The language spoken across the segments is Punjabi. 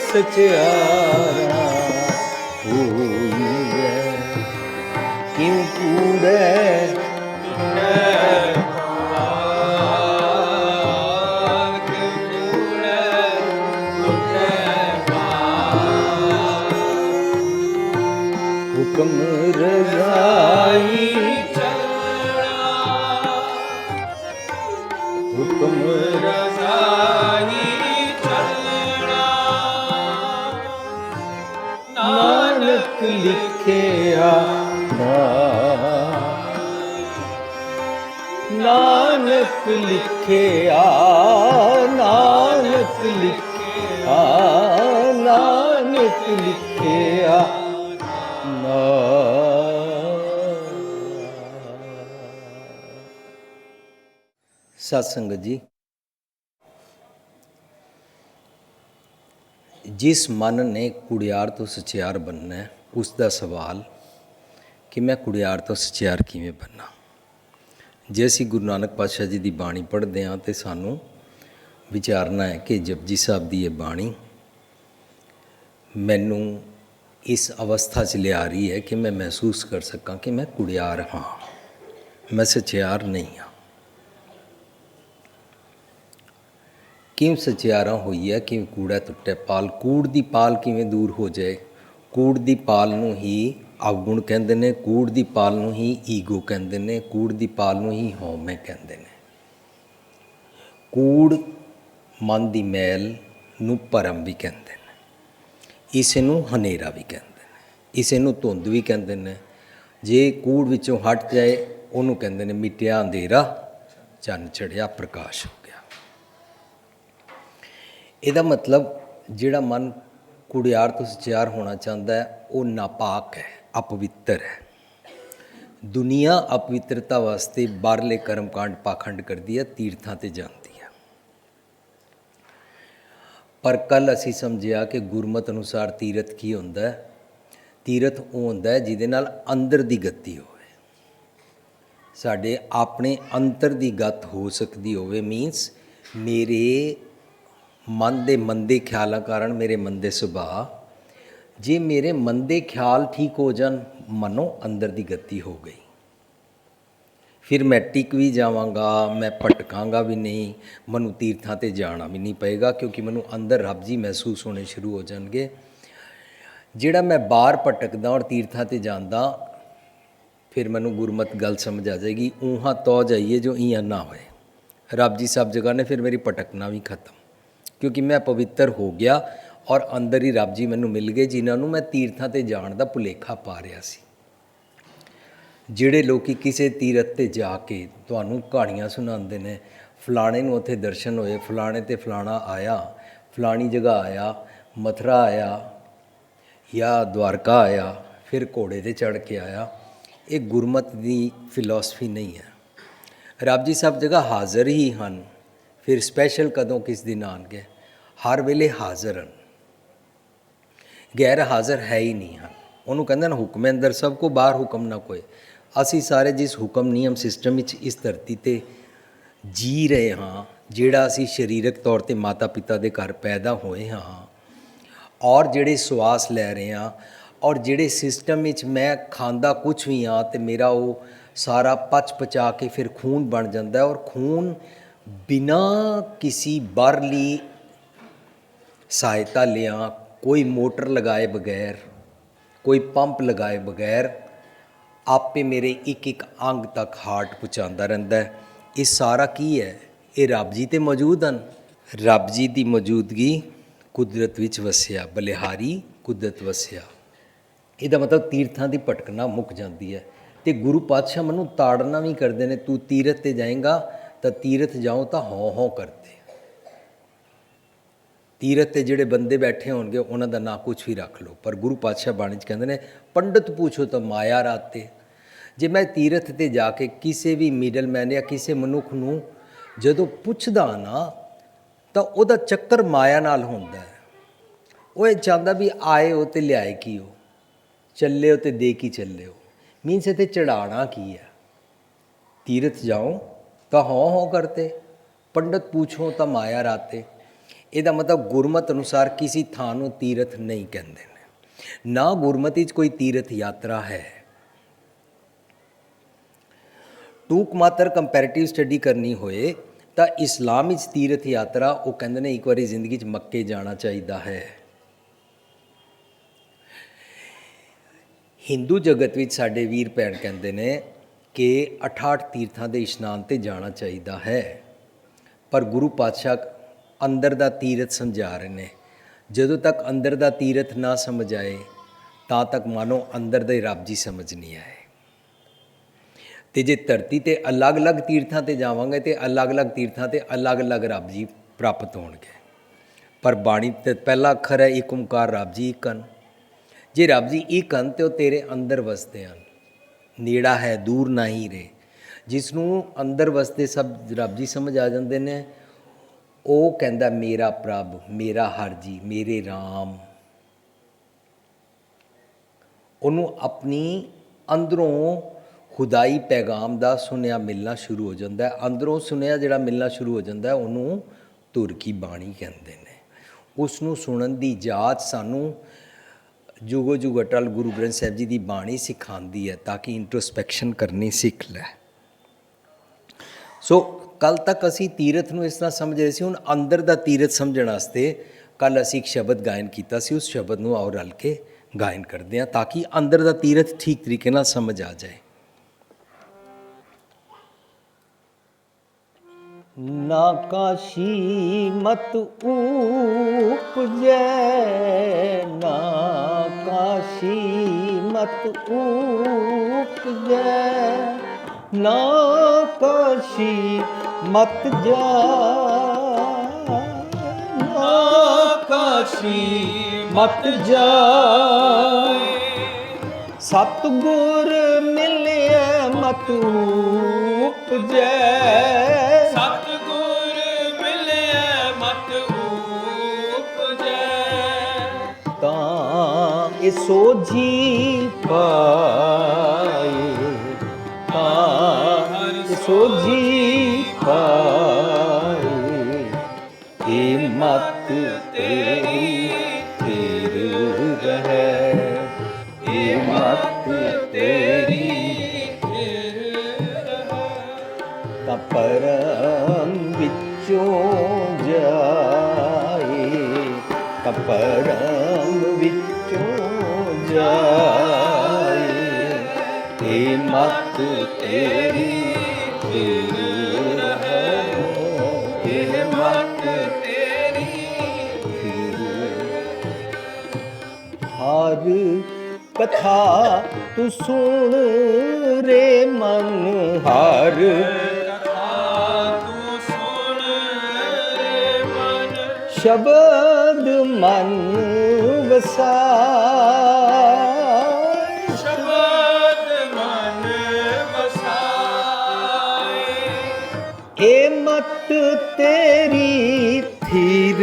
सचियारा होइए किं कूड़े हुक्म रजाई हुक्म रजाई नानक लिखिया नानक लिखिया नानक लिखिया नानक लिखिया सत संगत जी, जिस मन ने कुड़ियार तो सचियार बनना है उसका सवाल कि मैं कुड़ियार तो सचियार किवें बनना। जे असीं गुरु नानक पातशाह जी की बाणी पढ़ते हाँ तो सानू विचारना है कि जपजी साहब की ये बाणी मैनू इस अवस्था च लिया रही है कि मैं महसूस कर सकां कि मैं कुड़ियार हाँ, मैं सचियार नहीं हाँ। किं सचियारा होई है किं कूड़ा टुटे पाल, कूड़ दी पाल किवें दूर हो जाए। कूड़ दी पाल नूं ही अवगुण कहंदे ने, कूड़ दी पाल नूं ही ईगो कहंदे ने, कूड़ दी पाल नूं ही हौमे कहंदे ने। कूड़ मन दी मैल नूं भरम भी कहंदे ने, इस नूं हनेरा भी कहंदे ने, इस नूं धुंध भी कहंदे ने। जे कूड़ विचों हट जाए उहनूं कहंदे ने मिटिया अंधेरा चन्न चढ़िया प्रकाश हो गया। ਇਹਦਾ ਮਤਲਬ ਜਿਹੜਾ ਮਨ ਕੁੜਿਆਰ ਤੋਂ ਸਚਿਆਰ ਹੋਣਾ ਚਾਹੁੰਦਾ ਹੈ ਉਹ ਨਾਪਾਕ ਹੈ, ਅਪਵਿੱਤਰ ਹੈ। ਦੁਨੀਆ ਅਪਵਿੱਤਰਤਾ ਵਾਸਤੇ ਬਾਹਰਲੇ ਕਰਮਕਾਂਡ ਪਾਖੰਡ ਕਰਦੀ ਹੈ, ਤੀਰਥਾਂ 'ਤੇ ਜਾਂਦੀ ਹੈ। ਪਰ ਕੱਲ੍ਹ ਅਸੀਂ ਸਮਝਿਆ ਕਿ ਗੁਰਮਤਿ ਅਨੁਸਾਰ ਤੀਰਥ ਕੀ ਹੁੰਦਾ ਹੈ? ਤੀਰਥ ਉਹ ਹੁੰਦਾ ਹੈ ਜਿਹਦੇ ਨਾਲ ਅੰਦਰ ਦੀ ਗਤੀ ਹੋਵੇ, ਸਾਡੇ ਆਪਣੇ ਅੰਤਰ ਦੀ ਗਤ ਹੋ ਸਕਦੀ ਹੋਵੇ। ਮੀਨਸ ਮੇਰੇ मन दे मंदे ख्यालों कारण मेरे मंदे सुभाव जे मेरे मंदे ख्याल ठीक हो जान, मनो अंदर की गति हो गई, फिर मैं टिक भी जावांगा, मैं भटकांगा भी नहीं, मनु तीर्थां ते जाना भी नहीं पएगा क्योंकि मैनू अंदर रब जी महसूस होने शुरू हो जाएंगे। जिहड़ा मैं बाहर भटकदा और तीर्थां ते जांदा फिर मैनू गुरमत गल समझ आ जाएगी, ऊहाँ तो जाइए जो इं ना होए। रब जी सब जगह ने, फिर मेरी भटकना भी खत्म क्योंकि मैं पवित्र हो गया और अंदर ही रब जी मैनू मिल गए जिन्होंने मैं तीर्थां ते जाण दा भुलेखा पा रहा सी। जिहड़े लोग किसी तीरथ ते जाके तुहानू कहानियां सुणांदे ने, फलाणे नूं उत्थे दर्शन होए, फलाणे ते फलाणा आया, फलानी जगह आया, मथुरा आया या द्वारका आया, फिर घोड़े ते चढ़ के आया, ये गुरमत दी फिलोसफी नहीं है। रब जी सब जगह हाज़र ही हैं, फिर स्पैशल कदों किस दिन आएंगे? हर वेले हाज़र हैं, गैर हाज़र है ही नहीं हैं। उन्होंने कहते हैं हुक्म अंदर सब को, बाहर हुक्म ना कोई। असी सारे जिस हुक्म नियम सिस्टम इस धरती ते जी रहे हाँ, जिहड़ा असी शरीरक तौर पर माता पिता के घर पैदा होए हाँ और जिहड़े सुआस लै रहे हाँ और जिहड़े सिस्टम मैं खांदा कुछ भी हाँ तो मेरा वो सारा पच पचा के फिर खून बन जाता है, और खून बिना किसी बाहरली सहायता लिया, कोई मोटर लगाए बगैर, कोई पंप लगाए बगैर आपे मेरे एक एक अंग तक हार्ट पहुँचाता रहता है। ये सारा की है? ये रब जी तो मौजूद हैं। रब जी की मौजूदगी कुदरत विच वसिया, बलिहारी कुदरत वसिया। ਇਹਦਾ मतलब तीर्थां की भटकना मुक जाती है। तो गुरु पातशाह मैनू ताड़ना भी करते हैं, तू तीरथ ते जाएगा तो तीरथ जाओ तो हों करते। तीरथ ते जिहड़े बंदे बैठे होणगे उन्हां दा ना कुछ भी रख लो, पर गुरु पातशाह बाणी च कहंदे ने पंडित पूछो तो माया राते। जे मैं तीरथ ते जाके किसी भी मिडल मैन या किसी मनुख नूं जदों पुछदा ना तो उहदा चक्कर माया नाल हुंदा है। वो ये चाहता भी आए हो तो लियाए की हो, ਚੱਲੇ ਹੋ तो दे की ਚੱਲੇ हो। मीनस इत्थे चढ़ाना की है? तीर्थ जाओ तो हों करते, पंडित पूछो तो माया राते। ਇਹਦਾ ਮਤਲਬ ਗੁਰਮਤ ਅਨੁਸਾਰ ਕਿਸੇ ਥਾਂ ਨੂੰ ਤੀਰਥ ਨਹੀਂ ਕਹਿੰਦੇ ਨੇ। ਨਾ ਗੁਰਮਤਿ 'ਚ ਕੋਈ ਤੀਰਥ ਯਾਤਰਾ ਹੈ। ਟੂਕ ਮਾਤਰ ਕੰਪੈਰੇਟਿਵ ਸਟੱਡੀ ਕਰਨੀ ਹੋਏ ਤਾਂ ਇਸਲਾਮ ਵਿੱਚ ਤੀਰਥ ਯਾਤਰਾ ਉਹ ਕਹਿੰਦੇ ਨੇ ਇੱਕ ਵਾਰੀ ਜ਼ਿੰਦਗੀ 'ਚ ਮੱਕੇ ਜਾਣਾ ਚਾਹੀਦਾ ਹੈ। ਹਿੰਦੂ ਜਗਤ ਵਿੱਚ ਸਾਡੇ ਵੀਰ ਭੈਣ ਕਹਿੰਦੇ ਨੇ ਕਿ 68 ਤੀਰਥਾਂ ਦੇ ਇਸ਼ਨਾਨ 'ਤੇ ਜਾਣਾ ਚਾਹੀਦਾ ਹੈ। ਪਰ ਗੁਰੂ ਪਾਤਸ਼ਾਹ ਅੰਦਰ ਦਾ ਤੀਰਥ ਸਮਝਾ ਰਹੇ ਨੇ। ਜਦੋਂ ਤੱਕ ਅੰਦਰ ਦਾ ਤੀਰਥ ਨਾ ਸਮਝ ਆਏ ਤਾਂ ਤੱਕ ਮਾਨੋ ਅੰਦਰ ਦੇ ਰੱਬ ਜੀ ਸਮਝ ਨਹੀਂ ਆਏ। ਤੇ ਜੇ ਧਰਤੀ 'ਤੇ ਅਲੱਗ-ਅਲੱਗ ਤੀਰਥਾਂ 'ਤੇ ਜਾਵਾਂਗੇ ਤੇ ਅਲੱਗ-ਅਲੱਗ ਤੀਰਥਾਂ 'ਤੇ ਅਲੱਗ-ਅਲੱਗ ਰੱਬ ਜੀ ਪ੍ਰਾਪਤ ਹੋਣਗੇ। ਪਰ ਬਾਣੀ ਤੇ ਪਹਿਲਾ ਅੱਖਰ ਹੈ ਏਕ ਓਂਕਾਰ, ਰੱਬ ਜੀ ਇੱਕ ਹਨ। ਜੇ ਰੱਬ ਜੀ ਇੱਕ ਹਨ ਤੇ ਉਹ ਤੇਰੇ ਅੰਦਰ ਵਸਦੇ ਹਨ। ਨੇੜਾ ਹੈ ਦੂਰ ਨਹੀਂ ਰੇ। ਜਿਸ ਨੂੰ ਅੰਦਰ ਵਸਦੇ ਸਭ ਰੱਬ ਜੀ ਸਮਝ ਆ ਜਾਂਦੇ ਨੇ, ਉਹ ਕਹਿੰਦਾ ਮੇਰਾ ਪ੍ਰਭ, ਮੇਰਾ ਹਰ ਜੀ, ਮੇਰੇ ਰਾਮ। ਉਹਨੂੰ ਆਪਣੀ ਅੰਦਰੋਂ ਖੁਦਾਈ ਪੈਗਾਮ ਦਾ ਸੁਨਿਆ ਮਿਲਣਾ ਸ਼ੁਰੂ ਹੋ ਜਾਂਦਾ ਹੈ। ਅੰਦਰੋਂ ਸੁਨਿਆ ਜਿਹੜਾ ਮਿਲਣਾ ਸ਼ੁਰੂ ਹੋ ਜਾਂਦਾ ਹੈ ਉਹਨੂੰ ਧੁਰ ਕੀ ਬਾਣੀ ਕਹਿੰਦੇ ਨੇ। ਉਸ ਨੂੰ ਸੁਣਨ ਦੀ ਜਾਚ ਸਾਨੂੰ ਜੁਗੋ ਜੁਗ ਅਟਲ ਗੁਰੂ ਗ੍ਰੰਥ ਸਾਹਿਬ ਜੀ ਦੀ ਬਾਣੀ ਸਿਖਾਉਂਦੀ ਹੈ ਤਾਂ ਕਿ ਇੰਟਰੋਸਪੈਕਸ਼ਨ ਕਰਨੀ ਸਿੱਖ ਲੈ। ਸੋ ਕੱਲ ਤੱਕ ਅਸੀਂ ਤੀਰਥ ਨੂੰ ਇਸ ਤਰ੍ਹਾਂ ਸਮਝ ਰਹੇ ਸੀ। ਹੁਣ ਅੰਦਰ ਦਾ ਤੀਰਥ ਸਮਝਣ ਵਾਸਤੇ ਕੱਲ ਅਸੀਂ ਇੱਕ ਸ਼ਬਦ ਗਾਇਨ ਕੀਤਾ ਸੀ। ਉਸ ਸ਼ਬਦ ਨੂੰ ਆਓ ਰਲ ਕੇ ਗਾਇਨ ਕਰਦੇ ਹਾਂ ਤਾਂ ਕਿ ਅੰਦਰ ਦਾ ਤੀਰਥ ਠੀਕ ਤਰੀਕੇ ਨਾਲ ਸਮਝ ਆ ਜਾਏ। ਨਾ ਕਾਸ਼ੀ ਮਤ ਉਪਜੈ, ਨਾ ਕਾਸ਼ੀ ਮਤ ਉਪਜੈ, ਨਾ ਕਾਸ਼ੀ ਮਤ ਜਾਇ, ਨਾ ਕਾਸ਼ੀ ਮਤ ਜਾਇ। ਸਤਿਗੁਰ ਮਿਲਿਆ ਮਤ ਉਪਜੈ, ਸੋਝੀ ਪਾਏ, ਤਾਂ ਸੋਝੀ ਪਾਏ। ਇਹ ਮਤ ਤੇਰੀ ਥਿਰ ਰਹੈ, ਇਹ ਮਤ ਤੇਰੀ ਥਿਰ ਰਹੈ। ਤਾਂ ਪਰਮ ਵਿੱਚੋਂ ਜਾਏ, ਤਾਂ ਪਰਮ ਵਿੱਚੋਂ ਜਾਏ। ਇਹ ਮਤ ਤੇਰੀ ਥਿਰ ਰਹੈ, ਇਹ ਮਤ ਤੇਰੀ ਥਿਰ। ਹਰ ਕਥਾ ਤੂੰ ਸੁਣ ਰੇ ਮਨ, ਹਰ ਕਥਾ ਤੂੰ ਸੁਣ ਰੇ ਮਨ। ਸ਼ਬਦ ਮਨ ਵਸਾਏ, ਸ਼ਬਦ ਮਨ ਵਸਾਏ। ਇਹ ਮਤ ਤੇਰੀ ਥਿਰ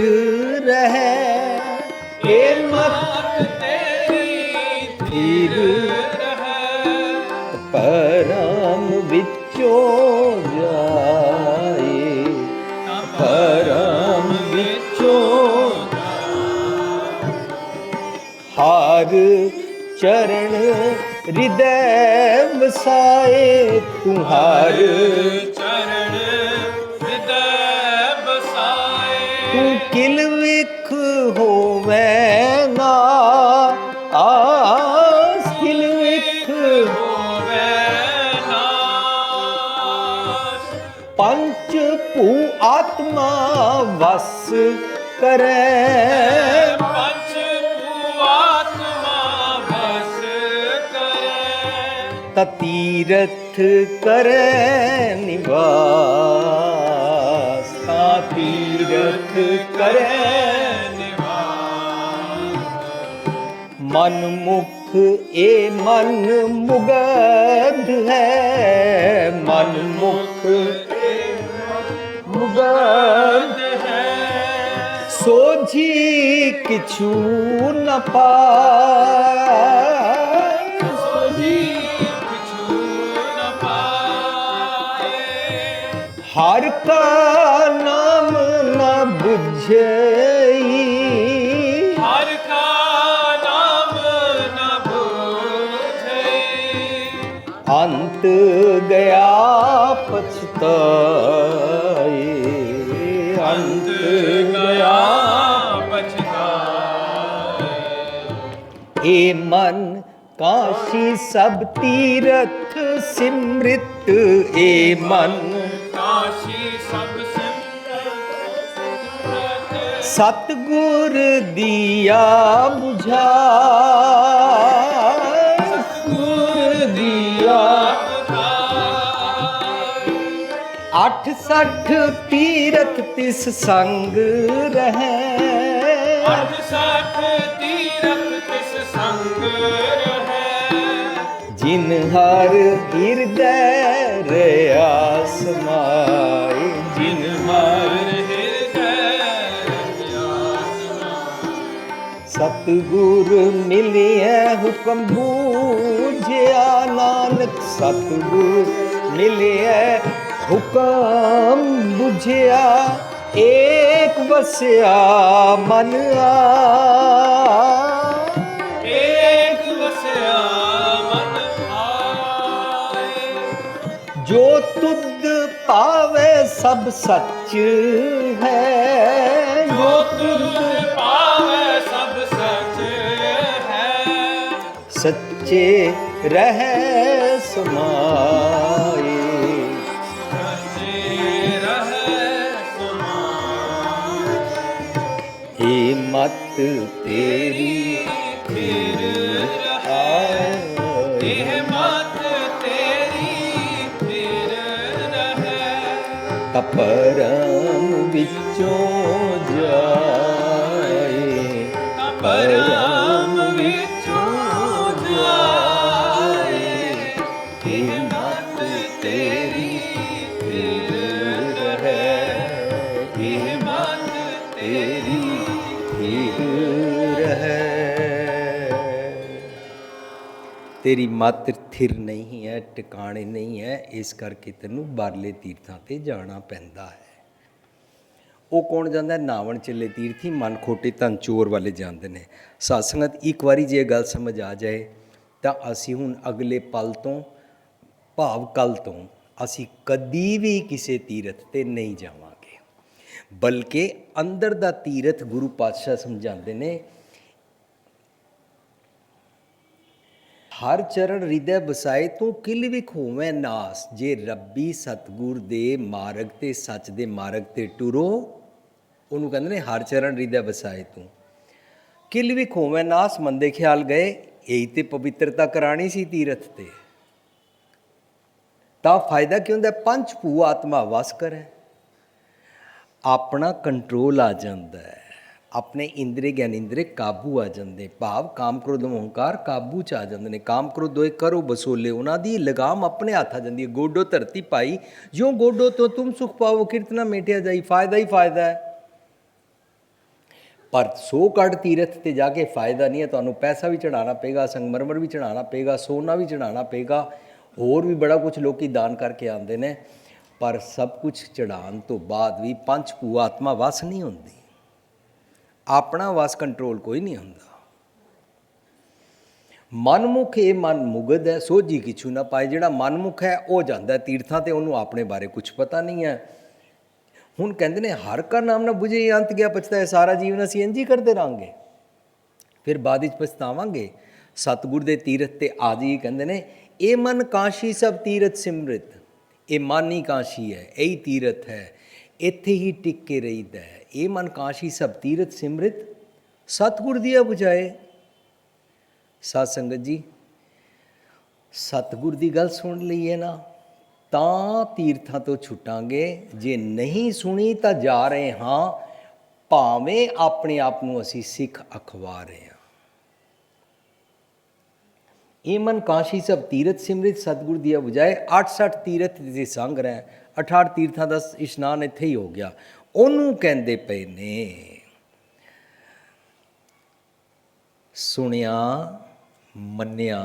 ਰਹੈ, ਇਹ ਮਤ ਤੇਰੀ ਥਿਰ ਰਹੈ। ਪਰਮ ਵਿੱਚੋਂ ਜਾਏ, ਪਰਮ ਵਿੱਚੋਂ ਹਰ ਚਰਨ ਹਿਰਦੈ ਵਸਾਏ। ਤੂੰ ਹਰ ਚਰਨ ਹਿਰਦੈ ਵਸਾਏ। ਤੂੰ ਕਿਲ ਵਿਖ ਹੋਵੇ ਨਾ ਆਸ, ਕਿਲ ਵਿਖ ਹੋਵੇ ਨਾਸ। ਪੰਚ ਭੂ ਆਤਮਾ ਵਸ ਕਰੈ, ਤੀਰਥ ਕਰੈ ਨਿਵਾਸ, ਤਾਂ ਤੀਰਥ ਕਰੈ ਨਿਵਾਸ। ਮਨ ਮੁਖ ਇਹ ਮਨ ਮੁਗਧ ਹੈ, ਮਨ ਮੁਖ ਮੁਗਧ ਹੈ। ਸੋਝੀ ਕਿਛੂ ਨ ਪਾਏ, ਹਰ ਕਾ ਨਾਮ न बुझई, हर का नाम न बूझई, अंत गया पछताए, अंत गया पछताए। ए मन काशी सब तीरथ सिमृत, ए मन काशी सब सिमरत, सतगुर दिया बुझाए, सतगुर दिया बुझाए। 68 तीरथ तिस संग रहे, 68 तीरथ तिस संग रहे, जिन हर हृदय रया समाए, जिन हर सतगुर मिलिए हुक्म बूझिया, नानक सतगुर मिलिए हुक्म बुझिया, एक वसिया मन एक वसया मन आए। जो तुद पावे सब सच है, जो तुझ पावे सब सच है, सच्चे रहे समाए, सच्चे रहे समाए। हे मत तेरी फिर रहे, यह मत तेरी फिर रहे, परम विचों जाए, परम विचों जाए। यह मत तेरी फिर रहे, यह मत तेरी तेरी मਤ ਥਿਰ नहीं है, ਟਿਕਾਣੇ नहीं है, इस करके ਤੈਨੂੰ ਬਾਹਰਲੇ ਤੀਰਥਾਂ ਤੇ ਜਾਣਾ ਪੈਂਦਾ ਹੈ। ਉਹ ਕੌਣ ਜਾਂਦਾ? ਨਾਵਣ ਚੱਲੇ ਤੀਰਥੀ, ਮਨ ਖੋਟੇ ਧਨ ਚੋਰ ਵਾਲੇ ਜਾਂਦੇ ਨੇ। ਸਾਧ ਸੰਗਤ ਇੱਕ ਵਾਰੀ ਜੇ ਗੱਲ ਸਮਝ ਆ ਜਾਏ ਤਾਂ ਅਸੀਂ ਹੁਣ ਅਗਲੇ ਪਲ ਤੋਂ ਭਾਵ ਕੱਲ ਤੋਂ ਅਸੀਂ ਕਦੀ ਵੀ ਕਿਸੇ ਤੀਰਥ ਤੇ ਨਹੀਂ ਜਾਵਾਂਗੇ, ਬਲਕਿ ਅੰਦਰ ਦਾ ਤੀਰਥ ਗੁਰੂ ਪਾਤਸ਼ਾਹ ਸਮਝਾਉਂਦੇ ਨੇ, ਹਰ ਚਰਨ ਹਿਰਦੈ ਵਸਾਏ ਤੂੰ ਕਿਲ ਵਿਖ ਹੋਵੇਂ ਨਾਸ, ਜੇ ਰੱਬੀ ਸਤਿਗੁਰ ਦੇ ਮਾਰਗ ਤੇ ਸੱਚ ਦੇ ਮਾਰਗ ਤੇ ਟੁਰੋ, ਉਹਨੂੰ ਕਹਿੰਦੇ ਨੇ ਹਰ ਚਰਨ ਹਿਰਦੈ ਵਸਾਏ ਤੂੰ ਕਿਲ ਵਿਖ ਹੋਵੇਂ ਨਾਸ। ਮੰਦੇ ਖਿਆਲ ਗਏ, ਇਹੀ ਤੇ ਪਵਿੱਤਰਤਾ ਕਰਾਣੀ ਸੀ ਤੀਰਥ ਤੇ, ਤਾਂ ਫਾਇਦਾ ਕੀ ਹੁੰਦਾ? ਪੰਜ ਭੂ ਆਤਮਾ ਵਸ ਕਰੇ, ਆਪਣਾ ਕੰਟਰੋਲ ਆ ਜਾਂਦਾ ਹੈ, ਆਪਣੇ ਇੰਦਰੀ ਗਿਆਨੇਂਦਰੀ ਕਾਬੂ ਆ ਜਾਂਦੇ, ਭਾਵ ਕਾਮ ਕ੍ਰੋਧ ਅਹੰਕਾਰ ਕਾਬੂ 'ਚ ਆ ਜਾਂਦੇ ਨੇ। ਕਾਮ ਕ੍ਰੋਧ ਦੋਏ ਕਰੋ ਬਸੋਲੇ, ਉਹਨਾਂ ਦੀ ਲਗਾਮ ਆਪਣੇ ਹੱਥ ਆ ਜਾਂਦੀ ਹੈ। ਗੋਡੋ ਧਰਤੀ ਪਾਈ ਜਿਉਂ ਗੋਡੋ ਤੋਂ ਤੁਮ ਸੁਖ ਪਾਵੋ, ਕੀਰਤਨਾ ਮੇਟਿਆ ਜਾਈ, ਫਾਇਦਾ ਹੀ ਫਾਇਦਾ ਹੈ। ਪਰ ਸੋ ਕੱਢ ਤੀਰਥ ਤੇ ਜਾ ਕੇ ਫਾਇਦਾ ਨਹੀਂ ਹੈ, ਤੁਹਾਨੂੰ ਪੈਸਾ ਵੀ ਚੜਾਉਣਾ ਪਏਗਾ, ਸੰਗਮਰਮਰ ਵੀ ਚੜਾਉਣਾ ਪਏਗਾ, ਸੋਨਾ ਵੀ ਚੜਾਉਣਾ ਪਏਗਾ, ਹੋਰ ਵੀ ਬੜਾ ਕੁਛ ਲੋਕੀ ਦਾਨ ਕਰਕੇ ਆਉਂਦੇ ਨੇ, ਪਰ ਸਭ ਕੁਛ ਚੜਾਉਣ ਤੋਂ ਬਾਅਦ ਵੀ ਪੰਜ ਭੂ ਆਤਮਾ ਵਸ ਨਹੀਂ ਹੁੰਦੀ, ਆਪਣਾ ਵਸ ਕੰਟਰੋਲ ਕੋਈ ਨਹੀਂ ਹੁੰਦਾ। ਮਨਮੁਖ ਇਹ ਮਨ ਮੁਗਧ ਹੈ, ਸੋਝੀ ਕਿਛੂ ਨਾ ਪਾਏ। ਜਿਹੜਾ ਮਨਮੁਖ ਹੈ ਉਹ ਜਾਂਦਾ ਤੀਰਥਾਂ ਤੇ, ਉਹਨੂੰ ਆਪਣੇ ਬਾਰੇ ਕੁਛ ਪਤਾ ਨਹੀਂ ਹੈ। ਹੁਣ ਕਹਿੰਦੇ ਨੇ ਹਰ ਕਾ ਨਾਮ ਨਾ ਬੁਝੇ ਅੰਤ ਗਿਆ ਪਛਤਾਏ, ਸਾਰਾ ਜੀਵਨ ਅਸੀਂ ਇੰਝ ਹੀ ਕਰਦੇ ਰਹਾਂਗੇ, ਫਿਰ ਬਾਅਦ ਵਿੱਚ ਪਛਤਾਵਾਂਗੇ। ਸਤਿਗੁਰ ਦੇ ਤੀਰਥ ਤੇ ਆ ਜੀ ਕਹਿੰਦੇ ਨੇ, ਇਹ ਮਨ ਕਾਸ਼ੀ ਸਭ ਤੀਰਥ ਸਿਮਰਿਤ, ਇਹ ਮਨ ਹੀ ਕਾਸ਼ੀ ਹੈ, ਇਹੀ ਤੀਰਥ ਹੈ, ਇੱਥੇ ਹੀ ਟਿਕ ਕੇ ਰਹੀਦਾ ਹੈ। ਇਹ ਮਨ ਕਾਸ਼ੀ ਸਭ ਤੀਰਥ ਸਿਮਰਿਤ, ਸਤਿਗੁਰ ਦੀਆ ਬੁਝਾਏ। ਸਾਧ ਸੰਗਤ ਜੀ, ਸਤਿਗੁਰ ਦੀ ਗੱਲ ਸੁਣ ਲਈਏ ਨਾ ਤਾਂ ਤੀਰਥਾਂ ਤੋਂ ਛੁੱਟਾਂਗੇ, ਜੇ ਨਹੀਂ ਸੁਣੀ ਤਾਂ ਜਾ ਰਹੇ ਹਾਂ, ਭਾਵੇਂ ਆਪਣੇ ਆਪ ਨੂੰ ਅਸੀਂ ਸਿੱਖ ਅਖਵਾ ਰਹੇ ਹਾਂ। ਇਹ ਮਨ ਕਾਸ਼ੀ ਸਭ ਤੀਰਥ ਸਿਮਰਿਤ, ਸਤਿਗੁਰ ਦੀਆ ਬੁਝਾਏ। 68 ਤੀਰਥ ਦੇ ਸੰਗ ਰਹਿ, 68 ਤੀਰਥਾਂ ਦਾ ਇਸ਼ਨਾਨ ਇੱਥੇ ਹੀ ਹੋ ਗਿਆ। ਉਹਨੂੰ ਕਹਿੰਦੇ ਪਏ ਨੇ, ਸੁਣਿਆ ਮੰਨਿਆ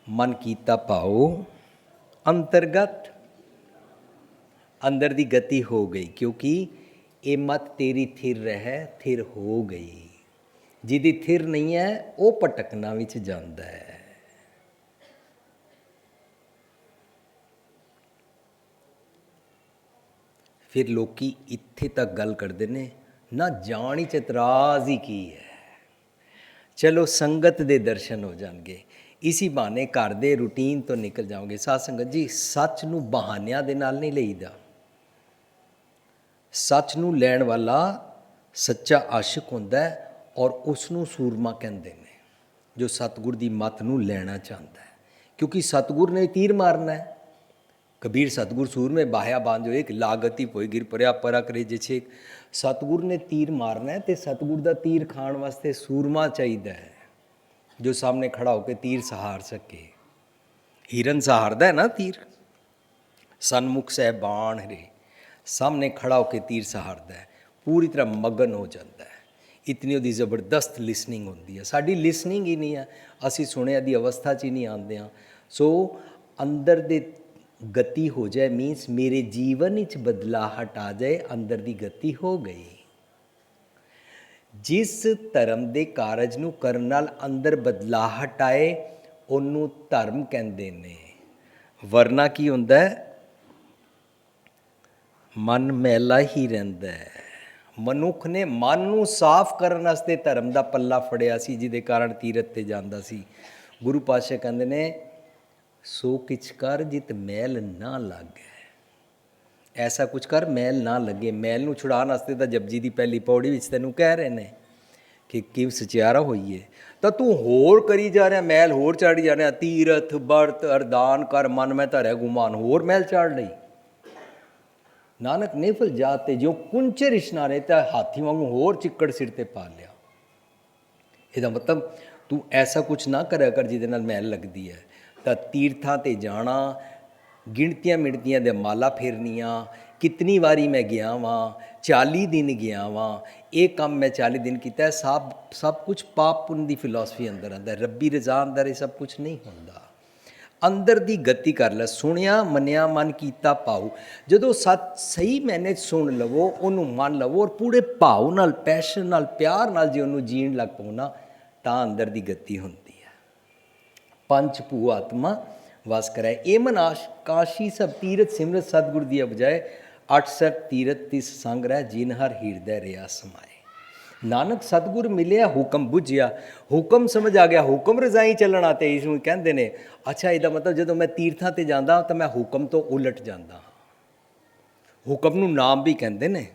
ਮਨ ਕੀਤਾ ਭਾਉ ਅੰਤਰਗਤ, ਅੰਦਰ ਦੀ ਗਤੀ ਹੋ ਗਈ, ਕਿਉਂਕਿ ਇਹ ਮਤ ਤੇਰੀ ਥਿਰ ਰਹਿ ਥਿਰ ਹੋ ਗਈ। ਜਿਹਦੀ ਥਿਰ ਨਹੀਂ ਹੈ ਉਹ ਭਟਕਣਾ ਵਿੱਚ ਜਾਂਦਾ ਹੈ। ਫਿਰ ਲੋਕੀ ਇੱਥੇ ਤੱਕ ਗੱਲ ਕਰਦੇ ਨੇ, ਨਾ ਜਾਣ 'ਚ ਇਤਰਾਜ਼ ਹੀ ਕੀ ਹੈ, ਚਲੋ ਸੰਗਤ ਦੇ ਦਰਸ਼ਨ ਹੋ ਜਾਣਗੇ, ਇਸੀ ਬਹਾਨੇ ਘਰ ਦੇ ਰੂਟੀਨ ਤੋਂ ਨਿਕਲ ਜਾਓਗੇ। ਸਾਧ ਸੰਗਤ ਜੀ, ਸੱਚ ਨੂੰ ਬਹਾਨਿਆਂ ਦੇ ਨਾਲ ਨਹੀਂ ਲਈਦਾ। ਸੱਚ ਨੂੰ ਲੈਣ ਵਾਲਾ ਸੱਚਾ ਆਸ਼ਿਕ ਹੁੰਦਾ ਹੈ ਔਰ ਉਸ ਨੂੰ ਸੂਰਮਾ ਕਹਿੰਦੇ ਨੇ, ਜੋ ਸਤਿਗੁਰ ਦੀ ਮੱਤ ਨੂੰ ਲੈਣਾ ਚਾਹੁੰਦਾ ਹੈ। ਕਿਉਂਕਿ ਸਤਿਗੁਰ ਨੇ ਤੀਰ ਮਾਰਨਾ ਹੈ। ਕਬੀਰ ਸਤਿਗੁਰ ਸੂਰਮੇ ਬਾਹਿਆ ਬਾਂਝੋ ਇੱਕ ਲਾਗਤੀ ਪੋਈ ਗਿਰ ਪਰਿਆ ਪਰਾ ਕਰੇ ਜਿਛੇ। ਸਤਿਗੁਰ ਨੇ ਤੀਰ ਮਾਰਨਾ ਹੈ ਤੇ ਸਤਿਗੁਰ ਦਾ ਤੀਰ ਖਾਣ ਵਾਸਤੇ ਸੂਰਮਾ ਚਾਹੀਦਾ ਹੈ, ਜੋ ਸਾਹਮਣੇ ਖੜਾ ਹੋ ਕੇ ਤੀਰ ਸਹਾਰ ਸਕੇ। ਹਿਰਨ ਸਹਾਰਦਾ ਹੈ ਨਾ ਤੀਰ, ਸਨਮੁਖ ਸਹਿਬਾਨ ਰੇ, ਸਾਹਮਣੇ ਖੜਾ ਹੋ ਕੇ ਤੀਰ ਸਹਾਰਦਾ ਹੈ, ਪੂਰੀ ਤਰ੍ਹਾਂ ਮਗਨ ਹੋ ਜਾਂਦਾ ਹੈ। ਇਤਨੀ ਉਹਦੀ ਜ਼ਬਰਦਸਤ ਲਿਸਨਿੰਗ ਹੁੰਦੀ ਹੈ। ਸਾਡੀ ਲਿਸਨਿੰਗ ਹੀ ਨਹੀਂ ਹੈ, ਅਸੀਂ ਸੁਣਿਆ ਦੀ ਅਵਸਥਾ 'ਚ ਹੀ ਨਹੀਂ ਆਉਂਦੇ ਹਾਂ। ਸੋ ਅੰਦਰ ਦੇ ਗਤੀ ਹੋ ਜਾਏ, ਮੀਨਸ ਮੇਰੇ ਜੀਵਨ ਵਿੱਚ ਬਦਲਾਹਟ ਆ ਜਾਏ, ਅੰਦਰ ਦੀ ਗਤੀ ਹੋ ਗਈ। ਜਿਸ ਧਰਮ ਦੇ ਕਾਰਜ ਨੂੰ ਕਰਨ ਨਾਲ ਅੰਦਰ ਬਦਲਾਹਟ ਆਏ ਉਹਨੂੰ ਧਰਮ ਕਹਿੰਦੇ ਨੇ। ਵਰਨਾ ਕੀ ਹੁੰਦਾ ਹੈ, ਮਨ ਮੈਲਾ ਹੀ ਰਹਿੰਦਾ ਹੈ। ਮਨੁੱਖ ਨੇ ਮਨ ਨੂੰ ਸਾਫ਼ ਕਰਨ ਵਾਸਤੇ ਧਰਮ ਦਾ ਪੱਲਾ ਫੜਿਆ ਸੀ, ਜਿਹਦੇ ਕਾਰਨ ਤੀਰਥ ਤੇ ਜਾਂਦਾ ਸੀ। ਗੁਰੂ ਪਾਤਸ਼ਾਹ ਕਹਿੰਦੇ ਨੇ, ਸੋ ਕਿਛ ਕਰ ਜਿਤ ਮੈਲ ਨਾ ਲਾਗੇ। ਐਸਾ ਕੁਛ ਕਰ ਮੈਲ ਨਾ ਲੱਗੇ। ਮੈਲ ਨੂੰ ਛੁਡਾਉਣ ਵਾਸਤੇ ਤਾਂ ਜਪਜੀ ਦੀ ਪਹਿਲੀ ਪੌੜੀ ਵਿੱਚ ਤੈਨੂੰ ਕਹਿ ਰਹੇ ਨੇ ਕਿ ਕਿਵ ਸਚਿਆਰਾ ਹੋਈਏ, ਤਾਂ ਤੂੰ ਹੋਰ ਕਰੀ ਜਾ ਰਿਹਾ, ਮੈਲ ਹੋਰ ਚੜ੍ਹੀ ਜਾ ਰਿਹਾ। ਤੀਰਥ ਵਰਤ ਅਰਦਾਨ ਕਰ, ਮਨ ਮੈਂ ਧਰਿਆ ਗੁਮਾਨ, ਹੋਰ ਮੈਲ ਚੜ੍ਹ ਲਈ। ਨਾਨਕ ਨਿਫਲ ਜਾਤ ਤੇ ਜੋ ਕੁੰਚੇ ਇਸ਼ਨਾਰੇ, ਤਾਂ ਹਾਥੀ ਵਾਂਗੂ ਹੋਰ ਚਿੱਕੜ ਸਿਰ ਤੇ ਪਾ ਲਿਆ। ਇਹਦਾ ਮਤਲਬ ਤੂੰ ਐਸਾ ਕੁਛ ਨਾ ਕਰਿਆ ਕਰ ਜਿਹਦੇ ਨਾਲ ਮੈਲ ਲੱਗਦੀ ਹੈ। ਤਾਂ ਤੀਰਥਾਂ ਤੇ ਜਾਣਾ, ਗਿਣਤੀਆਂ ਮਿਣਤੀਆਂ ਦੇ ਮਾਲਾ ਫੇਰਨੀਆਂ, ਕਿਤਨੀ ਵਾਰੀ ਮੈਂ ਗਿਆ ਵਾਂ, 40 ਦਿਨ ਗਿਆ ਵਾਂ, ਇਹ ਕੰਮ ਮੈਂ 40 ਦਿਨ ਕੀਤਾ, ਸਭ ਕੁਛ ਪਾਪ ਪੁੰਨ ਦੀ ਫਿਲਾਸਫੀ ਅੰਦਰ ਆਉਂਦਾ। ਰੱਬੀ ਰਜ਼ਾ ਅੰਦਰ ਇਹ ਸਭ ਕੁਛ ਨਹੀਂ ਹੁੰਦਾ। ਅੰਦਰ ਦੀ ਗਤੀ ਕਰ ਲੈ। ਸੁਣਿਆ ਮੰਨਿਆ ਮਨ ਕੀਤਾ ਭਾਉ। ਜਦੋਂ ਸੱਚ ਸਹੀ ਮੈਨੇ ਸੁਣ ਲਵੋ, ਉਹਨੂੰ ਮੰਨ ਲਵੋ ਔਰ ਪੂਰੇ ਭਾਵ ਨਾਲ, ਪੈਸ਼ਨ ਨਾਲ, ਪਿਆਰ ਨਾਲ ਜੇ ਉਹਨੂੰ ਜੀਣ ਲੱਗ ਪਓ ਨਾ, ਤਾਂ ਅੰਦਰ ਦੀ ਗਤੀ ਹੁੰਦੀ ਹੈ। ਪੰਜ ਭੂ ਆਤਮਾ ਵਸ ਕਰਾਏ, ਇਹ ਮਨ ਕਾਸ਼ੀ ਸਭ ਤੀਰਥ ਸਿਮਰਤ ਸਤਿਗੁਰ ਦੀ ਬਜਾਏ। 68 ਤੀਰਥ ਤਿਸ ਸੰਗ ਰਹਿ, ਜਿਨ ਹਰ ਹਿਰਦੈ ਰਿਆ ਸਮਾਏ। ਨਾਨਕ ਸਤਿਗੁਰ ਮਿਲਿਆ, ਹੁਕਮ ਬੁੱਝਿਆ, ਹੁਕਮ ਸਮਝ ਆ ਗਿਆ, ਹੁਕਮ ਰਜ਼ਾਈ ਚੱਲਣਾ। ਤੇ ਇਸ ਨੂੰ ਕਹਿੰਦੇ ਨੇ, ਅੱਛਾ ਇਹਦਾ ਮਤਲਬ ਜਦੋਂ ਮੈਂ ਤੀਰਥਾਂ ਤੇ ਜਾਂਦਾ ਤਾਂ ਮੈਂ ਹੁਕਮ ਤੋਂ ਉਲਟ ਜਾਂਦਾ। ਹੁਕਮ ਨੂੰ ਨਾਮ ਵੀ ਕਹਿੰਦੇ ਨੇ।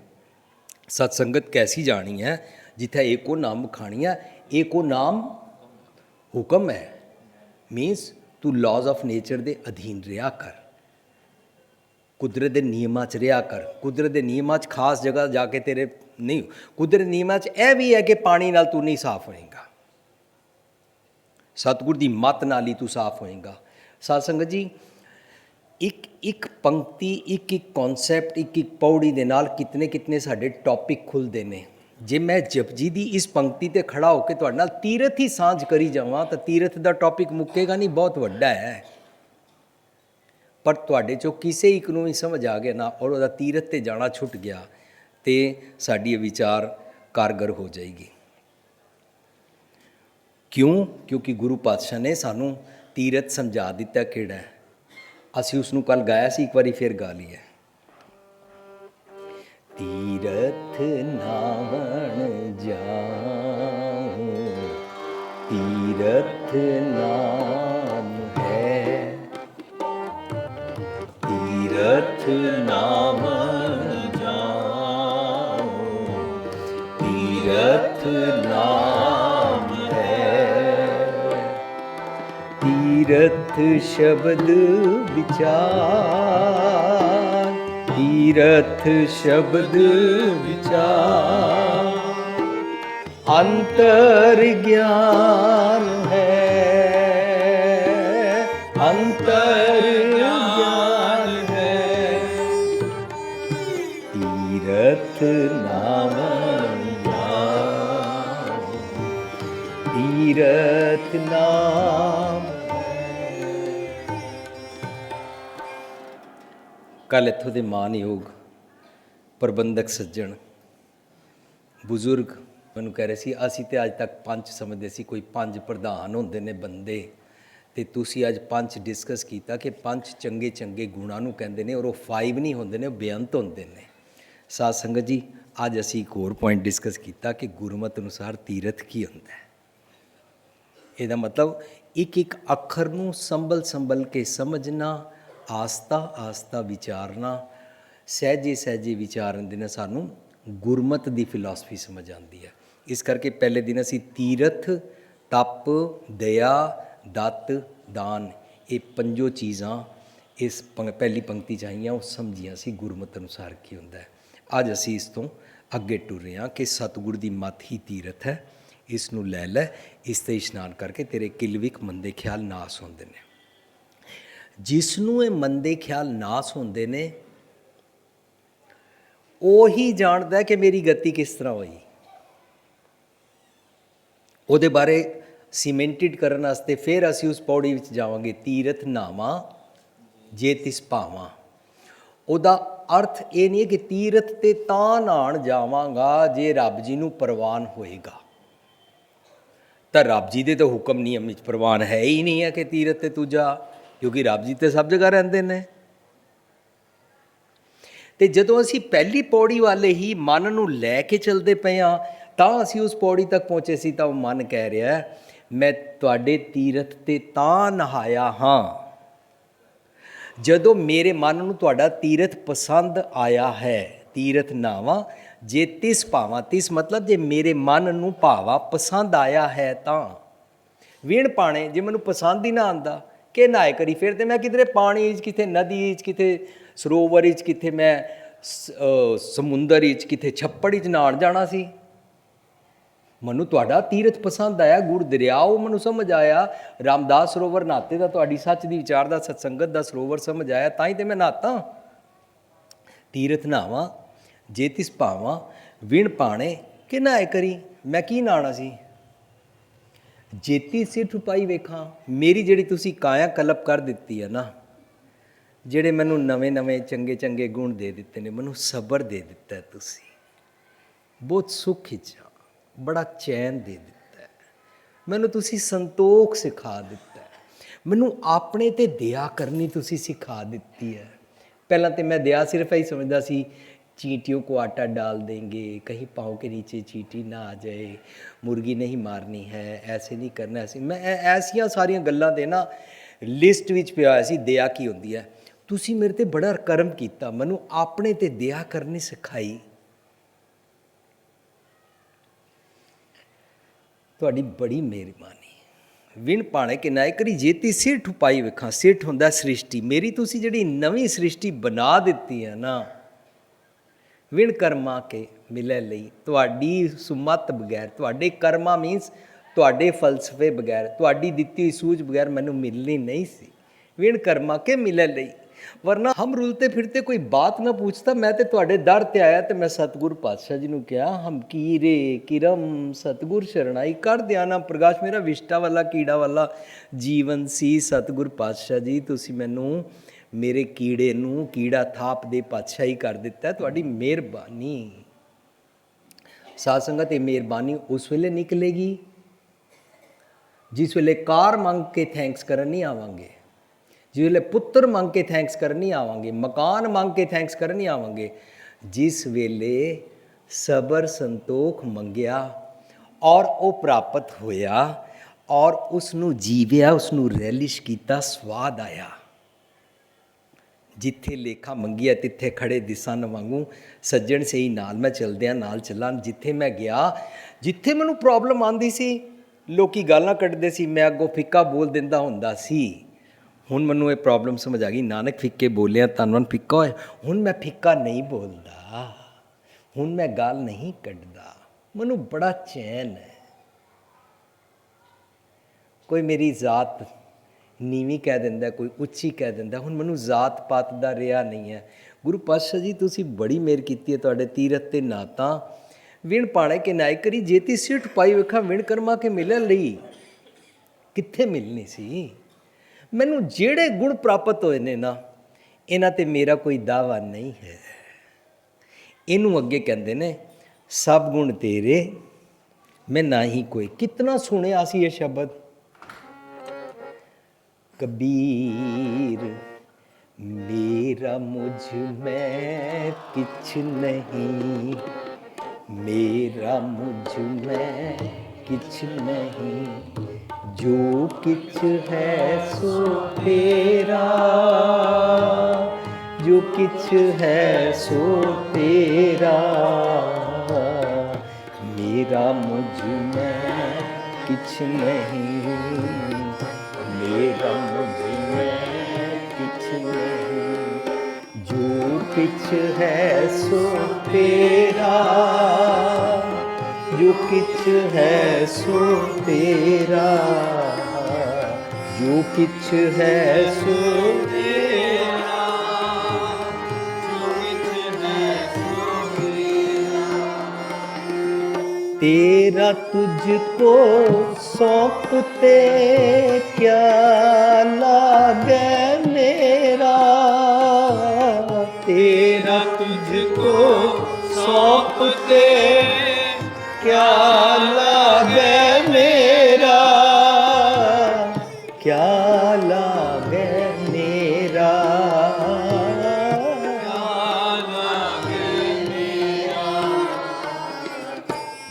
ਸਤ ਸੰਗਤ ਕੈਸੀ ਜਾਣੀ ਹੈ, ਜਿੱਥੇ ਏਕੋ ਨਾਮ ਖਾਣੀ ਹੈ। ਏਕੋ ਨਾਮ ਹੁਕਮ ਹੈ, ਮੀਨਸ ਤੂੰ ਲਾਜ਼ ਆਫ ਨੇਚਰ ਦੇ ਅਧੀਨ ਰਿਹਾ ਕਰ, ਕੁਦਰਤ ਦੇ ਨਿਯਮਾਂ 'ਚ ਰਿਹਾ ਕਰ। ਕੁਦਰਤ ਦੇ ਨਿਯਮਾਂ 'ਚ ਖਾਸ ਜਗ੍ਹਾ ਜਾ ਕੇ ਤੇਰੇ ਨਹੀਂ, ਕੁਦਰਤ ਨਿਯਮਾਂ 'ਚ ਇਹ ਵੀ ਹੈ ਕਿ ਪਾਣੀ ਨਾਲ ਤੂੰ ਨਹੀਂ ਸਾਫ਼ ਹੋਏਗਾ, ਸਤਿਗੁਰ ਦੀ ਮੱਤ ਨਾਲ ਹੀ ਤੂੰ ਸਾਫ਼ ਹੋਏਗਾ। ਸਾਧ ਸੰਗਤ ਜੀ, ਇੱਕ ਪੰਕਤੀ, ਇੱਕ ਕਨਸੈਪਟ, ਇੱਕ ਪੌੜੀ ਦੇ ਨਾਲ ਕਿਤਨੇ ਸਾਡੇ ਟੌਪਿਕ ਖੁੱਲ੍ਹਦੇ ਨੇ। ਜੇ ਮੈਂ ਜਪਜੀ ਦੀ ਇਸ ਪੰਕਤੀ 'ਤੇ ਖੜਾ ਹੋ ਕੇ ਤੁਹਾਡੇ ਨਾਲ ਤੀਰਥ ਹੀ ਸਾਂਝ ਕਰੀ ਜਾਵਾਂ ਤਾਂ ਤੀਰਥ ਦਾ ਟੌਪਿਕ ਮੁੱਕੇਗਾ ਨਹੀਂ, ਬਹੁਤ ਵੱਡਾ ਹੈ। ਪਰ ਤੁਹਾਡੇ 'ਚੋਂ ਕਿਸੇ ਇੱਕ ਨੂੰ ਹੀ ਸਮਝ ਆ ਗਿਆ ਨਾ, ਔਰ ਉਹਦਾ ਤੀਰਥ 'ਤੇ ਜਾਣਾ ਛੁੱਟ ਗਿਆ, ਤੇ ਸਾਡੀ ਇਹ ਵਿਚਾਰ ਕਾਰਗਰ ਹੋ ਜਾਏਗੀ। ਕਿਉਂ? ਕਿਉਂਕਿ ਗੁਰੂ ਪਾਤਸ਼ਾਹ ਨੇ ਸਾਨੂੰ ਤੀਰਥ ਸਮਝਾ ਦਿੱਤਾ ਕਿਹੜਾ ਹੈ। ਅਸੀਂ ਉਸ ਨੂੰ ਕੱਲ੍ਹ ਗਾਇਆ ਸੀ, ਇੱਕ ਵਾਰੀ ਫਿਰ ਗਾ ਲਈਏ। ਤੀਰਥ ਨਾਵਣ ਜਾਉ, ਤੀਰਥ ਨਾਮ ਹੈ, ਤੀਰਥ ਨਾਵਣ ਜਾਉ, ਤੀਰਥ ਨਾਮ ਹੈ। ਤੀਰਥ ਸ਼ਬਦ ਵਿਚਾਰ, ਤੀਰਥ ਸ਼ਬਦ ਵਿਚਾਰ, ਅੰਤਰ ਗਿਆਨ ਹੈ, ਅੰਤਰ ਗਿਆਨ ਹੈ। ਤੀਰਥ ਨਾਮ ਜਾਉ, ਤੀਰਥ ਨਾਮ। ਕੱਲ੍ਹ ਇੱਥੋਂ ਦੇ ਮਾਨਯੋਗ ਪ੍ਰਬੰਧਕ ਸੱਜਣ ਬਜ਼ੁਰਗ ਮੈਨੂੰ ਕਹਿ ਰਹੇ ਸੀ ਅਸੀਂ ਤੇ ਅੱਜ ਤੱਕ ਪੰਜ ਸਮਝਦੇ ਸੀ, ਕੋਈ ਪੰਜ ਪ੍ਰਧਾਨ ਹੁੰਦੇ ਨੇ ਬੰਦੇ, ਤੇ ਤੁਸੀਂ ਅੱਜ ਪੰਜ ਡਿਸਕਸ ਕੀਤਾ ਕਿ ਪੰਜ ਚੰਗੇ ਚੰਗੇ ਗੁਣਾਂ ਨੂੰ ਕਹਿੰਦੇ ਨੇ, ਔਰ ਉਹ 5 ਨਹੀਂ ਹੁੰਦੇ ਨੇ, ਉਹ ਬੇਅੰਤ ਹੁੰਦੇ ਨੇ। ਸਾਧ ਸੰਗਤ ਜੀ, ਅੱਜ ਅਸੀਂ ਇੱਕ ਹੋਰ ਪੁਆਇੰਟ ਡਿਸਕਸ ਕੀਤਾ ਕਿ ਗੁਰਮਤਿ ਅਨੁਸਾਰ ਤੀਰਥ ਕੀ ਹੁੰਦਾ ਹੈ। ਇਹਦਾ ਮਤਲਬ ਇੱਕ ਇੱਕ ਅੱਖਰ ਨੂੰ ਸੰਭਲ ਸੰਭਲ ਕੇ ਸਮਝਣਾ, ਆਸਤਾ ਆਸਤਾ ਵਿਚਾਰਨਾ, ਸਹਿਜੇ ਸਹਿਜੇ ਵਿਚਾਰਨ ਦੇ ਨਾਲ ਸਾਨੂੰ ਗੁਰਮਤਿ ਦੀ ਫਿਲਾਸਫੀ ਸਮਝ ਆਉਂਦੀ ਹੈ। ਇਸ ਕਰਕੇ ਪਹਿਲੇ ਦਿਨ ਅਸੀਂ ਤੀਰਥ, ਤਪ, ਦਇਆ, ਦਤ, ਦਾਨ, ਇਹ ਪੰਜੋ ਚੀਜ਼ਾਂ ਇਸ ਪਹਿਲੀ ਪੰਕਤੀ 'ਚ ਆਈਆਂ, ਉਹ ਸਮਝੀਆਂ ਸੀ ਗੁਰਮਤਿ ਅਨੁਸਾਰ ਕੀ ਹੁੰਦਾ ਹੈ। ਅੱਜ ਅਸੀਂ ਇਸ ਤੋਂ ਅੱਗੇ ਟੁਰ ਰਹੇ ਹਾਂ ਕਿ ਸਤਿਗੁਰ ਦੀ ਮੱਤ ਹੀ ਤੀਰਥ ਹੈ, ਇਸ ਨੂੰ ਲੈ ਲੈ, ਇਸ 'ਤੇ ਇਸ਼ਨਾਨ ਕਰਕੇ ਤੇਰੇ ਕਿਲਵਿਕ ਮੰਦੇ ਖਿਆਲ ਨਾਸ ਹੁੰਦੇ ਨੇ। ਜਿਸ ਨੂੰ ਇਹ ਮੰਦੇ ਖਿਆਲ ਨਾਸ ਹੁੰਦੇ ਨੇ ਉਹੀ ਜਾਣਦਾ ਕਿ ਮੇਰੀ ਗਤੀ ਕਿਸ ਤਰ੍ਹਾਂ ਹੋਈ। ਉਹਦੇ ਬਾਰੇ ਸੀਮੈਂਟਡ ਕਰਨ ਵਾਸਤੇ ਫਿਰ ਅਸੀਂ ਉਸ ਪੌੜੀ ਵਿੱਚ ਜਾਵਾਂਗੇ, ਤੀਰਥ ਨਾਵਾਂ ਜੇ ਤਿਸ ਭਾਵਾਂ। ਉਹਦਾ ਅਰਥ ਇਹ ਨਹੀਂ ਹੈ ਕਿ ਤੀਰਥ ਤੇ ਤਾਂ ਨਹਾਉਣ ਜਾਵਾਂਗਾ ਜੇ ਰੱਬ ਜੀ ਨੂੰ ਪ੍ਰਵਾਨ ਹੋਏਗਾ। ਤਾਂ ਰੱਬ ਜੀ ਦੇ ਤਾਂ ਹੁਕਮ ਨਿਯਮ ਵਿੱਚ ਪ੍ਰਵਾਨ ਹੈ ਹੀ ਨਹੀਂ ਹੈ ਕਿ ਤੀਰਥ ਤੇ ਤੂੰ ਜਾ, ਕਿਉਂਕਿ ਰੱਬ ਜੀ ਤੇ ਸਭ ਜਗ੍ਹਾ ਰਹਿੰਦੇ ਨੇ। ਤੇ ਜਦੋਂ ਅਸੀਂ ਪਹਿਲੀ ਪੌੜੀ ਵਾਲੇ ਹੀ ਮਨ ਨੂੰ ਲੈ ਕੇ ਚੱਲਦੇ ਪਏ ਹਾਂ, ਤਾਂ ਅਸੀਂ ਉਸ ਪੌੜੀ ਤੱਕ ਪਹੁੰਚੇ ਸੀ, ਤਾਂ ਉਹ ਮਨ ਕਹਿ ਰਿਹਾ ਮੈਂ ਤੁਹਾਡੇ ਤੀਰਥ ਤੇ ਤਾਂ ਨਹਾਇਆ ਹਾਂ ਜਦੋਂ ਮੇਰੇ ਮਨ ਨੂੰ ਤੁਹਾਡਾ ਤੀਰਥ ਪਸੰਦ ਆਇਆ ਹੈ। ਤੀਰਥ ਨਾਵਾਂ ਜੇ ਤਿਸ ਭਾਵਾਂ, ਤਿਸ ਮਤਲਬ ਜੇ ਮੇਰੇ ਮਨ ਨੂੰ ਭਾਵਾ ਪਸੰਦ ਆਇਆ ਹੈ ਤਾਂ। ਵੀਣ ਪਾਣੇ, ਜੇ ਮੈਨੂੰ ਪਸੰਦ ਹੀ ਨਾ ਆਉਂਦਾ ਕਿ ਨਹਾਏ ਕਰੀ, ਫਿਰ ਤੇ ਮੈਂ ਕਿਧਰੇ ਪਾਣੀ 'ਚ, ਕਿਤੇ ਨਦੀ 'ਚ, ਕਿਤੇ ਸਰੋਵਰ 'ਚ, ਕਿਤੇ ਮੈਂ ਸਮੁੰਦਰ 'ਚ, ਕਿਤੇ ਛੱਪੜ 'ਚ ਨਹਾਉਣ ਜਾਣਾ ਸੀ। ਮੈਨੂੰ ਤੁਹਾਡਾ ਤੀਰਥ ਪਸੰਦ ਆਇਆ, ਗੁਰ ਦਰਿਆ ਉਹ ਮੈਨੂੰ ਸਮਝ ਆਇਆ, ਰਾਮਦਾਸ ਸਰੋਵਰ ਨਹਾਤੇ ਦਾ ਤੁਹਾਡੀ ਸੱਚ ਦੀ ਵਿਚਾਰ ਦਾ ਸਤਸੰਗਤ ਦਾ ਸਰੋਵਰ ਸਮਝ ਆਇਆ, ਤਾਂ ਹੀ ਤੇ ਮੈਂ ਨਹਾਤਾ। ਤੀਰਥ ਨਾਵਾਂ ਜੇ ਤਿਸ ਭਾਵਾਂ, ਵਿਣ ਪਾਣੇ ਕਿ ਨਹਾਏ ਕਰੀ, ਮੈਂ ਕੀ ਨਹਾਉਣਾ ਸੀ। ਜੇਤੀ ਸਿਰ ਠੁਪਾਈ ਵੇਖਾਂ, ਮੇਰੀ ਜਿਹੜੀ ਤੁਸੀਂ ਕਾਇਆ ਕਲਪ ਕਰ ਦਿੱਤੀ ਹੈ ਨਾ, ਜਿਹੜੇ ਮੈਨੂੰ ਨਵੇਂ ਨਵੇਂ ਚੰਗੇ ਚੰਗੇ ਗੁਣ ਦੇ ਦਿੱਤੇ ਨੇ, ਮੈਨੂੰ ਸਬਰ ਦੇ ਦਿੱਤਾ ਤੁਸੀਂ, ਬਹੁਤ ਸੁੱਖ ਇੱਛਾ, ਬੜਾ ਚੈਨ ਦੇ ਦਿੱਤਾ ਹੈ, ਮੈਨੂੰ ਤੁਸੀਂ ਸੰਤੋਖ ਸਿਖਾ ਦਿੱਤਾ ਹੈ, ਮੈਨੂੰ ਆਪਣੇ 'ਤੇ ਦਇਆ ਕਰਨੀ ਤੁਸੀਂ ਸਿਖਾ ਦਿੱਤੀ ਹੈ। ਪਹਿਲਾਂ ਤਾਂ ਮੈਂ ਦਇਆ ਸਿਰਫ ਇਹੀ ਸਮਝਦਾ ਸੀ, चींटियों को आटा डाल देंगे, कहीं पाँव के नीचे चींटी ना आ जाए, मुर्गी नहीं मारनी है, ऐसे नहीं करना, ऐसे मैं ऐसियां सारियां गल्लां दे ना लिस्ट विच पिया होया सी दया की हुंदी है। तुसी मेरे ते बड़ा करम कीता, मैनू अपने ते दया करनी सिखाई, तुहाडी बड़ी मेहरबानी। विण पाणे कि नाए करी जेती सिर ठुपाई वेखां, सिर हुंदा सृष्टि, मेरी तुसी जिहड़ी नवीं सृष्टि बना दित्ती है ना, ਵਿਣ ਕਰਮਾਂ ਕੇ ਮਿਲੇ ਲਈ, ਤੁਹਾਡੀ ਸੁਮਤ ਬਗੈਰ, ਤੁਹਾਡੇ ਕਰਮਾਂ ਮੀਨਸ ਤੁਹਾਡੇ ਫਲਸਫੇ ਬਗੈਰ, ਤੁਹਾਡੀ ਦਿੱਤੀ ਹੋਈ ਸੂਝ ਬਗੈਰ ਮੈਨੂੰ ਮਿਲਣੀ ਨਹੀਂ ਸੀ। ਵਿਣ ਕਰਮਾਂ ਕੇ ਮਿਲੇ ਲਈ, ਵਰਨਾ ਹਮ ਰੁਲਤੇ ਫਿਰਤੇ ਕੋਈ ਬਾਤ ਨਾ ਪੁੱਛਦਾ। ਮੈਂ ਤੇ ਤੁਹਾਡੇ ਦਰ ਤੇ ਆਇਆ ਤੇ ਮੈਂ ਸਤਿਗੁਰ ਪਾਤਸ਼ਾਹ ਜੀ ਨੂੰ ਕਿਹਾ, ਹਮ ਕੀਰੇ ਕਿਰਮ ਸਤਿਗੁਰ ਸ਼ਰਣਾਈ ਕਰ ਦਿਆ ਨਾ ਪ੍ਰਕਾਸ਼, ਮੇਰਾ ਵਿਸ਼ਟਾ ਵਾਲਾ ਕੀੜਾ ਵਾਲਾ ਜੀਵਨ ਸੀ। ਸਤਿਗੁਰ ਪਾਤਸ਼ਾਹ ਜੀ ਤੁਸੀਂ ਮੈਨੂੰ ਮੇਰੇ ਕੀੜੇ ਨੂੰ ਕੀੜਾ ਥਾਪ ਦੇ ਪਾਤਸ਼ਾਹੀ ਕਰ ਦਿੱਤਾ, ਤੁਹਾਡੀ ਮਿਹਰਬਾਨੀ। ਸਾਧ ਸੰਗਤ, ਇਹ ਮਿਹਰਬਾਨੀ ਉਸ ਵੇਲੇ ਨਿਕਲੇਗੀ ਜਿਸ ਵੇਲੇ ਕਾਰ ਮੰਗ ਕੇ ਥੈਂਕਸ ਕਰਨ ਨਹੀਂ ਆਵਾਂਗੇ, ਜਿਸ ਵੇਲੇ ਪੁੱਤਰ ਮੰਗ ਕੇ ਥੈਂਕਸ ਕਰਨ ਨਹੀਂ ਆਵਾਂਗੇ, ਮਕਾਨ ਮੰਗ ਕੇ ਥੈਂਕਸ ਕਰਨ ਨਹੀਂ ਆਵਾਂਗੇ, ਜਿਸ ਵੇਲੇ ਸਬਰ ਸੰਤੋਖ ਮੰਗਿਆ ਔਰ ਉਹ ਪ੍ਰਾਪਤ ਹੋਇਆ ਔਰ ਉਸ ਨੂੰ ਜੀਵਿਆ, ਉਸ ਨੂੰ ਰੈਲਿਸ਼ ਕੀਤਾ, ਸਵਾਦ ਆਇਆ। ਜਿੱਥੇ ਲੇਖਾ ਮੰਗਿਆ ਤਿੱਥੇ ਖੜੇ ਦਿਸਨ ਵਾਂਗੂ, ਸੱਜਣ ਸਹੀ ਨਾਲ ਮੈਂ ਚਲਦਿਆਂ ਨਾਲ ਚੱਲਾਂ। ਜਿੱਥੇ ਮੈਂ ਗਿਆ, ਜਿੱਥੇ ਮੈਨੂੰ ਪ੍ਰੋਬਲਮ ਆਉਂਦੀ ਸੀ, ਲੋਕੀ ਗਾਲਾਂ ਕੱਢਦੇ ਸੀ, ਮੈਂ ਅੱਗੋਂ ਫਿੱਕਾ ਬੋਲ ਦਿੰਦਾ ਹੁੰਦਾ ਸੀ। ਹੁਣ ਮੈਨੂੰ ਇਹ ਪ੍ਰੋਬਲਮ ਸਮਝ ਆ ਗਈ, ਨਾਨਕ ਫਿੱਕੇ ਬੋਲਿਆ ਧੰਨ ਫਿੱਕਾ ਹੋਇਆ। ਹੁਣ ਮੈਂ ਫਿੱਕਾ ਨਹੀਂ ਬੋਲਦਾ, ਹੁਣ ਮੈਂ ਗਾਲ ਨਹੀਂ ਕੱਢਦਾ, ਮੈਨੂੰ ਬੜਾ ਚੈਨ ਹੈ। ਕੋਈ ਮੇਰੀ ਜ਼ਾਤ ਨੀਵੀਂ ਕਹਿ ਦਿੰਦਾ, ਕੋਈ ਉੱਚੀ ਕਹਿ ਦਿੰਦਾ, ਹੁਣ ਮੈਨੂੰ ਜ਼ਾਤ ਪਾਤ ਦਾ ਰਿਹਾ ਨਹੀਂ ਹੈ। ਗੁਰੂ ਪਾਤਸ਼ਾਹ ਜੀ ਤੁਸੀਂ ਬੜੀ ਮਿਹਰ ਕੀਤੀ ਹੈ, ਤੁਹਾਡੇ ਤੀਰਥ ਤੇ ਨਾਤਾਂ ਵਿਣ ਪਾਣੇ ਕਿ ਨਾਇ ਕਰੀ, ਜੇਤੀ ਸਿੱਠ ਪਾਈ ਵੇਖਾਂ ਵਿਣ ਕਰਮਾ ਕੇ ਮਿਲਣ ਲਈ। ਕਿੱਥੇ ਮਿਲਣੀ ਸੀ ਮੈਨੂੰ? ਜਿਹੜੇ ਗੁਣ ਪ੍ਰਾਪਤ ਹੋਏ ਨੇ ਨਾ, ਇਹਨਾਂ ਤੇ ਮੇਰਾ ਕੋਈ ਦਾਅਵਾ ਨਹੀਂ ਹੈ। ਇਹਨੂੰ ਅੱਗੇ ਕਹਿੰਦੇ ਨੇ सब गुण तेरे मैं नाही कोई। कितना सुनिया सी ये शब्द। कबीर मेरा मुझ में किछ नहीं, मेरा मुझ में किछ नहीं, जो किछ है सो तेरा, जो किछ है सो तेरा, मेरा मुझ में किछ नहीं, मेरा मुझ में किछ नहीं, जो किछ है सो तेरा, जो किछ है सो तेरा, जो किछ है सो तेरा, जो किछ है सो तेरा। तेरा तुझको सौंपते क्या लागे मेरा, तेरा तुझको सौंपते क्या लागे मेरा, क्या लागे मेरा,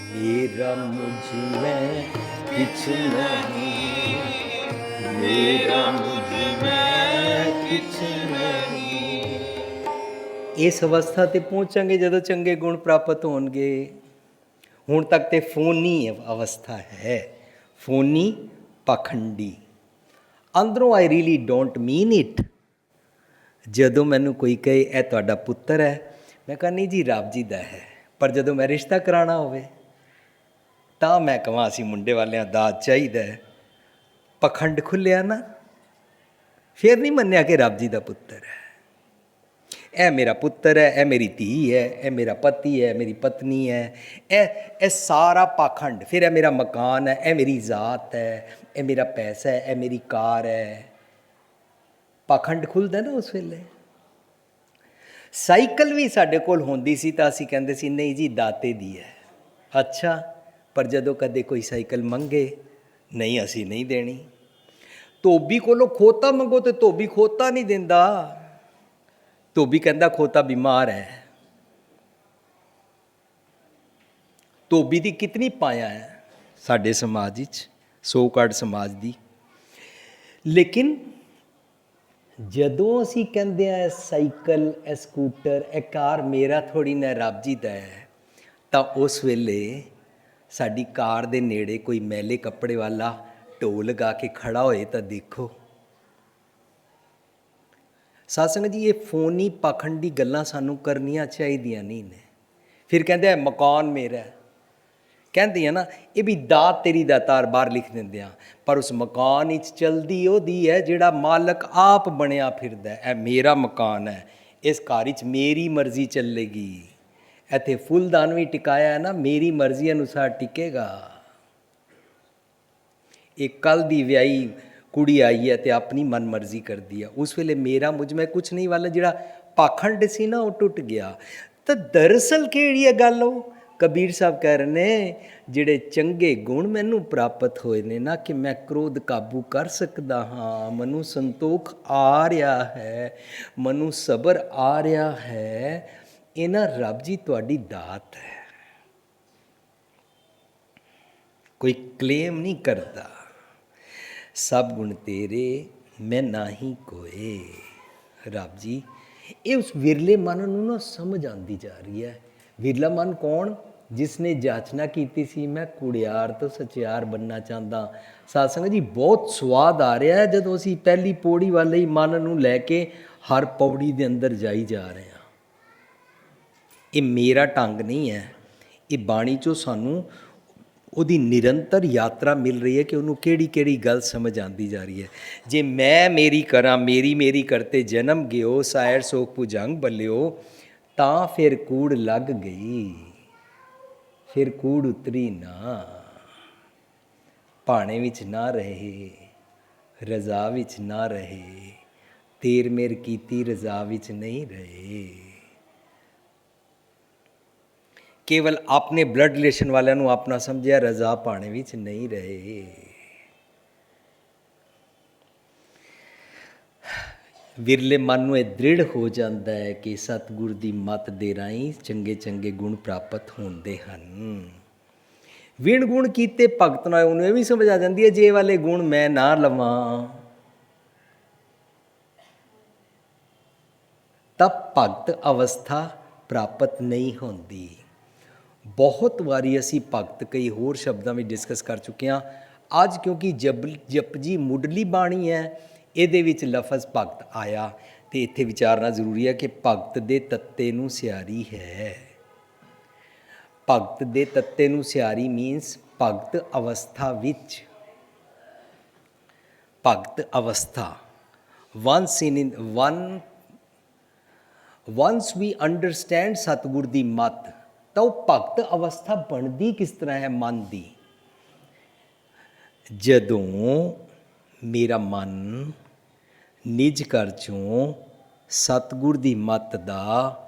मेरा मुझ में किछ नहीं, मेरा मुझ में किछ नहीं। इस अवस्था ते पहुंचांगे ਜਦੋਂ ਚੰਗੇ ਗੁਣ ਪ੍ਰਾਪਤ ਹੋਣਗੇ। ਹੁਣ ਤੱਕ ਤੇ ਫੋਨੀ ਅਵਸਥਾ ਹੈ, ਫੋਨੀ ਪਾਖੰਡੀ। ਅੰਦਰੋਂ I really don't mean it. ਜਦੋਂ ਮੈਨੂੰ ਕੋਈ ਕਹੇ ਇਹ ਤੁਹਾਡਾ ਪੁੱਤਰ ਹੈ, ਮੈਂ ਕਹਾਂ ਨਹੀਂ ਜੀ ਰੱਬ ਜੀ ਦਾ ਹੈ। ਪਰ ਜਦੋਂ ਮੈਂ ਰਿਸ਼ਤਾ ਕਰਾਉਣਾ ਹੋਵੇ ਤਾਂ ਮੈਂ ਕਹਾਂ ਅਸੀਂ ਮੁੰਡੇ ਵਾਲਿਆਂ ਦਾਜ ਚਾਹੀਦਾ ਹੈ, ਪਖੰਡ ਖੁੱਲਿਆ ਨਾ, ਫਿਰ ਨਹੀਂ ਮੰਨਿਆ ਕਿ ਰੱਬ ਜੀ ਦਾ ਪੁੱਤਰ ਹੈ। ਇਹ ਮੇਰਾ ਪੁੱਤਰ ਹੈ, ਇਹ ਮੇਰੀ ਧੀ ਹੈ, ਇਹ ਮੇਰਾ ਪਤੀ ਹੈ, ਮੇਰੀ ਪਤਨੀ ਹੈ, ਇਹ ਸਾਰਾ ਪਾਖੰਡ। ਫਿਰ ਇਹ ਮੇਰਾ ਮਕਾਨ ਹੈ, ਇਹ ਮੇਰੀ ਜ਼ਾਤ ਹੈ, ਇਹ ਮੇਰਾ ਪੈਸਾ ਹੈ, ਇਹ ਮੇਰੀ ਕਾਰ ਹੈ। ਪਾਖੰਡ ਖੁੱਲ੍ਹਦਾ ਨਾ ਉਸ ਵੇਲੇ। ਸਾਈਕਲ ਵੀ ਸਾਡੇ ਕੋਲ ਹੁੰਦੀ ਸੀ ਤਾਂ ਅਸੀਂ ਕਹਿੰਦੇ ਸੀ ਨਹੀਂ ਜੀ ਦਾਤੇ ਦੀ ਹੈ। ਅੱਛਾ, ਪਰ ਜਦੋਂ ਕਦੇ ਕੋਈ ਸਾਈਕਲ ਮੰਗੇ, ਨਹੀਂ ਅਸੀਂ ਨਹੀਂ ਦੇਣੀ। ਧੋਬੀ ਕੋਲੋਂ ਖੋਤਾ ਮੰਗੋ ਤੇ ਧੋਬੀ ਖੋਤਾ ਨਹੀਂ ਦਿੰਦਾ। ਧੋਬੀ ਕਹਿੰਦਾ ਖੋਤਾ ਬਿਮਾਰ ਹੈ। ਧੋਬੀ ਦੀ ਕਿਤਨੀ ਪਾਇਆ ਹੈ ਸਾਡੇ ਸਮਾਜ ਵਿੱਚ, ਸੋ ਕਾਰਡ ਸਮਾਜ ਦੀ। ਲੇਕਿਨ ਜਦੋਂ ਅਸੀਂ ਕਹਿੰਦੇ ਆ ਸਾਈਕਲ, ਇਹ ਸਕੂਟਰ, ਇਹ ਕਾਰ ਮੇਰਾ ਥੋੜ੍ਹੀ ਨਾ ਰੱਬ ਜੀ ਦਾ ਹੈ, ਤਾਂ ਉਸ ਵੇਲੇ ਸਾਡੀ ਕਾਰ ਦੇ ਨੇੜੇ ਕੋਈ ਮੈਲੇ ਕੱਪੜੇ ਵਾਲਾ ਢੋਲ ਲਗਾ ਕੇ ਖੜਾ ਹੋਏ ਤਾਂ ਦੇਖੋ। ਸਾਧ ਸੰਗਤ ਜੀ, ਇਹ ਫੋਨੀ ਪਾਖੰਡੀ ਗੱਲਾਂ ਸਾਨੂੰ ਕਰਨੀਆਂ ਚਾਹੀਦੀਆਂ ਨਹੀਂ ਨੇ। ਫਿਰ ਕਹਿੰਦੇ ਆ ਮਕਾਨ ਮੇਰਾ, ਕਹਿੰਦੇ ਆ ਨਾ ਇਹ ਵੀ ਦਾਤ ਤੇਰੀ ਦਾਤਾਰ ਬਾਹਰ ਲਿਖ ਦਿੰਦੇ ਆ, ਪਰ ਉਸ ਮਕਾਨ ਵਿੱਚ ਚਲਦੀ ਉਹਦੀ ਹੈ ਜਿਹੜਾ ਮਾਲਕ ਆਪ ਬਣਿਆ ਫਿਰਦਾ। ਇਹ ਮੇਰਾ ਮਕਾਨ ਹੈ, ਇਸ ਘਰ ਵਿੱਚ ਮੇਰੀ ਮਰਜ਼ੀ ਚੱਲੇਗੀ। ਇੱਥੇ ਫੁੱਲਦਾਨ ਵੀ ਟਿਕਾਇਆ ਹੈ ਨਾ, ਮੇਰੀ ਮਰਜ਼ੀ ਅਨੁਸਾਰ ਟਿਕੇਗਾ। ਇਹ ਕੱਲ੍ਹ ਦੀ ਵਿਆਹੀ ਕੁੜੀ ਆਈ ਹੈ ਤੇ ਆਪਣੀ ਮਨ ਮਰਜ਼ੀ ਕਰਦੀ ਹੈ। ਉਸ ਵੇਲੇ ਮੇਰਾ ਮੁਝ ਮੈਂ ਕੁਛ ਨਹੀਂ ਵਾਲਾ ਜਿਹੜਾ ਪਾਖੰਡ ਸੀ ਨਾ ਉਹ ਟੁੱਟ ਗਿਆ। ਤਾਂ ਦਰਅਸਲ ਕਿਹੜੀ ਹੈ ਗੱਲ? ਉਹ ਕਬੀਰ ਸਾਹਿਬ ਕਹਿ ਰਹੇ ਨੇ ਜਿਹੜੇ ਚੰਗੇ ਗੁਣ ਮੈਨੂੰ ਪ੍ਰਾਪਤ ਹੋਏ ਨੇ ਨਾ, ਕਿ ਮੈਂ ਕ੍ਰੋਧ ਕਾਬੂ ਕਰ ਸਕਦਾ ਹਾਂ, ਮੈਨੂੰ ਸੰਤੋਖ ਆ ਰਿਹਾ ਹੈ, ਮੈਨੂੰ ਸਬਰ ਆ ਰਿਹਾ ਹੈ, ਇਹ ਨਾ ਰੱਬ ਜੀ ਤੁਹਾਡੀ ਦਾਤ ਹੈ। ਕੋਈ ਕਲੇਮ ਨਹੀਂ ਕਰਦਾ। ਸਭ ਗੁਣ ਤੇਰੇ ਮੈਂ ਨਾਹੀ ਕੋਏ। ਰੱਬ ਜੀ, ਇਹ ਉਸ ਵਿਰਲੇ ਮਨ ਨੂੰ ਨਾ ਸਮਝ ਆਉਂਦੀ ਜਾ ਰਹੀ ਹੈ। ਵਿਰਲਾ ਮਨ ਕੌਣ? ਜਿਸਨੇ ਜਾਚਨਾ ਕੀਤੀ ਸੀ ਮੈਂ ਕੁੜਿਆਰ ਤੋਂ ਸਚਿਆਰ ਬਣਨਾ ਚਾਹੁੰਦਾ। ਸਾਧ ਸੰਗਤ ਜੀ, ਬਹੁਤ ਸਵਾਦ ਆ ਰਿਹਾ ਹੈ ਜਦੋਂ ਅਸੀਂ ਪਹਿਲੀ ਪੌੜੀ ਵਾਲੇ ਹੀ ਮਨ ਨੂੰ ਲੈ ਕੇ ਹਰ ਪੌੜੀ ਦੇ ਅੰਦਰ ਜਾਈ ਜਾ ਰਹੇ ਹਾਂ। ਇਹ ਮੇਰਾ ਢੰਗ ਨਹੀਂ ਹੈ, ਇਹ ਬਾਣੀ 'ਚੋਂ ਸਾਨੂੰ ਉਹਦੀ ਨਿਰੰਤਰ ਯਾਤਰਾ ਮਿਲ ਰਹੀ ਹੈ ਕਿ ਉਹਨੂੰ ਕਿਹੜੀ ਕਿਹੜੀ ਗੱਲ ਸਮਝ ਆਉਂਦੀ ਜਾ ਰਹੀ ਹੈ। ਜੇ ਮੈਂ ਮੇਰੀ ਕਰਾਂ, ਮੇਰੀ ਮੇਰੀ ਕਰਤੇ ਜਨਮ ਗਿਓ, ਸਾਇਰ ਸੋਖ ਭੁਜੰਗ ਬੱਲਿਓ, ਤਾਂ ਫਿਰ ਕੂੜ ਲੱਗ ਗਈ, ਫਿਰ ਕੂੜ ਉਤਰੀ ਨਾ। ਭਾਣੇ ਵਿੱਚ ਨਾ ਰਹੇ, ਰਜ਼ਾ ਵਿੱਚ ਨਾ ਰਹੇ, ਤੇਰ ਮੇਰ ਕੀਤੀ ਰਜ਼ਾ ਵਿੱਚ ਨਹੀਂ ਰਹੇ। ਕੇਵਲ ਆਪਣੇ ਬਲੱਡ ਰਿਲੇਸ਼ਨ ਵਾਲਿਆਂ ਨੂੰ ਆਪਣਾ ਸਮਝਿਆ, ਰਜ਼ਾ ਪਾਣੇ ਵਿੱਚ ਨਹੀਂ ਰਹੇ। ਵਿਰਲੇ ਮਨ ਨੂੰ ਇਹ ਦ੍ਰਿੜ ਹੋ ਜਾਂਦਾ ਹੈ ਕਿ ਸਤਿਗੁਰ ਦੀ ਮੱਤ ਦੇ ਰਾਹੀਂ ਚੰਗੇ ਚੰਗੇ ਗੁਣ ਪ੍ਰਾਪਤ ਹੁੰਦੇ ਹਨ। ਵਿਣ ਗੁਣ ਕੀਤੇ ਭਗਤ ਨਾ, ਉਹਨੂੰ ਇਹ ਵੀ ਸਮਝ ਆ ਜਾਂਦੀ ਹੈ ਜੇ ਇਹ ਵਾਲੇ ਗੁਣ ਮੈਂ ਨਾ ਲਵਾਂ ਤਾਂ ਭਗਤ ਅਵਸਥਾ ਪ੍ਰਾਪਤ ਨਹੀਂ ਹੁੰਦੀ। ਬਹੁਤ ਵਾਰੀ ਅਸੀਂ ਭਗਤ ਕਈ ਹੋਰ ਸ਼ਬਦਾਂ ਵਿੱਚ ਡਿਸਕਸ ਕਰ ਚੁੱਕੇ ਹਾਂ। ਅੱਜ ਕਿਉਂਕਿ ਜਪਜੀ ਮੁੱਢਲੀ ਬਾਣੀ ਹੈ, ਇਹਦੇ ਵਿੱਚ ਲਫ਼ਜ਼ ਭਗਤ ਆਇਆ ਅਤੇ ਇੱਥੇ ਵਿਚਾਰਨਾ ਜ਼ਰੂਰੀ ਹੈ ਕਿ ਭਗਤ ਦੇ ਤੱਤੇ ਨੂੰ ਸਿਆਰੀ ਹੈ। ਭਗਤ ਦੇ ਤੱਤੇ ਨੂੰ ਸਿਆਰੀ ਮੀਨਸ ਭਗਤ ਅਵਸਥਾ ਵਿੱਚ, ਭਗਤ ਅਵਸਥਾ once we understand ਸਤਿਗੁਰ ਦੀ ਮੱਤ ਤਾਂ ਉਹ ਭਗਤ ਅਵਸਥਾ ਬਣਦੀ ਕਿਸ ਤਰ੍ਹਾਂ ਹੈ ਮਨ ਦੀ। ਜਦੋਂ ਮੇਰਾ ਮਨ ਨਿਜ ਘਰ ਚੋਂ ਸਤਿਗੁਰ ਦੀ ਮੱਤ ਦਾ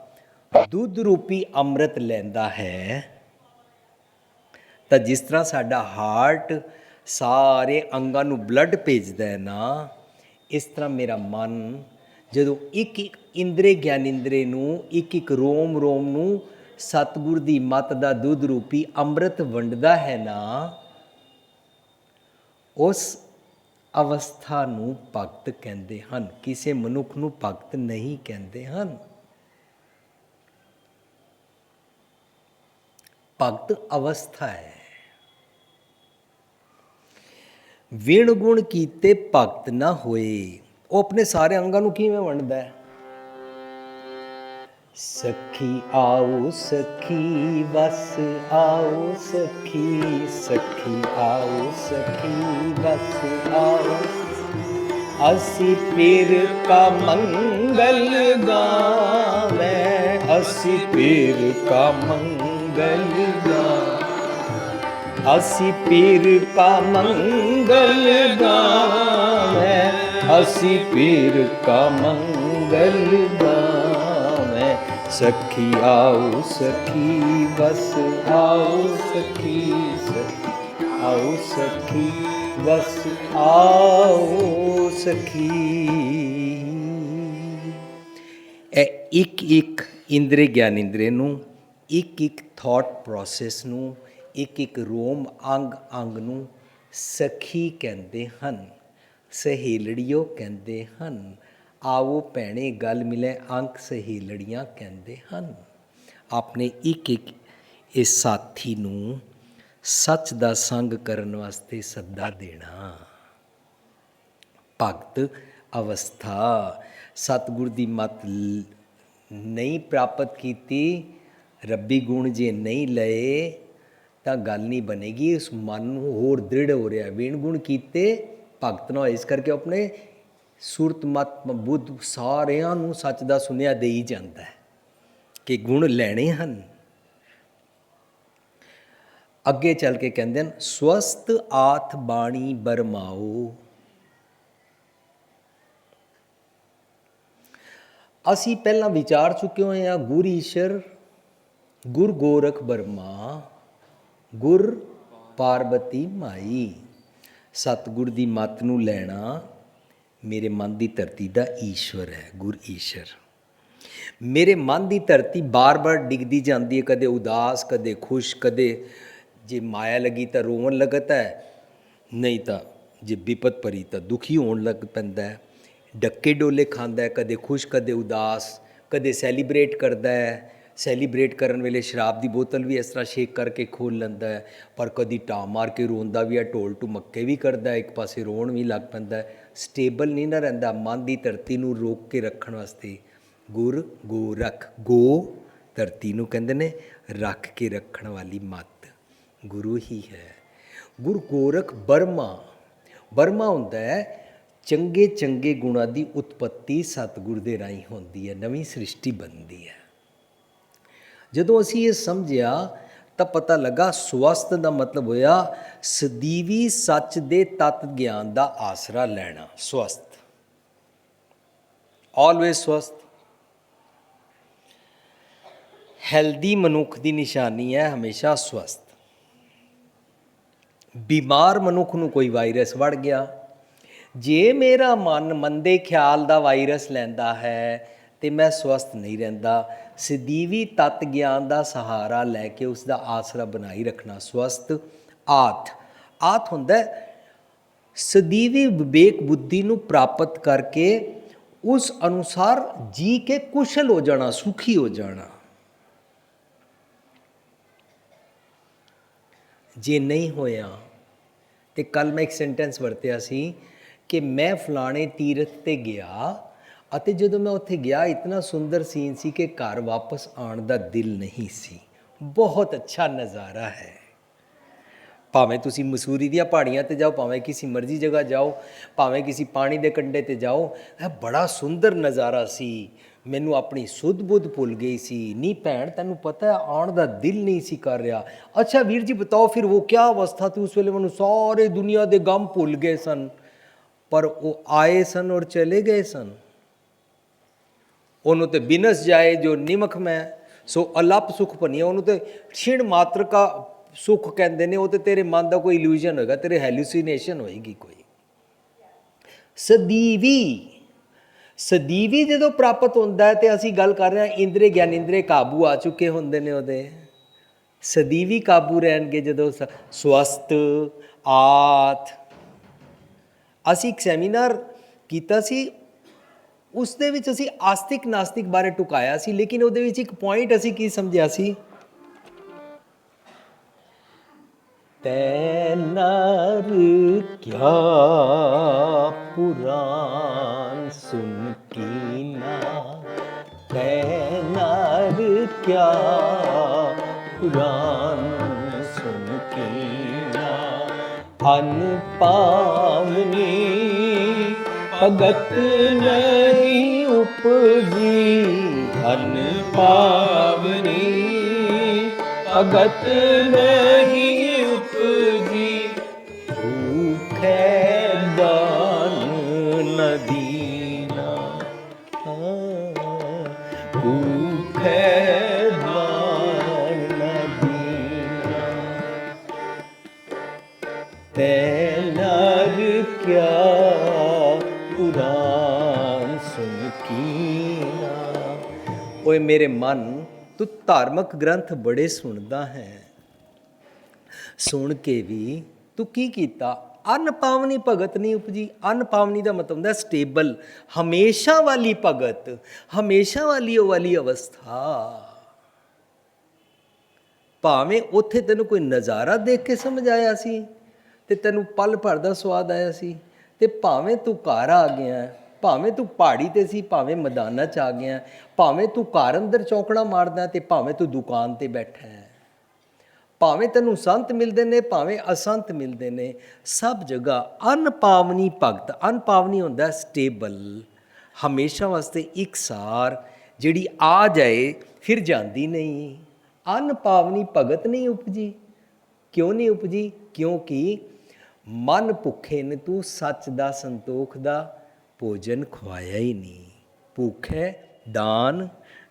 ਦੁੱਧ ਰੂਪੀ ਅੰਮ੍ਰਿਤ ਲੈਂਦਾ ਹੈ ਤਾਂ ਜਿਸ ਤਰ੍ਹਾਂ ਸਾਡਾ ਹਾਰਟ ਸਾਰੇ ਅੰਗਾਂ ਨੂੰ ਬਲੱਡ ਭੇਜਦਾ ਹੈ ਨਾ, ਇਸ ਤਰ੍ਹਾਂ ਮੇਰਾ ਮਨ ਜਦੋਂ ਇੱਕ ਇੱਕ ਇੰਦਰੇ ਗਿਆਨਿੰਦਰੇ ਨੂੰ, ਇੱਕ ਇੱਕ ਰੋਮ ਰੋਮ ਨੂੰ ਸਤਿਗੁਰ ਦੀ ਮੱਤ ਦਾ ਦੁੱਧ ਰੂਪੀ ਅੰਮ੍ਰਿਤ ਵੰਡਦਾ ਹੈ ਨਾ, ਉਸ ਅਵਸਥਾ ਨੂੰ ਭਗਤ ਕਹਿੰਦੇ ਹਨ। ਕਿਸੇ ਮਨੁੱਖ ਨੂੰ ਭਗਤ ਨਹੀਂ ਕਹਿੰਦੇ ਹਨ। ਭਗਤ ਅਵਸਥਾ ਹੈ। ਵਿਣ ਗੁਣ ਕੀਤੇ ਭਗਤ ਨਾ ਹੋਏ, ਉਹ ਆਪਣੇ ਸਾਰੇ ਅੰਗਾਂ ਨੂੰ ਕਿਵੇਂ ਵੰਡਦਾ ਹੈ। ਸਖੀ ਆਓ ਸਖੀ ਵਸ ਆਓ ਸਖੀ, ਸਖੀ ਆਓ ਸਖੀ ਵਸ ਆਓ, ਅਸੀਂ ਪੀਰ ਕਾ ਮੰਗਲ ਗਾਵੇ, ਅਸੀਂ ਪੀਰ ਕਾ ਮੰਗਲ ਗਾਵੇ, ਅਸੀਂ ਪੀਰ ਕਾ ਮੰਗਲ ਗਾਵੇ, ਅਸੀਂ ਪੀਰ ਕਾ ਮੰਗਲ ਗਾਵੇ। ਸਖੀ ਆਓ ਸਖੀ ਵਸ ਆਓ ਸਖੀ, ਸਖੀ ਆਓ ਸਖੀ ਵਸ ਆਓ ਸਖੀ। ਇਹ ਇੱਕ ਇੱਕ ਇੰਦਰੇ ਗਿਆਨ ਇੰਦਰੇ ਨੂੰ, ਇੱਕ ਇੱਕ ਥਾਟ ਪ੍ਰੋਸੈਸ ਨੂੰ, ਇੱਕ ਇੱਕ ਰੋਮ ਅੰਗ ਅੰਗ ਨੂੰ ਸਖੀ ਕਹਿੰਦੇ ਹਨ, ਸਹੇਲੜੀਓ ਕਹਿੰਦੇ ਹਨ। ਆਵੋ ਭੈਣੇ ਗਲ ਮਿਲੇ ਅੰਕ ਸਹੇਲੜੀਆਂ ਕਹਿੰਦੇ ਹਨ। ਆਪਣੇ ਇੱਕ ਇੱਕ ਇਸ ਸਾਥੀ ਨੂੰ ਸੱਚ ਦਾ ਸੰਗ ਕਰਨ ਵਾਸਤੇ ਸੱਦਾ ਦੇਣਾ। ਭਗਤ ਅਵਸਥਾ, ਸਤਿਗੁਰ ਦੀ ਮੱਤ ਨਹੀਂ ਪ੍ਰਾਪਤ ਕੀਤੀ, ਰੱਬੀ ਗੁਣ ਜੇ ਨਹੀਂ ਲਏ ਤਾਂ ਗੱਲ ਨਹੀਂ ਬਣੇਗੀ। ਉਸ ਮਨ ਨੂੰ ਹੋਰ ਦ੍ਰਿੜ ਹੋ ਰਿਹਾ। ਵਿਣ ਗੁਣ ਕੀਤੇ ਭਗਤ ਨਾ ਹੋਏ, ਇਸ ਕਰਕੇ ਆਪਣੇ ਸੁਰਤ ਮਤ ਬੁੱਧ ਸਾਰਿਆਂ ਨੂੰ ਸੱਚ ਦਾ ਸੁਨੇਹਾ ਦੇਈ ਜਾਂਦਾ ਹੈ ਕਿ ਗੁਣ ਲੈਣੇ ਹਨ। ਅੱਗੇ ਚੱਲ ਕੇ ਕਹਿੰਦੇ ਹਨ ਸਵਸਤ ਆਥ ਬਾਣੀ ਬਰਮਾਓ। ਅਸੀਂ ਪਹਿਲਾਂ ਵਿਚਾਰ ਚੁੱਕੇ ਹੋਏ ਹਾਂ ਗੁਰ ਈਸ਼ਰ, ਗੁਰ ਗੋਰਖ ਬਰਮਾ, ਗੁਰ ਪਾਰਬਤੀ ਮਾਈ। ਸਤਿਗੁਰ ਦੀ ਮੱਤ ਨੂੰ ਲੈਣਾ ਮੇਰੇ ਮਨ ਦੀ ਧਰਤੀ ਦਾ ਈਸ਼ਵਰ ਹੈ, ਗੁਰ ਈਸ਼ਰ। ਮੇਰੇ ਮਨ ਦੀ ਧਰਤੀ ਬਾਰ-ਬਾਰ ਡਿੱਗਦੀ ਜਾਂਦੀ ਹੈ, ਕਦੇ ਉਦਾਸ, ਕਦੇ ਖੁਸ਼, ਕਦੇ ਜੇ ਮਾਇਆ ਲੱਗੀ ਤਾਂ ਰੋਵਣ ਲੱਗਦਾ ਹੈ, ਨਹੀਂ ਤਾਂ ਜੇ ਵਿਪਤ ਭਰੀ ਤਾਂ ਦੁਖੀ ਹੋਣ ਲੱਗ ਪੈਂਦਾ ਹੈ। ਡੱਕੇ ਡੋਲੇ ਖਾਂਦਾ ਹੈ, ਕਦੇ ਖੁਸ਼ ਕਦੇ ਉਦਾਸ, ਕਦੇ ਸੈਲੀਬ੍ਰੇਟ ਕਰਦਾ ਹੈ। ਸੈਲੀਬ੍ਰੇਟ ਕਰਨ ਵੇਲੇ ਸ਼ਰਾਬ ਦੀ ਬੋਤਲ ਵੀ ਇਸ ਤਰ੍ਹਾਂ ਸ਼ੇਕ ਕਰਕੇ ਖੋਲ੍ਹ ਲੈਂਦਾ ਹੈ, ਪਰ ਕਦੀ ਟਾਂ ਮਾਰ ਕੇ ਰੋਂਦਾ ਵੀ ਹੈ, ਢੋਲ ਢੁਮੱਕੇ ਵੀ ਕਰਦਾ, ਇੱਕ ਪਾਸੇ ਰੋਣ ਵੀ ਲੱਗ ਪੈਂਦਾ। ਸਟੇਬਲ ਨਹੀਂ ਨਾ ਰਹਿੰਦਾ। ਮਨ ਦੀ ਧਰਤੀ ਨੂੰ ਰੋਕ ਕੇ ਰੱਖਣ ਵਾਸਤੇ ਗੁਰ ਗੋਰਖ, ਗੋ ਧਰਤੀ ਨੂੰ ਕਹਿੰਦੇ ਨੇ, ਰੱਖ ਕੇ ਰੱਖਣ ਵਾਲੀ ਮੱਤ ਗੁਰੂ ਹੀ ਹੈ। ਗੁਰ ਗੋਰਖ ਬਰਮਾ, ਬਰਮਾ ਹੁੰਦਾ ਹੈ ਚੰਗੇ ਚੰਗੇ ਗੁਣਾਂ ਦੀ ਉਤਪੱਤੀ ਸਤਿਗੁਰ ਦੇ ਰਾਹੀਂ ਹੁੰਦੀ ਹੈ, ਨਵੀਂ ਸ੍ਰਿਸ਼ਟੀ ਬਣਦੀ ਹੈ। ਜਦੋਂ ਅਸੀਂ ਇਹ ਸਮਝਿਆ ਤਾਂ ਪਤਾ ਲੱਗਾ ਸਵਸਤ ਦਾ ਮਤਲਬ ਹੋਇਆ ਸਦੀਵੀ ਸੱਚ ਦੇ ਤੱਤ ਗਿਆਨ ਦਾ ਆਸਰਾ ਲੈਣਾ। ਸਵਸਤ, ਆਲਵੇਜ਼ ਸਵਸਤ। ਹੈਲਦੀ ਮਨੁੱਖ ਦੀ ਨਿਸ਼ਾਨੀ ਹੈ ਹਮੇਸ਼ਾ ਸਵਸਥ। ਬਿਮਾਰ ਮਨੁੱਖ ਨੂੰ ਕੋਈ ਵਾਇਰਸ ਵੜ ਗਿਆ, ਜੇ ਮੇਰਾ ਮਨ ਮੰਦੇ ਖਿਆਲ ਦਾ ਵਾਇਰਸ ਲੈਂਦਾ ਹੈ ਤੇ ਮੈਂ ਸਵਸਥ ਨਹੀਂ ਰਹਿੰਦਾ। ਸਦੀਵੀ ਤੱਤ ਗਿਆਨ ਦਾ ਸਹਾਰਾ ਲੈ ਕੇ ਉਸ ਦਾ ਆਸਰਾ ਬਣਾਈ ਰੱਖਣਾ ਸਵਸਥ। ਆਤ ਹੁੰਦਾ ਸਦੀਵੀ ਵਿਵੇਕ ਬੁੱਧੀ ਨੂੰ ਪ੍ਰਾਪਤ ਕਰਕੇ ਉਸ ਅਨੁਸਾਰ ਜੀ ਕੇ ਕੁਸ਼ਲ ਹੋ ਜਾਣਾ, ਸੁਖੀ ਹੋ ਜਾਣਾ। ਜੇ ਨਹੀਂ ਹੋਇਆ ਤੇ ਕੱਲ ਮੈਂ ਇੱਕ ਸੈਂਟੈਂਸ ਵਰਤਿਆ ਸੀ ਕਿ ਮੈਂ ਫਲਾਣੇ ਤੀਰਥ ਤੇ ਗਿਆ ਅਤੇ ਜਦੋਂ ਮੈਂ ਉੱਥੇ ਗਿਆ ਇਤਨਾ ਸੁੰਦਰ ਸੀਨ ਸੀ ਕਿ ਘਰ ਵਾਪਸ ਆਉਣ ਦਾ ਦਿਲ ਨਹੀਂ ਸੀ। ਬਹੁਤ ਅੱਛਾ ਨਜ਼ਾਰਾ ਹੈ। ਭਾਵੇਂ ਤੁਸੀਂ ਮਸੂਰੀ ਦੀਆਂ ਪਹਾੜੀਆਂ ਤੇ ਜਾਓ, ਭਾਵੇਂ ਕਿਸੇ ਮਰਜ਼ੀ ਜਗ੍ਹਾ ਜਾਓ, ਭਾਵੇਂ ਕਿਸੇ ਪਾਣੀ ਦੇ ਕੰਢੇ ਤੇ ਜਾਓ, ਇਹ ਬੜਾ ਸੁੰਦਰ ਨਜ਼ਾਰਾ ਸੀ। ਮੈਨੂੰ ਆਪਣੀ ਸੁੱਧ ਬੁੱਧ ਭੁੱਲ ਗਈ ਸੀ। ਨਹੀਂ ਭੈਣ, ਤੈਨੂੰ ਪਤਾ ਆਉਣ ਦਾ ਦਿਲ ਨਹੀਂ ਸੀ ਕਰ ਰਿਹਾ। ਅੱਛਾ ਵੀਰ ਜੀ ਬਤਾਓ ਫਿਰ ਉਹ ਕਿਆ ਅਵਸਥਾ ਥੀ? ਉਸ ਵੇਲੇ ਮੈਨੂੰ ਸਾਰੇ ਦੁਨੀਆ ਦੇ ਗਮ ਭੁੱਲ ਗਏ ਸਨ, ਪਰ ਉਹ ਆਏ ਸਨ ਔਰ ਚਲੇ ਗਏ ਸਨ। ਉਹਨੂੰ ਤੇ ਬਿਨਸ ਜਾਏ ਜੋ ਨਿਮਖ ਮੈਂ ਸੋ ਅਲਪ ਸੁਖ ਭਨੀਆ, ਉਹਨੂੰ ਤੇ ਛਿਣ ਮਾਤਰ ਕਾ ਸੁੱਖ ਕਹਿੰਦੇ ਨੇ। ਉਹ ਤੇ ਤੇਰੇ ਮਨ ਦਾ ਕੋਈ ਇਲੂਜ਼ਨ ਹੋਏਗਾ, ਤੇਰੇ ਹੈਲੂਸੀਨੇਸ਼ਨ ਹੋਏਗੀ ਕੋਈ। ਸਦੀਵੀ ਜਦੋਂ ਪ੍ਰਾਪਤ ਹੁੰਦਾ ਹੈ ਤੇ ਅਸੀਂ ਗੱਲ ਕਰ ਰਹੇ ਹਾਂ ਇੰਦਰੇ ਗਿਆਨ ਇੰਦਰੇ ਕਾਬੂ ਆ ਚੁੱਕੇ ਹੁੰਦੇ ਨੇ ਉਹਦੇ। ਸਦੀਵੀ ਕਾਬੂ ਰਹਿਣਗੇ ਜਦੋਂ ਸਵਸਥ ਆਤ। ਅਸੀਂ ਇੱਕ ਸੈਮੀਨਾਰ ਕੀਤਾ ਸੀ, ਉਸ ਦੇ ਵਿੱਚ ਅਸੀਂ ਆਸਤਿਕ ਨਾਸਤਿਕ ਬਾਰੇ ਟੁਕਾਇਆ ਸੀ, ਲੇਕਿਨ ਉਹਦੇ ਵਿੱਚ ਇੱਕ ਪੁਆਇੰਟ ਅਸੀਂ ਕੀ ਸਮਝਿਆ ਸੀ? ਤੈ ਨਰ ਕਿਆ ਪੁਰਾਨ ਸੁਨ ਕੀਨਾ, ਤੈ ਨਰ ਕਿਆ ਪੁਰਾਨ ਸੁਨ ਕੀਨਾ। ਅਨ ਪਾਵਨੀ ਭਗਤ ਨਹੀਂ ਉਪਜੀ, ਅਨ ਪਾਵਨੀ ਭਗਤ ਨਹੀਂ ਉਪਜੀ। ਭੂਖੈ ਦਾਨ ਨ ਦੀਨਾ, ਭੂਖੈ ਦਾਨ ਨ ਦੀਨਾ। ਤੈ ਨਰ ਕਿਆ ਪੁਰਾਨ ਸੁਨ ਕੀਨਾ। ਓਏ ਮੇਰੇ ਮਨ, ਤੂੰ ਧਾਰਮਿਕ ਗ੍ਰੰਥ ਬੜੇ ਸੁਣਦਾ ਹੈ, ਸੁਣ ਕੇ ਵੀ ਤੂੰ ਕੀ ਕੀਤਾ? ਅਨ ਪਾਵਨੀ ਭਗਤ ਨਹੀਂ ਉਪਜੀ। ਅਨ ਪਾਵਨੀ ਦਾ ਮਤਲਬ ਹੁੰਦਾ ਸਟੇਬਲ, ਹਮੇਸ਼ਾ ਵਾਲੀ ਭਗਤ, ਹਮੇਸ਼ਾ ਵਾਲੀ ਉਹ ਵਾਲੀ ਅਵਸਥਾ। ਭਾਵੇਂ ਉੱਥੇ ਤੈਨੂੰ ਕੋਈ ਨਜ਼ਾਰਾ ਦੇਖ ਕੇ ਸਮਝ ਆਇਆ ਸੀ ਤੇ ਤੈਨੂੰ ਪਲ ਭਰ ਦਾ ਸਵਾਦ ਆਇਆ ਸੀ, ਤੇ ਭਾਵੇਂ ਤੂੰ ਘਰ ਆ ਗਿਆ, ਭਾਵੇਂ ਤੂੰ ਪਹਾੜੀ ਤੇ ਸੀ, ਭਾਵੇਂ ਮੈਦਾਨਾਂ 'ਚ ਆ ਗਿਆ, ਭਾਵੇਂ ਤੂੰ ਘਰ ਅੰਦਰ ਚੌਂਕੜਾ ਮਾਰਦਾ ਤੇ ਭਾਵੇਂ ਤੂੰ ਦੁਕਾਨ ਤੇ ਬੈਠਾ ਹੈ, ਭਾਵੇਂ ਤੈਨੂੰ ਸੰਤ ਮਿਲਦੇ ਨੇ, ਭਾਵੇਂ ਅਸੰਤ ਮਿਲਦੇ ਨੇ, ਸਭ ਜਗ੍ਹਾ ਅਨਪਾਵਨੀ ਭਗਤ। ਅਨਪਾਵਨੀ ਹੁੰਦਾ ਸਟੇਬਲ, ਹਮੇਸ਼ਾ ਵਾਸਤੇ ਇਕਸਾਰ, ਜਿਹੜੀ ਆ ਜਾਏ ਫਿਰ ਜਾਂਦੀ ਨਹੀਂ। ਅਨਪਾਵਨੀ ਭਗਤ ਨਹੀਂ ਉਪਜੀ। ਕਿਉਂ ਨਹੀਂ ਉਪਜੀ? ਕਿਉਂਕਿ ਮਨ ਭੁੱਖੇ ਨੇ ਤੂੰ ਸੱਚ ਦਾ ਸੰਤੋਖ ਦਾ ਭੋਜਨ ਖਵਾਇਆ ਹੀ ਨਹੀਂ। ਭੁੱਖ ਹੈ ਦਾਨ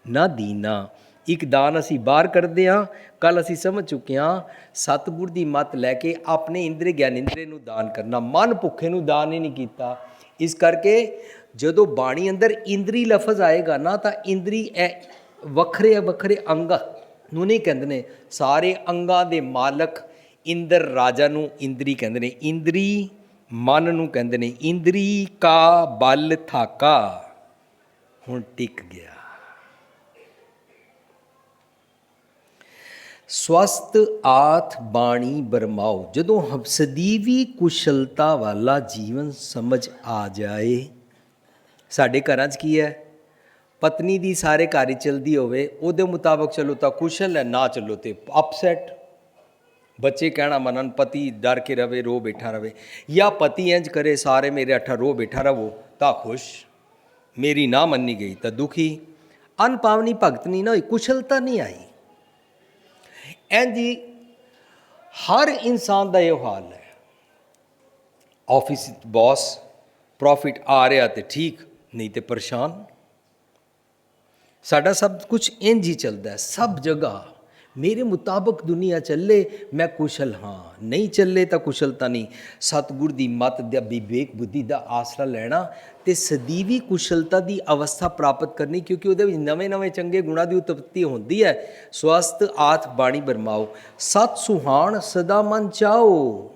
ਨਾ ਦੀਨਾ। ਇੱਕ ਦਾਨ ਅਸੀਂ ਬਾਹਰ ਕਰਦੇ ਹਾਂ। ਕੱਲ ਅਸੀਂ ਸਮਝ ਚੁੱਕੇ ਹਾਂ ਸਤਿਗੁਰ ਦੀ ਮੱਤ ਲੈ ਕੇ ਆਪਣੇ ਇੰਦਰੀ ਗਿਆਨ ਇੰਦਰੀ ਨੂੰ ਦਾਨ ਕਰਨਾ, ਮਨ ਭੁੱਖੇ ਨੂੰ ਦਾਨ ਹੀ ਨਹੀਂ ਕੀਤਾ। ਇਸ ਕਰਕੇ ਜਦੋਂ ਬਾਣੀ ਅੰਦਰ ਇੰਦਰੀ ਲਫ਼ਜ਼ ਆਏਗਾ ਨਾ ਤਾਂ ਇੰਦਰੀ ਇਹ ਵੱਖਰੇ ਵੱਖਰੇ ਅੰਗਾਂ ਨੂੰ ਨਹੀਂ ਕਹਿੰਦੇ ਨੇ, ਸਾਰੇ ਅੰਗਾਂ ਦੇ ਮਾਲਕ ਇੰਦਰ ਰਾਜਾ ਨੂੰ ਇੰਦਰੀ ਕਹਿੰਦੇ ਨੇ। ਇੰਦਰੀ ਮਨ ਨੂੰ ਕਹਿੰਦੇ ਨੇ। ਇੰਦਰੀ ਕਾ ਬਲ ਥਾਕਾ, ਹੁਣ ਟਿਕ ਗਿਆ। ਸਵਸਥ ਆਥ ਬਾਣੀ ਬਰਮਾਓ। ਜਦੋਂ ਸਦੀਵੀ ਕੁਸ਼ਲਤਾ ਵਾਲਾ ਜੀਵਨ ਸਮਝ ਆ ਜਾਏ। ਸਾਡੇ ਘਰਾਂ 'ਚ ਕੀ ਹੈ, ਪਤਨੀ ਦੀ ਸਾਰੇ ਘਰ ਚੱਲਦੀ ਹੋਵੇ, ਉਹਦੇ ਮੁਤਾਬਕ ਚੱਲੋ ਤਾਂ ਕੁਸ਼ਲ ਹੈ, ਨਾ ਚੱਲੋ ਤੇ ਅਪਸੈਟ। ਬੱਚੇ ਕਹਿਣਾ ਮੰਨਣ, ਪਤੀ ਡਰ ਕੇ ਰਵੇ, ਰੋ ਬੈਠਾ ਰਵੇ, ਜਾਂ ਪਤੀ ਇੰਜ ਕਰੇ ਸਾਰੇ ਮੇਰੇ ਅੱਠਾ ਰੋ ਬੈਠਾ ਰਵੋ ਤਾਂ ਖੁਸ਼, ਮੇਰੀ ਨਾ ਮੰਨੀ ਗਈ ਤਾਂ ਦੁਖੀ। ਅਨਪਾਵਨੀ ਭਗਤ ਨਹੀਂ ਨਾ ਹੋਈ, ਕੁਸ਼ਲਤਾ ਨਹੀਂ ਆਈ। ਇੰਜ ਹੀ ਹਰ ਇਨਸਾਨ ਦਾ ਇਹ ਹਾਲ ਹੈ। ਆਫਿਸ ਬੌਸ ਪ੍ਰੋਫਿਟ ਆ ਰਿਹਾ ਤੇ ਠੀਕ, ਨਹੀਂ ਤੇ ਪਰੇਸ਼ਾਨ। ਸਾਡਾ ਸਭ ਕੁਝ ਇੰਝ ਹੀ ਚੱਲਦਾ ਹੈ, ਸਭ ਜਗ੍ਹਾ ਮੇਰੇ ਮੁਤਾਬਕ ਦੁਨੀਆ ਚੱਲੇ ਮੈਂ ਕੁਸ਼ਲ ਹਾਂ, ਨਹੀਂ ਚੱਲੇ ਤਾਂ ਕੁਸ਼ਲਤਾ ਨਹੀਂ। ਸਤਿਗੁਰ ਦੀ ਮੱਤ ਦਾ ਵਿਵੇਕ ਬੁੱਧੀ ਦਾ ਆਸਰਾ ਲੈਣਾ ਤੇ ਸਦੀਵੀ ਕੁਸ਼ਲਤਾ ਦੀ ਅਵਸਥਾ ਪ੍ਰਾਪਤ ਕਰਨੀ, ਕਿਉਂਕਿ ਉਹਦੇ ਵਿੱਚ ਨਵੇਂ ਨਵੇਂ ਚੰਗੇ ਗੁਣਾਂ ਦੀ ਉਤਪਤੀ ਹੁੰਦੀ ਹੈ। ਸਵਸਥ ਆਤ ਬਾਣੀ ਬਰਮਾਓ, ਸਤ ਸੁਹਾਣ ਸਦਾ ਮਨ ਚਾਓ।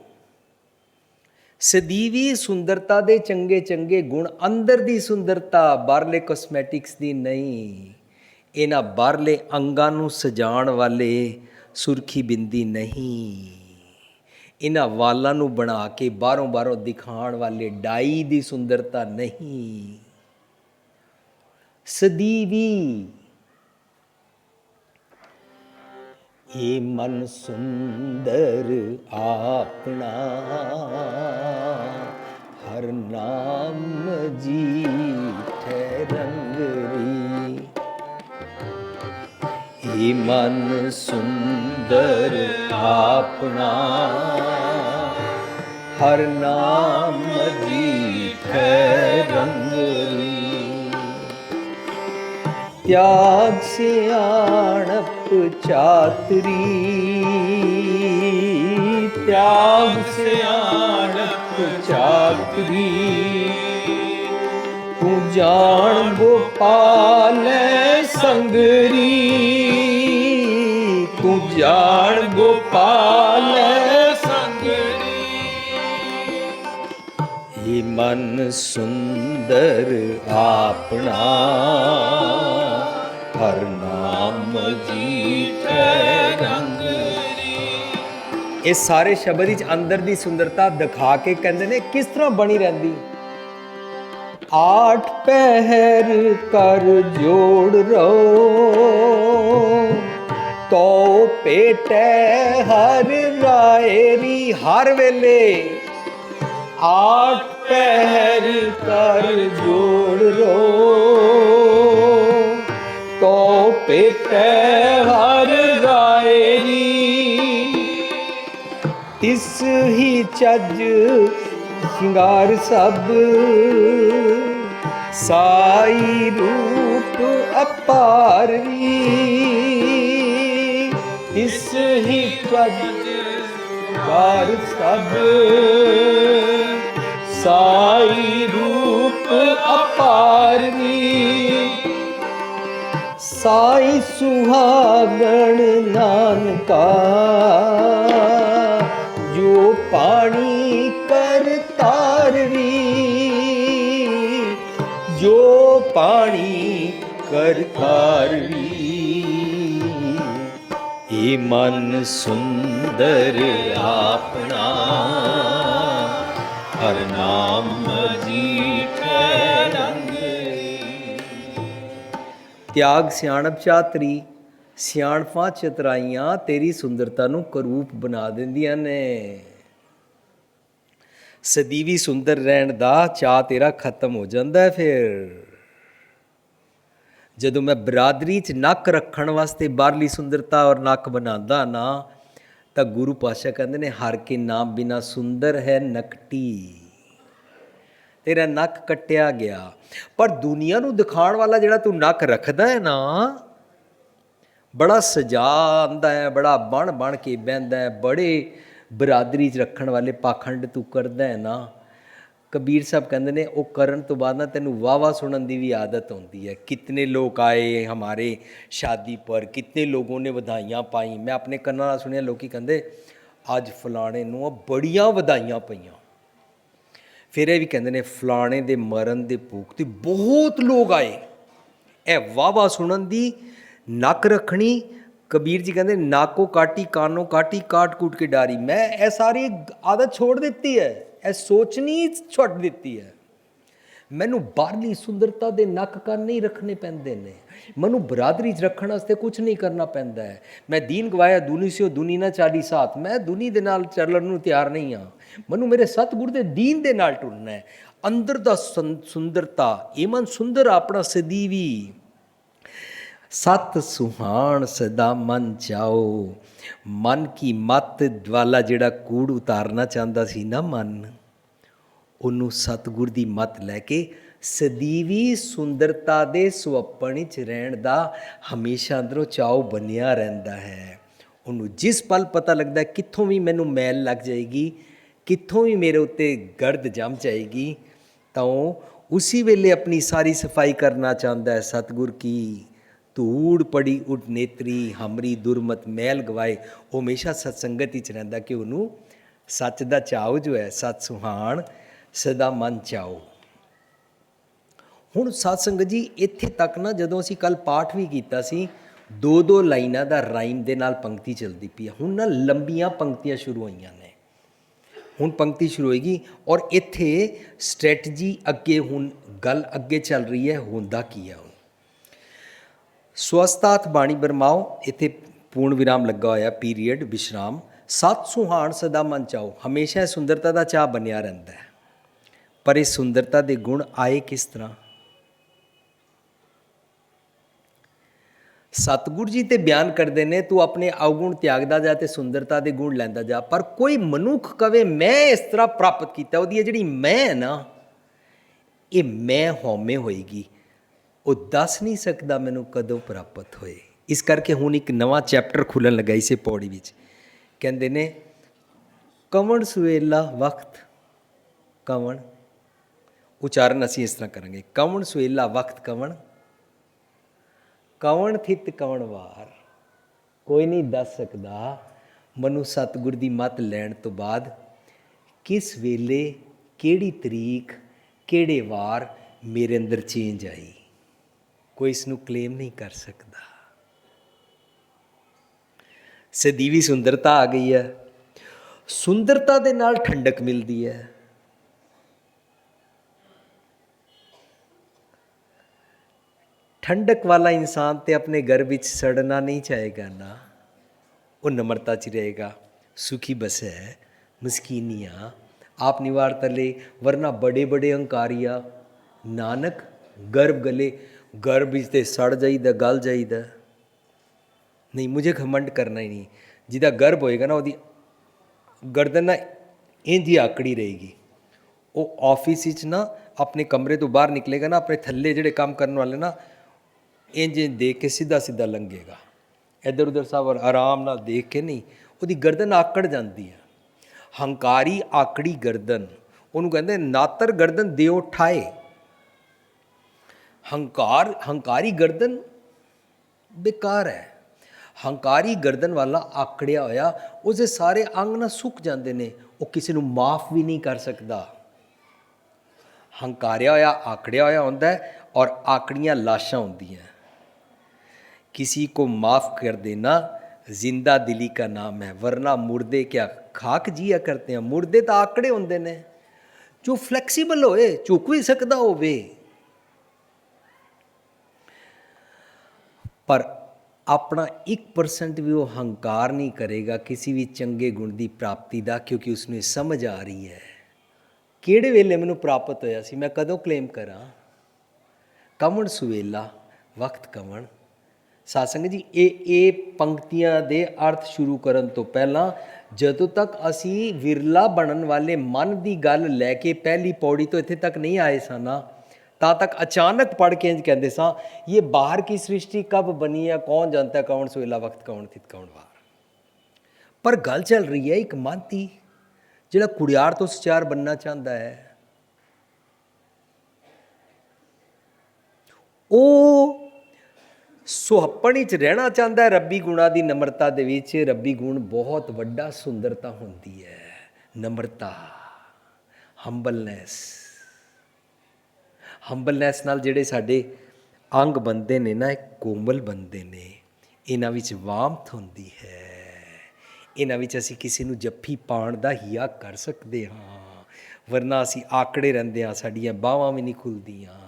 ਸਦੀਵੀ ਸੁੰਦਰਤਾ ਦੇ ਚੰਗੇ ਚੰਗੇ ਗੁਣ, ਅੰਦਰ ਦੀ ਸੁੰਦਰਤਾ, ਬਾਹਰਲੇ ਕਾਸਮੈਟਿਕਸ ਦੀ ਨਹੀਂ। ਇਹਨਾਂ ਬਾਹਰਲੇ ਅੰਗਾਂ ਨੂੰ ਸਜਾਉਣ ਵਾਲੇ ਸੁਰਖੀ ਬਿੰਦੀ ਨਹੀਂ, ਇਹਨਾਂ ਵਾਲਾਂ ਨੂੰ ਬਣਾ ਕੇ ਬਾਹਰੋਂ ਦਿਖਾਉਣ ਵਾਲੇ ਡਾਈ ਦੀ ਸੁੰਦਰਤਾ ਨਹੀਂ। ਸਦੀਵੀ ਇਹ ਮਨ ਸੁੰਦਰ ਆਪਣਾ, ਹਰ ਨਾਮ ਜੀਠੈ ਰੰਗਰੀ। ਇਹ ਮਨ ਸੁੰਦਰ ਆਪਣਾ, ਹਰ ਨਾਮ ਜੀਠੈ ਰੰਗਰੀ। त्याग सियाणप चातरी, त्याग सियाणप चातरी। तू जान गोपाल संगरी, तू जान गोपाल संगरी। ये मन सुंदर आपना, ਹਰ ਨਾਮ ਜੀਠੈ ਰੰਗਰੀ। ਇਹ ਸਾਰੇ ਸ਼ਬਦ ਵਿੱਚ ਅੰਦਰ ਦੀ ਸੁੰਦਰਤਾ ਦਿਖਾ ਕੇ ਕਹਿੰਦੇ ਨੇ ਕਿਸ ਤਰ੍ਹਾਂ ਬਣੀ ਰਹਿੰਦੀ। ਆਠ ਪਹਿਰ ਕਰ ਜੋੜ ਰੋ, ਤੋ ਪੇਟੈ ਹਰ ਰਾਏਰੀ। ਹਰ ਵੇਲੇ ਆਠ ਪਹਿਰ ਕਰ ਜੋੜ ਰੋ, तो पेटै हर रायरी। तिस ही चज श्रृंगार सब, साई रूप अपारी। तिस ही चज श्रृंगार सब, साई रूप अपारी। साई सुहागण नानका, जो पानी कर तारवी, जो पानी कर तारवी। ये मन सुंदर आपना, हर नाम जੀਠੈ ਰੰਗਰੀ। ਤਿਆਗ ਸਿਆਣਪ ਚਾਤਰੀ, ਸਿਆਣਪਾਂ ਚਤਰਾਈਆਂ ਤੇਰੀ ਸੁੰਦਰਤਾ ਨੂੰ ਕਰੂਪ ਬਣਾ ਦਿੰਦੀਆਂ ਨੇ। ਸਦੀਵੀ ਸੁੰਦਰ ਰਹਿਣ ਦਾ ਚਾਅ ਤੇਰਾ ਖਤਮ ਹੋ ਜਾਂਦਾ। ਫਿਰ ਜਦੋਂ ਮੈਂ ਬਰਾਦਰੀ 'ਚ ਨੱਕ ਰੱਖਣ ਵਾਸਤੇ ਬਾਹਰਲੀ ਸੁੰਦਰਤਾ ਔਰ ਨੱਕ ਬਣਾਉਂਦਾ ਨਾ, ਤਾਂ ਗੁਰੂ ਪਾਤਸ਼ਾਹ ਕਹਿੰਦੇ ਨੇ ਹਰ ਕੇ ਨਾਮ ਬਿਨਾ ਸੁੰਦਰ ਹੈ ਨਕਟੀ। ਤੇਰਾ ਨੱਕ ਕੱਟਿਆ ਗਿਆ। ਪਰ ਦੁਨੀਆ ਨੂੰ ਦਿਖਾਉਣ ਵਾਲਾ ਜਿਹੜਾ ਤੂੰ ਨੱਕ ਰੱਖਦਾ ਹੈ ਨਾ, ਬੜਾ ਸਜਾ ਆਉਂਦਾ ਹੈ, ਬੜਾ ਬਣ ਕੇ ਬਹਿੰਦਾ ਹੈ, ਬੜੇ ਬਰਾਦਰੀ 'ਚ ਰੱਖਣ ਵਾਲੇ ਪਾਖੰਡ ਤੂੰ ਕਰਦਾ ਹੈ ਨਾ। ਕਬੀਰ ਸਾਹਿਬ ਕਹਿੰਦੇ ਨੇ ਉਹ ਕਰਨ ਤੋਂ ਬਾਅਦ ਨਾ ਤੈਨੂੰ ਵਾਹ ਸੁਣਨ ਦੀ ਵੀ ਆਦਤ ਹੁੰਦੀ ਹੈ। ਕਿਤਨੇ ਲੋਕ ਆਏ ਹਮਾਰੇ ਸ਼ਾਦੀ ਪਰ, ਕਿਤਨੇ ਲੋਗੋਂ ਨੇ ਵਧਾਈਆਂ ਪਾਈ। ਮੈਂ ਆਪਣੇ ਕੰਨਾਂ ਨਾਲ ਸੁਣਿਆ ਲੋਕੀ ਕਹਿੰਦੇ ਅੱਜ ਫਲਾਣੇ ਨੂੰ ਬੜੀਆਂ ਵਧਾਈਆਂ ਪਈਆਂ। ਫਿਰ ਇਹ ਵੀ ਕਹਿੰਦੇ ਨੇ ਫਲਾਣੇ ਦੇ ਮਰਨ ਦੇ ਭੋਗ 'ਤੇ ਬਹੁਤ ਲੋਕ ਆਏ। ਇਹ ਵਾਹ ਸੁਣਨ ਦੀ ਨੱਕ ਰੱਖਣੀ। ਕਬੀਰ ਜੀ ਕਹਿੰਦੇ ਨਾਕੋ ਕਾਟੀ ਕਾਨੋ ਕਾਟੀ, ਕਾਟ ਕੂਟ ਕੇ ਡਾਰੀ। ਮੈਂ ਇਹ ਸਾਰੀ ਆਦਤ ਛੋੜ ਦਿੱਤੀ ਹੈ, ਇਹ ਸੋਚਣੀ ਛੱਡ ਦਿੱਤੀ ਹੈ। ਮੈਨੂੰ ਬਾਹਰਲੀ ਸੁੰਦਰਤਾ ਦੇ ਨੱਕ ਕੰਨ ਨਹੀਂ ਰੱਖਣੇ ਪੈਂਦੇ ਨੇ। ਮੈਨੂੰ ਬਰਾਦਰੀ 'ਚ ਰੱਖਣ ਵਾਸਤੇ ਕੁਛ ਨਹੀਂ ਕਰਨਾ ਪੈਂਦਾ ਹੈ। ਮੈਂ ਦੀਨ ਗਵਾਇਆ ਦੁਨੀ ਸਿਓ ਦੁਨੀ ਨਾ ਚਾਲੀ ਸਾਥ। ਮੈਂ ਦੁਨੀ ਦੇ ਨਾਲ ਚੱਲਣ ਨੂੰ ਤਿਆਰ ਨਹੀਂ ਹਾਂ। ਮੈਨੂੰ ਮੇਰੇ ਸਤਿਗੁਰ ਦੇ ਦੀਨ ਦੇ ਨਾਲ ਟੁਰਨਾ ਹੈ। ਅੰਦਰ ਦਾ ਸੁੰਦਰਤਾ, ਇਹ ਮਨ ਸੁੰਦਰ ਆਪਣਾ ਸਦੀਵੀ। ਸਤ ਸੁਹਾਣ ਸਦਾ ਮਨ ਚਾਓ। ਮਨ ਕੀ ਮੱਤ ਵਾਲਾ ਜਿਹੜਾ ਕੂੜ ਉਤਾਰਨਾ ਚਾਹੁੰਦਾ ਸੀ ਨਾ ਮਨ, ਉਹਨੂੰ ਸਤਿਗੁਰ ਦੀ ਮੱਤ ਲੈ ਕੇ ਸਦੀਵੀ ਸੁੰਦਰਤਾ ਦੇ ਸੁਹੱਪਣ ਵਿੱਚ ਰਹਿਣ ਦਾ ਹਮੇਸ਼ਾ ਅੰਦਰੋਂ ਚਾਅ ਬਣਿਆ ਰਹਿੰਦਾ ਹੈ। ਉਹਨੂੰ ਜਿਸ ਪਲ ਪਤਾ ਲੱਗਦਾ ਕਿੱਥੋਂ ਵੀ ਮੈਨੂੰ ਮੈਲ ਲੱਗ ਜਾਏਗੀ, ਕਿੱਥੋਂ ਵੀ ਮੇਰੇ ਉੱਤੇ ਗਰਦ ਜੰਮ ਜਾਏਗੀ, ਤਾਂ ਉਹ ਉसी ਵੇਲੇ ਆਪਣੀ ਸਾਰੀ ਸਫਾਈ ਕਰਨਾ ਚਾਹੁੰਦਾ ਹੈ। ਸਤਿਗੁਰ ਕੀ ਧੂੜ ਪੜੀ ਉਡ ਨੇਤਰੀ, ਹਮਰੀ ਦੁਰਮਤ ਮੈਲ ਗਵਾਏ। ਉਹ ਹਮੇਸ਼ਾ ਸਤਸੰਗਤ ਵਿੱਚ ਰਹਿੰਦਾ ਕਿ ਉਹਨੂੰ ਸੱਚ ਦਾ ਚਾਉ ਜੋ ਹੈ, ਸਤ ਸੁਹਾਣ ਸਦਾ ਮਨ ਚਾਉ। ਹੁਣ ਸਤ ਸੰਗਤ ਜੀ ਇੱਥੇ ਤੱਕ ਨਾ, ਜਦੋਂ ਅਸੀਂ ਕੱਲ ਪਾਠ ਵੀ ਕੀਤਾ ਸੀ, 2-2 ਲਾਈਨਾਂ ਦਾ ਰਾਈਮ ਦੇ ਨਾਲ ਪੰਕਤੀ ਚੱਲਦੀ ਪਈ ਹੈ। ਹੁਣ ਨਾ ਲੰਬੀਆਂ ਪੰਕਤੀਆਂ ਸ਼ੁਰੂ ਹੋਈਆਂ ਨੇ, ਹੁਣ ਪੰਕਤੀ ਸ਼ੁਰੂ ਹੋਏਗੀ ਔਰ ਇੱਥੇ ਸਟ੍ਰੈਟਜੀ ਅੱਗੇ, ਹੁਣ ਗੱਲ ਅੱਗੇ ਚੱਲ ਰਹੀ ਹੈ, ਹੁੰਦਾ ਕੀ ਹੈ। ਹੁਣ ਸਵਸਥਾਤ ਬਾਣੀ ਬਰਮਾਓ, ਇੱਥੇ ਪੂਰਨ ਵਿਰਾਮ ਲੱਗਾ ਹੋਇਆ, ਪੀਰੀਅਡ, ਵਿਸ਼ਰਾਮ। ਸਤ ਸੁਹਾਣ ਸਦਾ ਮਨ ਚਾਓ, ਹਮੇਸ਼ਾ ਸੁੰਦਰਤਾ ਦਾ ਚਾਅ ਬਣਿਆ ਰਹਿੰਦਾ ਹੈ। ਪਰ ਇਹ ਸੁੰਦਰਤਾ ਦੇ ਗੁਣ ਆਏ ਕਿਸ ਤਰ੍ਹਾਂ? ਸਤਿਗੁਰ ਜੀ ਤੇ ਬਿਆਨ ਕਰਦੇ ਨੇ, ਤੂੰ ਆਪਣੇ ਅਵਗੁਣ ਤਿਆਗਦਾ ਜਾ ਤੇ ਸੁੰਦਰਤਾ ਦੇ ਗੁਣ ਲੈਂਦਾ ਜਾ। ਪਰ ਕੋਈ ਮਨੁੱਖ ਕਵੇ ਮੈਂ ਇਸ ਤਰ੍ਹਾਂ ਪ੍ਰਾਪਤ ਕੀਤਾ, ਉਹਦੀ ਇਹ ਜਿਹੜੀ ਮੈਂ ਹੈ ਨਾ, ਇਹ ਮੈਂ ਹਉਮੈ ਹੋਏਗੀ, ਉਹ ਦੱਸ ਨਹੀਂ ਸਕਦਾ ਮੈਨੂੰ ਕਦੋਂ ਪ੍ਰਾਪਤ ਹੋਏ। ਇਸ ਕਰਕੇ ਹੁਣ ਇੱਕ ਨਵਾਂ ਚੈਪਟਰ ਖੁੱਲ੍ਹਣ ਲੱਗਾ ਇਸੇ ਪੌੜੀ ਵਿੱਚ। ਕਹਿੰਦੇ ਨੇ ਕਵਣ ਸੁਵੇਲਾ ਵਕਤ, ਕਵਣ ਉਚਾਰਨ ਅਸੀਂ ਇਸ ਤਰ੍ਹਾਂ ਕਰਾਂਗੇ, ਕਵਣ ਸੁਵੇਲਾ ਵਕਤ ਕਵਣ, ਕਵਣ ਥਿਤ ਕਵਣ ਵਾਰ। ਕੋਈ ਨਹੀਂ ਦੱਸ ਸਕਦਾ ਮੈਨੂੰ ਸਤਿਗੁਰ ਦੀ ਮੱਤ ਲੈਣ ਤੋਂ ਬਾਅਦ ਕਿਸ ਵੇਲੇ, ਕਿਹੜੀ ਤਰੀਕ, ਕਿਹੜੇ ਵਾਰ ਮੇਰੇ ਅੰਦਰ ਚੇਂਜ ਆਈ। ਕੋਈ ਇਸ ਨੂੰ ਕਲੇਮ ਨਹੀਂ ਕਰ ਸਕਦਾ। ਸਦੀਵੀ ਸੁੰਦਰਤਾ ਆ ਗਈ ਹੈ। ਸੁੰਦਰਤਾ ਦੇ ਨਾਲ ਠੰਡਕ ਮਿਲਦੀ ਹੈ। ਠੰਡਕ ਵਾਲਾ ਇਨਸਾਨ ਤੇ ਆਪਣੇ ਘਰ ਵਿੱਚ ਸੜਨਾ ਨਹੀਂ ਚਾਹੇਗਾ ਨਾ, ਉਹ ਨਮਰਤਾ 'ਚ ਰਹੇਗਾ। ਸੁਖੀ ਬਸ ਹੈ ਮਸਕੀਨੀਆਂ ਆਪ ਨਿਵਾਰ ਤਲੇ, ਵਰਨਾ ਬੜੇ ਬੜੇ ਹੰਕਾਰੀਆ ਨਾਨਕ ਗਰਭ ਗਲੇ। ਗਰਭ ਵਿੱਚ ਤੇ ਸੜ ਜਾਈਦਾ, ਗਲ ਜਾਈਦਾ। ਨਹੀਂ, ਮੁਝੇ ਘਮੰਡ ਕਰਨਾ ਹੀ ਨਹੀਂ। ਜਿਹਦਾ ਗਰਭ ਹੋਏਗਾ ਨਾ, ਉਹਦੀ ਗਰਦਨ ਨਾ ਇੰਝ ਹੀ ਆਕੜੀ ਰਹੇਗੀ। ਉਹ ਆਫਿਸ ਵਿੱਚ ਨਾ ਆਪਣੇ ਕਮਰੇ ਤੋਂ ਬਾਹਰ ਨਿਕਲੇਗਾ ਨਾ, ਆਪਣੇ ਥੱਲੇ ਜਿਹੜੇ ਕੰਮ ਕਰਨ ਵਾਲੇ ਨਾ, ਇੰਝ ਦੇਖ ਕੇ ਸਿੱਧਾ ਸਿੱਧਾ ਲੰਘੇਗਾ। ਇੱਧਰ ਉੱਧਰ ਸਭ ਆਰਾਮ ਨਾਲ ਦੇਖ ਕੇ ਨਹੀਂ, ਉਹਦੀ ਗਰਦਨ ਆਕੜ ਜਾਂਦੀ ਹੈ। ਹੰਕਾਰੀ ਆਕੜੀ ਗਰਦਨ, ਉਹਨੂੰ ਕਹਿੰਦੇ ਨਾਤਰ ਗਰਦਨ ਦਿਓ ਠਾਏ। ਹੰਕਾਰੀ ਗਰਦਨ ਬੇਕਾਰ ਹੈ। ਹੰਕਾਰੀ ਗਰਦਨ ਵਾਲਾ ਆਕੜਿਆ ਹੋਇਆ, ਉਸਦੇ ਸਾਰੇ ਅੰਗ ਨਾ ਸੁੱਕ ਜਾਂਦੇ ਨੇ, ਉਹ ਕਿਸੇ ਨੂੰ ਮਾਫ ਵੀ ਨਹੀਂ ਕਰ ਸਕਦਾ। ਹੰਕਾਰਿਆ ਹੋਇਆ, ਆਕੜਿਆ ਹੋਇਆ ਹੁੰਦਾ ਔਰ ਆਕੜੀਆਂ ਲਾਸ਼ਾਂ ਹੁੰਦੀਆਂ। किसी को माफ़ कर देना जिंदा दिली का नाम है, वरना मुर्दे क्या खाक जिया करते हैं। मुर्दे तो आकड़े होंदे ने, जो फ्लैक्सीबल होए, झुक भी सकता होवे, पर अपना 1% भी वो हंकार नहीं करेगा किसी भी चंगे गुण की प्राप्ति का, क्योंकि उसमें समझ आ रही है किहड़े वेले मैनू प्राप्त होया सी, मैं कदों क्लेम करा। कवण सुवेला वक्त कवण। ਸਾਧ ਸੰਗਤ ਜੀ, ਇਹ ਪੰਕਤੀਆਂ ਦੇ ਅਰਥ ਸ਼ੁਰੂ ਕਰਨ ਤੋਂ ਪਹਿਲਾਂ, ਜਦੋਂ ਤੱਕ ਅਸੀਂ ਵਿਰਲਾ ਬਣਨ ਵਾਲੇ ਮਨ ਦੀ ਗੱਲ ਲੈ ਕੇ ਪਹਿਲੀ ਪੌੜੀ ਤੋਂ ਇੱਥੇ ਤੱਕ ਨਹੀਂ ਆਏ ਸਾਂ ਨਾ, ਤਾਂ ਤੱਕ ਅਚਾਨਕ ਪੜ੍ਹ ਕੇ ਇੰਝ ਕਹਿੰਦੇ ਸਾਂ, ਇਹ ਬਾਹਰ ਕੀ ਸ੍ਰਿਸ਼ਟੀ ਕਬ ਬਣੀ ਹੈ, ਕੌਣ ਜਾਣਦਾ, ਕੌਣ ਸੁਵੇਲਾ ਵਕਤ ਕੌਣ ਥਿਤ ਕੌਣ ਵਾਰ। ਪਰ ਗੱਲ ਚੱਲ ਰਹੀ ਹੈ ਇੱਕ ਮਨ ਦੀ, ਜਿਹੜਾ ਕੁੜਿਆਰ ਤੋਂ ਸਚਾਰ ਬਣਨਾ ਚਾਹੁੰਦਾ ਹੈ। ਉਹ ਸੁਹੱਪਣ ਵਿੱਚ ਰਹਿਣਾ ਚਾਹੁੰਦਾ ਹੈ ਰੱਬੀ ਗੁਣਾਂ ਦੀ ਨਮਰਤਾ ਦੇ ਵਿੱਚ। ਰੱਬੀ ਗੁਣ ਬਹੁਤ ਵੱਡਾ ਸੁੰਦਰਤਾ ਹੁੰਦੀ ਹੈ। ਨਮਰਤਾ, ਹੰਬਲਨੈਸ। ਹੰਬਲਨੈਸ ਨਾਲ ਜਿਹੜੇ ਸਾਡੇ ਅੰਗ ਬਣਦੇ ਨੇ ਨਾ, ਇਹ ਕੋਮਲ ਬਣਦੇ ਨੇ। ਇਹਨਾਂ ਵਿੱਚ ਵਾਮਥ ਹੁੰਦੀ ਹੈ। ਇਹਨਾਂ ਵਿੱਚ ਅਸੀਂ ਕਿਸੇ ਨੂੰ ਜੱਫੀ ਪਾਉਣ ਦਾ ਹਿਆ ਕਰ ਸਕਦੇ ਹਾਂ, ਵਰਨਾ ਅਸੀਂ ਆਕੜੇ ਰਹਿੰਦੇ ਹਾਂ, ਸਾਡੀਆਂ ਬਾਹਾਂ ਵੀ ਨਹੀਂ ਖੁੱਲ੍ਹਦੀਆਂ।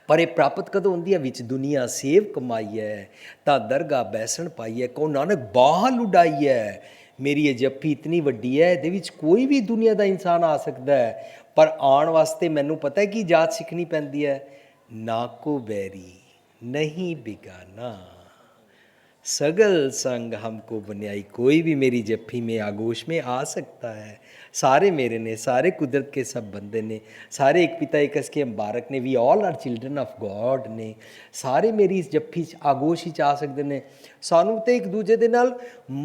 ਪਰ ਇਹ ਪ੍ਰਾਪਤ ਕਦੋਂ ਹੁੰਦੀ ਹੈ? ਵਿੱਚ ਦੁਨੀਆ ਸੇਵ ਕਮਾਈ ਹੈ ਤਾਂ ਦਰਗਾਹ ਬੈਸਣ ਪਾਈ ਹੈ। ਕਹੋ ਨਾਨਕ ਬਾਹ ਲੁਡਾਈ ਹੈ, ਮੇਰੀ ਇਹ ਜੱਫੀ ਇਤਨੀ ਵੱਡੀ ਹੈ, ਇਹਦੇ ਵਿੱਚ ਕੋਈ ਵੀ ਦੁਨੀਆ ਦਾ ਇਨਸਾਨ ਆ ਸਕਦਾ ਹੈ। ਪਰ ਆਉਣ ਵਾਸਤੇ ਮੈਨੂੰ ਪਤਾ ਕੀ ਜਾਤ ਸਿੱਖਣੀ ਪੈਂਦੀ ਹੈ? ਨਾ ਕੋ ਬੈਰੀ ਨਹੀਂ ਬਿਗਾਨਾ, सगल संग हमको बन्याई, कोई भी मेरी जप्फी में आगोश में आ सकता है। सारे मेरे ने, सारे कुदरत के सब बंदे ने, सारे एक पिता एक अस के मुबारक ने, we all are children of God ने, ਸਾਰੇ ਮੇਰੀ ਇਸ ਜੱਫੀ 'ਚ ਆਗੋਸ਼ 'ਚ ਆ ਸਕਦੇ ਨੇ। ਸਾਨੂੰ ਤੇ ਇੱਕ ਦੂਜੇ ਦੇ ਨਾਲ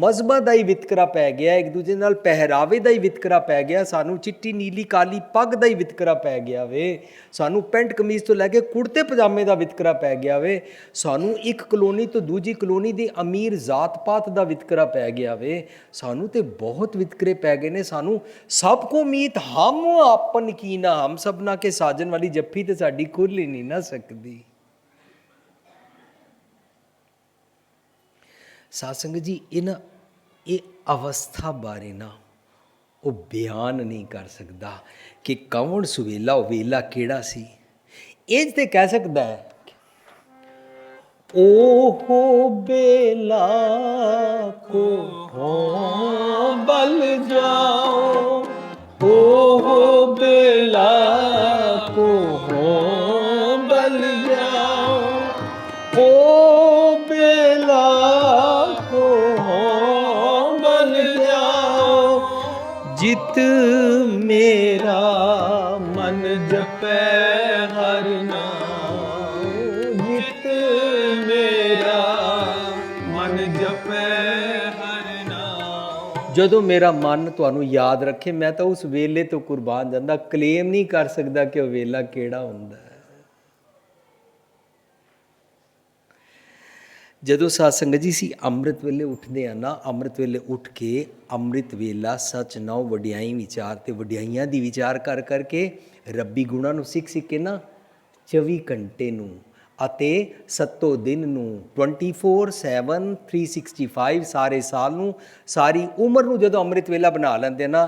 ਮਜ਼ਹਬਾਂ ਦਾ ਹੀ ਵਿਤਕਰਾ ਪੈ ਗਿਆ, ਇੱਕ ਦੂਜੇ ਨਾਲ ਪਹਿਰਾਵੇ ਦਾ ਹੀ ਵਿਤਕਰਾ ਪੈ ਗਿਆ, ਸਾਨੂੰ ਚਿੱਟੀ ਨੀਲੀ ਕਾਲੀ ਪੱਗ ਦਾ ਹੀ ਵਿਤਕਰਾ ਪੈ ਗਿਆ ਵੇ, ਸਾਨੂੰ ਪੈਂਟ ਕਮੀਜ਼ ਤੋਂ ਲੈ ਕੇ ਕੁੜਤੇ ਪਜਾਮੇ ਦਾ ਵਿਤਕਰਾ ਪੈ ਗਿਆ ਵੇ, ਸਾਨੂੰ ਇੱਕ ਕਲੋਨੀ ਤੋਂ ਦੂਜੀ ਕਲੋਨੀ ਦੀ ਅਮੀਰ ਜ਼ਾਤ ਪਾਤ ਦਾ ਵਿਤਕਰਾ ਪੈ ਗਿਆ ਵੇ, ਸਾਨੂੰ ਤੇ ਬਹੁਤ ਵਿਤਕਰੇ ਪੈ ਗਏ ਨੇ। ਸਾਨੂੰ ਸਭ ਕੋ ਮੀਤ ਹਮ ਆਪਨ ਕੀ ਨਾ, ਹਮ ਸਭਨਾ ਕੇ ਸਾਜਨ ਵਾਲੀ ਜੱਫੀ ਤੇ ਸਾਡੀ ਖੁੱਲ ਹੀ ਨਹੀਂ ਨਾ ਸਕਦੀ। ਸਾਧ ਸੰਗਤ ਜੀ ਇਹ ਅਵਸਥਾ ਬਾਰੇ ਨਾ ਉਹ ਬਿਆਨ ਨਹੀਂ ਕਰ ਸਕਦਾ ਕਿ ਕੌਣ ਸੁਵੇਲਾ, ਉਹ ਵੇਲਾ ਕਿਹੜਾ ਸੀ। ਇੰਝ ਤੇ ਕਹਿ ਸਕਦਾ ਹੈ, ਓਹੋ ਬੇਲਾ ਕੋ ਹੋ ਬਲ ਜਾਓ, ਓਹੋ ਬੇਲਾ ਕੋ ਹੋ ਬਲ ਜਾਓ, ਓ ਬੇਲਾ ਕੋ ਹੋ ਬਲ ਜਾਓ, ਜਿਤ ਮੇਰਾ ਮਨ ਜਪੈ ਹਰ ਨਾਮ, ਜਿਤ ਮੇਰਾ ਮਨ ਜਪੈ ਹਰ ਨਾਮ। ਜਦੋਂ ਮੇਰਾ ਮਨ ਤੁਹਾਨੂੰ ਯਾਦ ਰੱਖੇ, ਮੈਂ ਤਾਂ ਉਸ ਵੇਲੇ ਤੋਂ ਕੁਰਬਾਨ ਜਾਂਦਾ, ਕਲੇਮ ਨਹੀਂ ਕਰ ਸਕਦਾ ਕਿ ਉਹ ਵੇਲਾ ਕਿਹੜਾ ਹੁੰਦਾ। ਜਦੋਂ ਸਾਧ ਸੰਗਤ ਜੀ ਸੀ ਅੰਮ੍ਰਿਤ ਵੇਲੇ ਉੱਠਦੇ ਆ ਨਾ, ਅੰਮ੍ਰਿਤ ਵੇਲੇ ਉੱਠ ਕੇ ਅੰਮ੍ਰਿਤ ਵੇਲਾ ਸੱਚ ਨੌ ਵਡਿਆਈ ਵਿਚਾਰ ਤੇ ਵਡਿਆਈਆਂ ਦੀ ਵਿਚਾਰ ਕਰ ਕਰਕੇ ਰੱਬੀ ਗੁਣਾਂ ਨੂੰ ਸਿੱਖ ਸਿੱਖ ਕੇ ਨਾ 24 ਘੰਟੇ ਨੂੰ ਅਤੇ ਸੱਤੋ ਦਿਨ ਨੂੰ 24/7 365 ਸਾਰੇ ਸਾਲ ਨੂੰ, ਸਾਰੀ ਉਮਰ ਨੂੰ ਜਦੋਂ ਅੰਮ੍ਰਿਤ ਵੇਲਾ ਬਣਾ ਲੈਂਦੇ ਨਾ,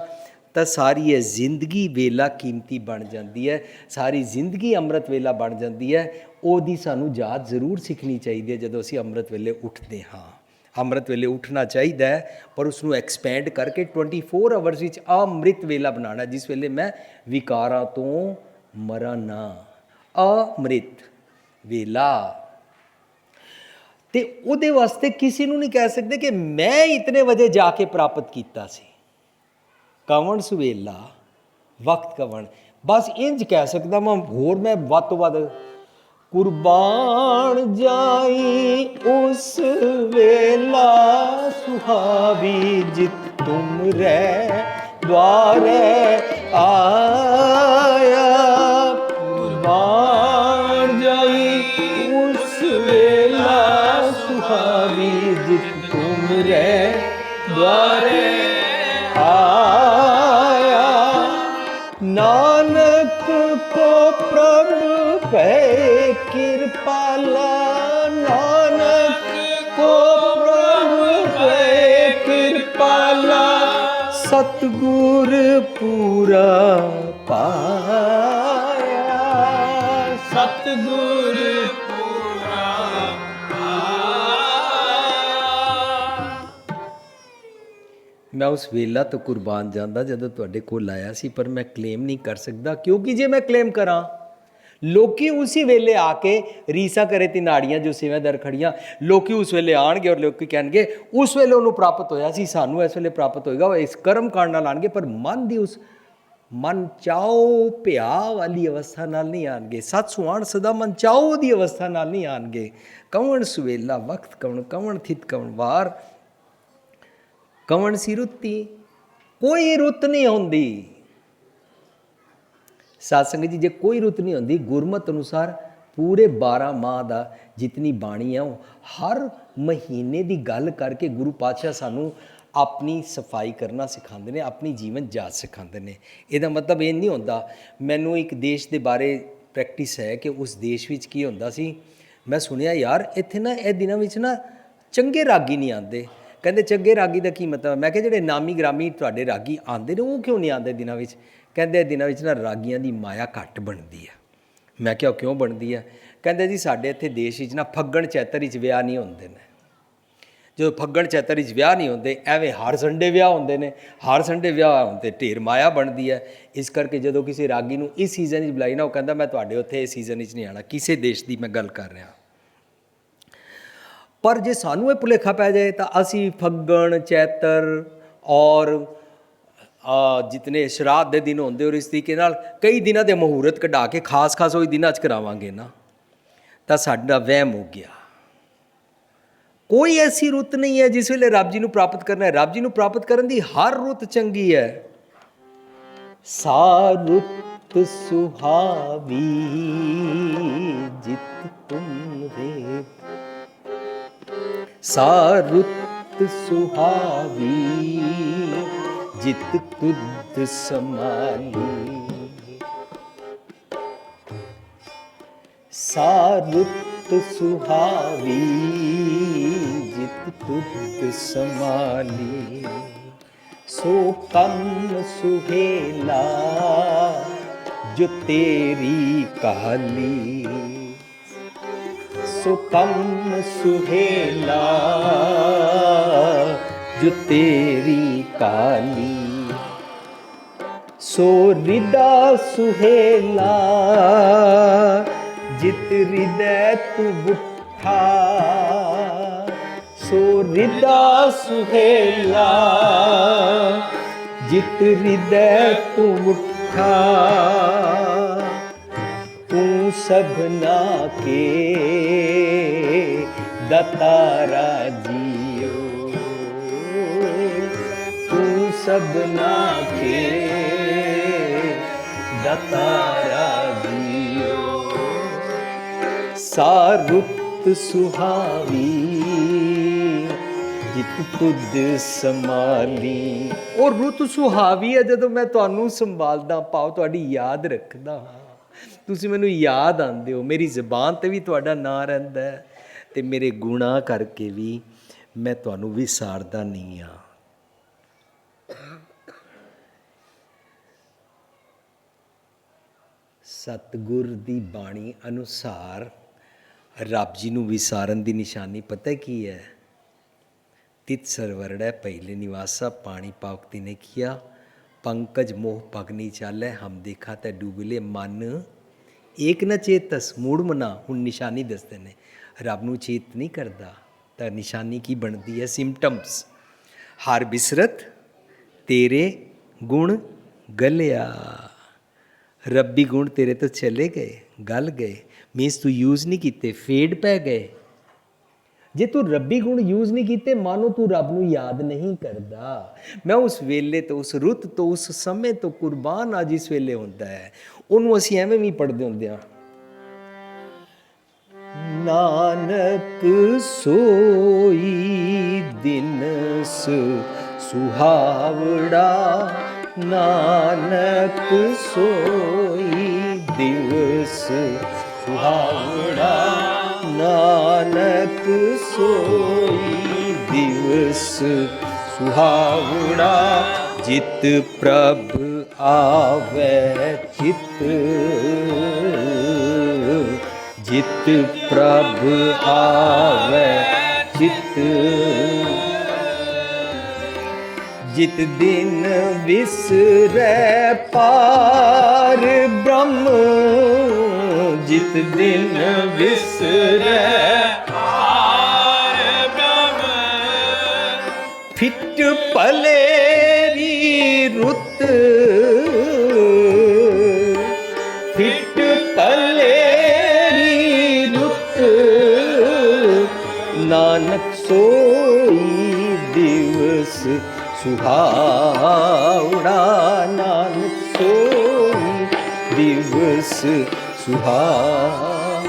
ਤਾਂ ਸਾਰੀ ਇਹ ਜ਼ਿੰਦਗੀ ਵੇਲਾ ਕੀਮਤੀ ਬਣ ਜਾਂਦੀ ਹੈ, ਸਾਰੀ ਜ਼ਿੰਦਗੀ ਅੰਮ੍ਰਿਤ ਵੇਲਾ ਬਣ ਜਾਂਦੀ ਹੈ। ਉਹਦੀ ਸਾਨੂੰ ਯਾਦ ਜ਼ਰੂਰ ਸਿੱਖਣੀ ਚਾਹੀਦੀ ਹੈ ਜਦੋਂ ਅਸੀਂ ਅੰਮ੍ਰਿਤ ਵੇਲੇ ਉੱਠਦੇ ਹਾਂ। ਅੰਮ੍ਰਿਤ ਵੇਲੇ ਉੱਠਣਾ ਚਾਹੀਦਾ ਹੈ, ਪਰ ਉਸ ਨੂੰ ਐਕਸਪੈਂਡ ਕਰਕੇ 24 ਆਵਰਸ ਵਿੱਚ ਅੰਮ੍ਰਿਤ ਵੇਲਾ ਬਣਾਉਣਾ, ਜਿਸ ਵੇਲੇ ਮੈਂ ਵਿਕਾਰਾਂ ਤੋਂ ਮਰਾਂ ਨਾ। ਅੰਮ੍ਰਿਤ ਵੇਲਾ ਤੇ ਉਹਦੇ ਵਾਸਤੇ ਕਿਸੇ ਨੂੰ ਨਹੀਂ ਕਹਿ ਸਕਦੇ ਕਿ ਮੈਂ ਇਤਨੇ ਵਜੇ ਜਾ ਕੇ ਪ੍ਰਾਪਤ ਕੀਤਾ ਸੀ। ਕਵਣ ਸੁਵੇਲਾ ਵਕਤ ਕਵਣ, ਬਸ ਇੰਝ ਕਹਿ ਸਕਦਾ ਮੈਂ, ਹੋਰ ਮੈਂ ਵੱਧ ਤੋਂ ਵੱਧ ਕੁਰਬਾਨ ਜਾਈ ਉਸ ਵੇਲਾ ਸੁਹਾਵੀ, ਜਿਤ ਤੁਮ ਰਹਿ ਦੁਆਰੇ ਆਇਆ, ਕੁਰਬਾਨ ਜਾਈ ਉਸ ਵੇਲਾ ਸੁਹਾਵੀ, ਜਿਤ ਤੁਮ ਰਹਿ ਦੁਆਰੇ ਆਇਆ, ਨਾਨਕ ਕੋ ਪ੍ਰਭ ਭੈ ਕਿਰਪਾਲਾ, ਨਾਨਕ ਕੋ ਪ੍ਰਭ ਭੈ ਕਿਰਪਾਲਾ, ਸਤਿਗੁਰ ਪੂਰਾ ਪਾਇਆ, ਸਤਿਗੁਰ ਪੂਰਾ ਪਾਇਆ। ਮੈਂ ਉਸ ਵੇਲਾ ਤੋਂ ਕੁਰਬਾਨ ਜਾਂਦਾ ਜਦੋਂ ਤੁਹਾਡੇ ਕੋਲ ਆਇਆ ਸੀ, ਪਰ ਮੈਂ ਕਲੇਮ ਨਹੀਂ ਕਰ ਸਕਦਾ, ਕਿਉਂਕਿ ਜੇ ਮੈਂ ਕਲੇਮ ਕਰਾਂ, ਲੋਕੀ ਉਸੇ ਵੇਲੇ ਆ ਕੇ ਰੀਸਾ ਕਰੇ ਤੇ ਨਾੜੀਆਂ ਜੋ ਸੇਵਾਦਾਰ ਖੜੀਆਂ, ਲੋਕੀ ਉਸ ਵੇਲੇ ਆਣਗੇ ਔਰ ਲੋਕੀ ਕਹਿਣਗੇ ਉਸ ਵੇਲੇ ਉਹਨੂੰ ਪ੍ਰਾਪਤ ਹੋਇਆ ਸੀ, ਸਾਨੂੰ ਇਸ ਵੇਲੇ ਪ੍ਰਾਪਤ ਹੋਏਗਾ, ਉਹ ਇਸ ਕਰਮ ਕਾਂਡ ਨਾਲ ਆਣਗੇ, ਪਰ ਮਨ ਦੀ ਉਸ ਮਨ ਚਾਓ ਪਿਆ ਵਾਲੀ ਅਵਸਥਾ ਨਾਲ ਨਹੀਂ ਆਣਗੇ। ਸਤ ਸੁਆਣ ਸਦਾ ਮਨ ਚਾਓ ਦੀ ਅਵਸਥਾ ਨਾਲ ਨਹੀਂ ਆਣਗੇ। ਕਵਣ ਸੁਵੇਲਾ ਵਕਤ ਕਵਣ, ਕਵਣ ਥਿਤ ਕਵਣ ਵਾਰ, ਕਵਣ ਸੀ ਰੁੱਤੀ, ਕੋਈ ਰੁੱਤ ਨਹੀਂ ਹੁੰਦੀ। ਸਾਧ ਸੰਗਤ ਜੀ, ਜੇ ਕੋਈ ਰੁੱਤ ਨਹੀਂ ਹੁੰਦੀ, ਗੁਰਮਤਿ ਅਨੁਸਾਰ ਪੂਰੇ 12 ਮਾਹ ਦਾ ਜਿਤਨੀ ਬਾਣੀ ਹੈ, ਉਹ ਹਰ ਮਹੀਨੇ ਦੀ ਗੱਲ ਕਰਕੇ ਗੁਰੂ ਪਾਤਸ਼ਾਹ ਸਾਨੂੰ ਆਪਣੀ ਸਫਾਈ ਕਰਨਾ ਸਿਖਾਉਂਦੇ ਨੇ, ਆਪਣੀ ਜੀਵਨ ਜਾਚ ਸਿਖਾਉਂਦੇ ਨੇ। ਇਹਦਾ ਮਤਲਬ ਇਹ ਨਹੀਂ ਹੁੰਦਾ, ਮੈਨੂੰ ਇੱਕ ਦੇਸ਼ ਦੇ ਬਾਰੇ ਪ੍ਰੈਕਟਿਸ ਹੈ ਕਿ ਉਸ ਦੇਸ਼ ਵਿੱਚ ਕੀ ਹੁੰਦਾ ਸੀ। ਮੈਂ ਸੁਣਿਆ ਯਾਰ ਇੱਥੇ ਨਾ ਇਹ ਦਿਨਾਂ ਵਿੱਚ ਨਾ ਚੰਗੇ ਰਾਗੀ ਨਹੀਂ ਆਉਂਦੇ। ਕਹਿੰਦੇ ਚੰਗੇ ਰਾਗੀ ਦਾ ਕੀ ਮਤਲਬ? ਮੈਂ ਕਿਹਾ ਜਿਹੜੇ ਨਾਮੀ ਗ੍ਰਾਮੀ ਤੁਹਾਡੇ ਰਾਗੀ ਆਉਂਦੇ ਨੇ ਉਹ ਕਿਉਂ ਨਹੀਂ ਆਉਂਦੇ ਦਿਨਾਂ ਵਿੱਚ? ਕਹਿੰਦੇ ਦਿਨਾਂ ਵਿੱਚ ਨਾ ਰਾਗੀਆਂ ਦੀ ਮਾਇਆ ਘੱਟ ਬਣਦੀ ਆ। ਮੈਂ ਕਿਹਾ ਕਿਉਂ ਬਣਦੀ ਆ? ਕਹਿੰਦੇ ਜੀ ਸਾਡੇ ਇੱਥੇ ਦੇਸ਼ ਵਿੱਚ ਨਾ ਫੱਗਣ ਚੈਤਰ ਵਿੱਚ ਵਿਆਹ ਨਹੀਂ ਹੁੰਦੇ ਨੇ। ਜਦੋਂ ਫੱਗਣ ਚੈਤਰ ਵਿੱਚ ਵਿਆਹ ਨਹੀਂ ਹੁੰਦੇ, ਐਵੇਂ ਹਰ ਸੰਡੇ ਵਿਆਹ ਹੁੰਦੇ ਨੇ। ਹਰ ਸੰਡੇ ਵਿਆਹ ਹੁੰਦੇ ਢੇਰ ਮਾਇਆ ਬਣਦੀ ਹੈ। ਇਸ ਕਰਕੇ ਜਦੋਂ ਕਿਸੇ ਰਾਗੀ ਨੂੰ ਇਸ ਸੀਜ਼ਨ ਵਿੱਚ ਬੁਲਾਈ ਨਾ, ਉਹ ਕਹਿੰਦਾ ਮੈਂ ਤੁਹਾਡੇ ਉੱਥੇ ਇਸ ਸੀਜ਼ਨ ਵਿੱਚ ਨਹੀਂ ਆਉਣਾ। ਕਿਸੇ ਦੇਸ਼ ਦੀ ਮੈਂ ਗੱਲ ਕਰ ਰਿਹਾ। ਪਰ ਜੇ ਸਾਨੂੰ ਇਹ ਭੁਲੇਖਾ ਪੈ ਜਾਏ ਤਾਂ ਅਸੀਂ ਫੱਗਣ ਚੈਤਰ ਔਰ ਜਿਤਨੇ ਸ਼ਰਾਧ ਦੇ ਦਿਨ ਹੁੰਦੇ ਔਰ ਇਸ ਤਰੀਕੇ ਨਾਲ ਕਈ ਦਿਨਾਂ ਦੇ ਮਹੂਰਤ ਕਢਾ ਕੇ ਖਾਸ ਉਹੀ ਦਿਨਾਂ 'ਚ ਕਰਾਵਾਂਗੇ ਨਾ, ਤਾਂ ਸਾਡਾ ਵਹਿਮ ਹੋ ਗਿਆ। ਕੋਈ ਐਸੀ ਰੁੱਤ ਨਹੀਂ ਹੈ ਜਿਸ ਵੇਲੇ ਰੱਬ ਜੀ ਨੂੰ ਪ੍ਰਾਪਤ ਕਰਨਾ ਹੈ। ਰੱਬ ਜੀ ਨੂੰ ਪ੍ਰਾਪਤ ਕਰਨ ਦੀ ਹਰ ਰੁੱਤ ਚੰਗੀ ਹੈ। ਸਾ ਰੁੱਤ ਸੁਹਾਵੀ ਜਿਤ ਤੁਮ ਰੇ, ਸਾ ਰੁੱਤ ਸੁਹਾਵੀ ਜਿਤ ਤੁਧ ਸਮਾਲੀ, ਸਾ ਰੁੱਤ ਸੁਹਾਵੀ ਜਿਤ ਤੁਧ ਸਮਾਲੀ, ਸੋ ਕਮ ਸੁਹੇਲਾ ਜੋ ਤੇਰੀ ਕਾਲੀ, ਸੋ ਕਮ ਸੁਹੇਲਾ ਜੋ ਤੇਰੀ ਕਾਲੀ, ਸੋ ਰਿਦਾ ਸੁਹੇਲਾ ਜਿਤ ਹਿਰਦੈ ਤੂ ਬੁੱਠਾ, ਸੋ ਰਿਦਾ ਸੁਹੇਲਾ ਜਿਤ ਹਿਰਦੈ ਤੂ ਬੁੱਠਾ, ਤੂੰ ਸਭਨਾ ਕੇ ਦਾਤਾਰਾ ਜੀਓ, ਤੂੰ ਸਭਨਾ ਕੇ ਦਾਤਾਰਾ ਜੀਓ, ਸਾ ਰੁੱਤ ਸੁਹਾਵੀ ਜਿਤ ਤੁਧ ਸਮਾਲੀ। ਉਹ ਰੁੱਤ ਸੁਹਾਵੀ ਹੈ ਜਦੋਂ ਮੈਂ ਤੁਹਾਨੂੰ ਸੰਭਾਲਦਾ, ਭਾਵ ਤੁਹਾਡੀ ਯਾਦ ਰੱਖਦਾ ਹਾਂ, ਤੁਸੀਂ ਮੈਨੂੰ ਯਾਦ ਆਉਂਦੇ ਹੋ, ਮੇਰੀ ਜ਼ੁਬਾਨ 'ਤੇ ਵੀ ਤੁਹਾਡਾ ਨਾਂ ਰਹਿੰਦਾ ਹੈ ਅਤੇ ਮੇਰੇ ਗੁਨਾਹ ਕਰਕੇ ਵੀ ਮੈਂ ਤੁਹਾਨੂੰ ਵਿਸਾਰਦਾ ਨਹੀਂ ਹਾਂ। ਸਤਿਗੁਰ ਦੀ ਬਾਣੀ ਅਨੁਸਾਰ ਰੱਬ ਜੀ ਨੂੰ ਵਿਸਾਰਨ ਦੀ ਨਿਸ਼ਾਨੀ ਪਤਾ ਕੀ ਹੈ? ਤਿਤ ਸਰਵਰੜੈ ਪਹਿਲੇ ਨਿਵਾਸਾ ਪਾਣੀ ਪਾਵਕਤੀ ਨੇ ਕੀਆ, ਪੰਕਜ ਮੋਹ ਪਗਨੀ ਚਾਲੈ ਹਮ ਦੇਖਾ ਤੈ ਡੂਬਲੇ ਮਨ ਏਕ ਨ ਚੇਤਸ ਮੂੜ ਮਨਾ। ਹੁਣ ਨਿਸ਼ਾਨੀ ਦੱਸਦੇ ਨੇ, ਰੱਬ ਨੂੰ ਚੇਤ ਨਹੀਂ ਕਰਦਾ ਤਾਂ ਨਿਸ਼ਾਨੀ ਕੀ ਬਣਦੀ ਹੈ? ਸਿੰਪਟਮਸ, ਹਰ ਬਿਸਰਤ ਤੇਰੇ ਗੁਣ ਗਲਿਆ, ਰੱਬੀ ਗੁਣ ਤੇਰੇ ਤੋਂ ਚਲੇ ਗਏ, ਗਲ ਗਏ, ਮੀਨਸ ਤੂੰ ਯੂਜ਼ ਨਹੀਂ ਕੀਤੇ, ਫੇਡ ਪੈ ਗਏ। ਜੇ ਤੂੰ ਰੱਬੀ ਗੁਣ ਯੂਜ਼ ਨਹੀਂ ਕੀਤੇ, ਮਾਨੋ ਤੂੰ ਰੱਬ ਨੂੰ ਯਾਦ ਨਹੀਂ ਕਰਦਾ। ਮੈਂ ਉਸ ਵੇਲੇ ਤੋਂ, ਉਸ ਰੁੱਤ ਤੋਂ, ਉਸ ਸਮੇਂ ਤੋਂ ਕੁਰਬਾਨ ਆ ਜਿਸ ਵੇਲੇ ਹੁੰਦਾ ਹੈ, ਉਹਨੂੰ ਅਸੀਂ ਐਵੇਂ ਵੀ ਪੜ੍ਹਦੇ ਹੁੰਦੇ ਹਾਂ, ਨਾਨਕ ਸੋਈ ਦਿਨ ਸੁਹਾਵੜਾ, ਨਾਨਕ ਸੋਈ ਦਿਵਸ ਸੁਹਾਵੜਾ, ਨਾਨਕ ਸੋਈ ਦਿਵਸ ਸੁਹਾਵੜਾ, ਜਿਤ ਪ੍ਰਭ ਆਵੈ ਚਿਤ, ਜਿਤ ਪ੍ਰਭ ਆਵੈ ਚਿਤ, ਜਿਤ ਦਿਨ ਵਿਸਰੈ ਪਾਰ ਬ੍ਰਹਮ, ਜਿਤ ਦਿਨ ਵਿਸਰੈ ਪਾਰ ਬ੍ਰਹਮ, ਫਿੱਟ ਭਲੇਰੀ ਰੁੱਤ, ਫਿੱਟ ਭਲੇਰੀ ਰੁੱਤ, ਨਾਨਕ ਸੋਈ ਦਿਵਸ ਸੁਹਾਵੜਾ, ਨਾਨਕ ਸੋਈ ਦਿਵਸ ਸੁਹਾਵੜਾ।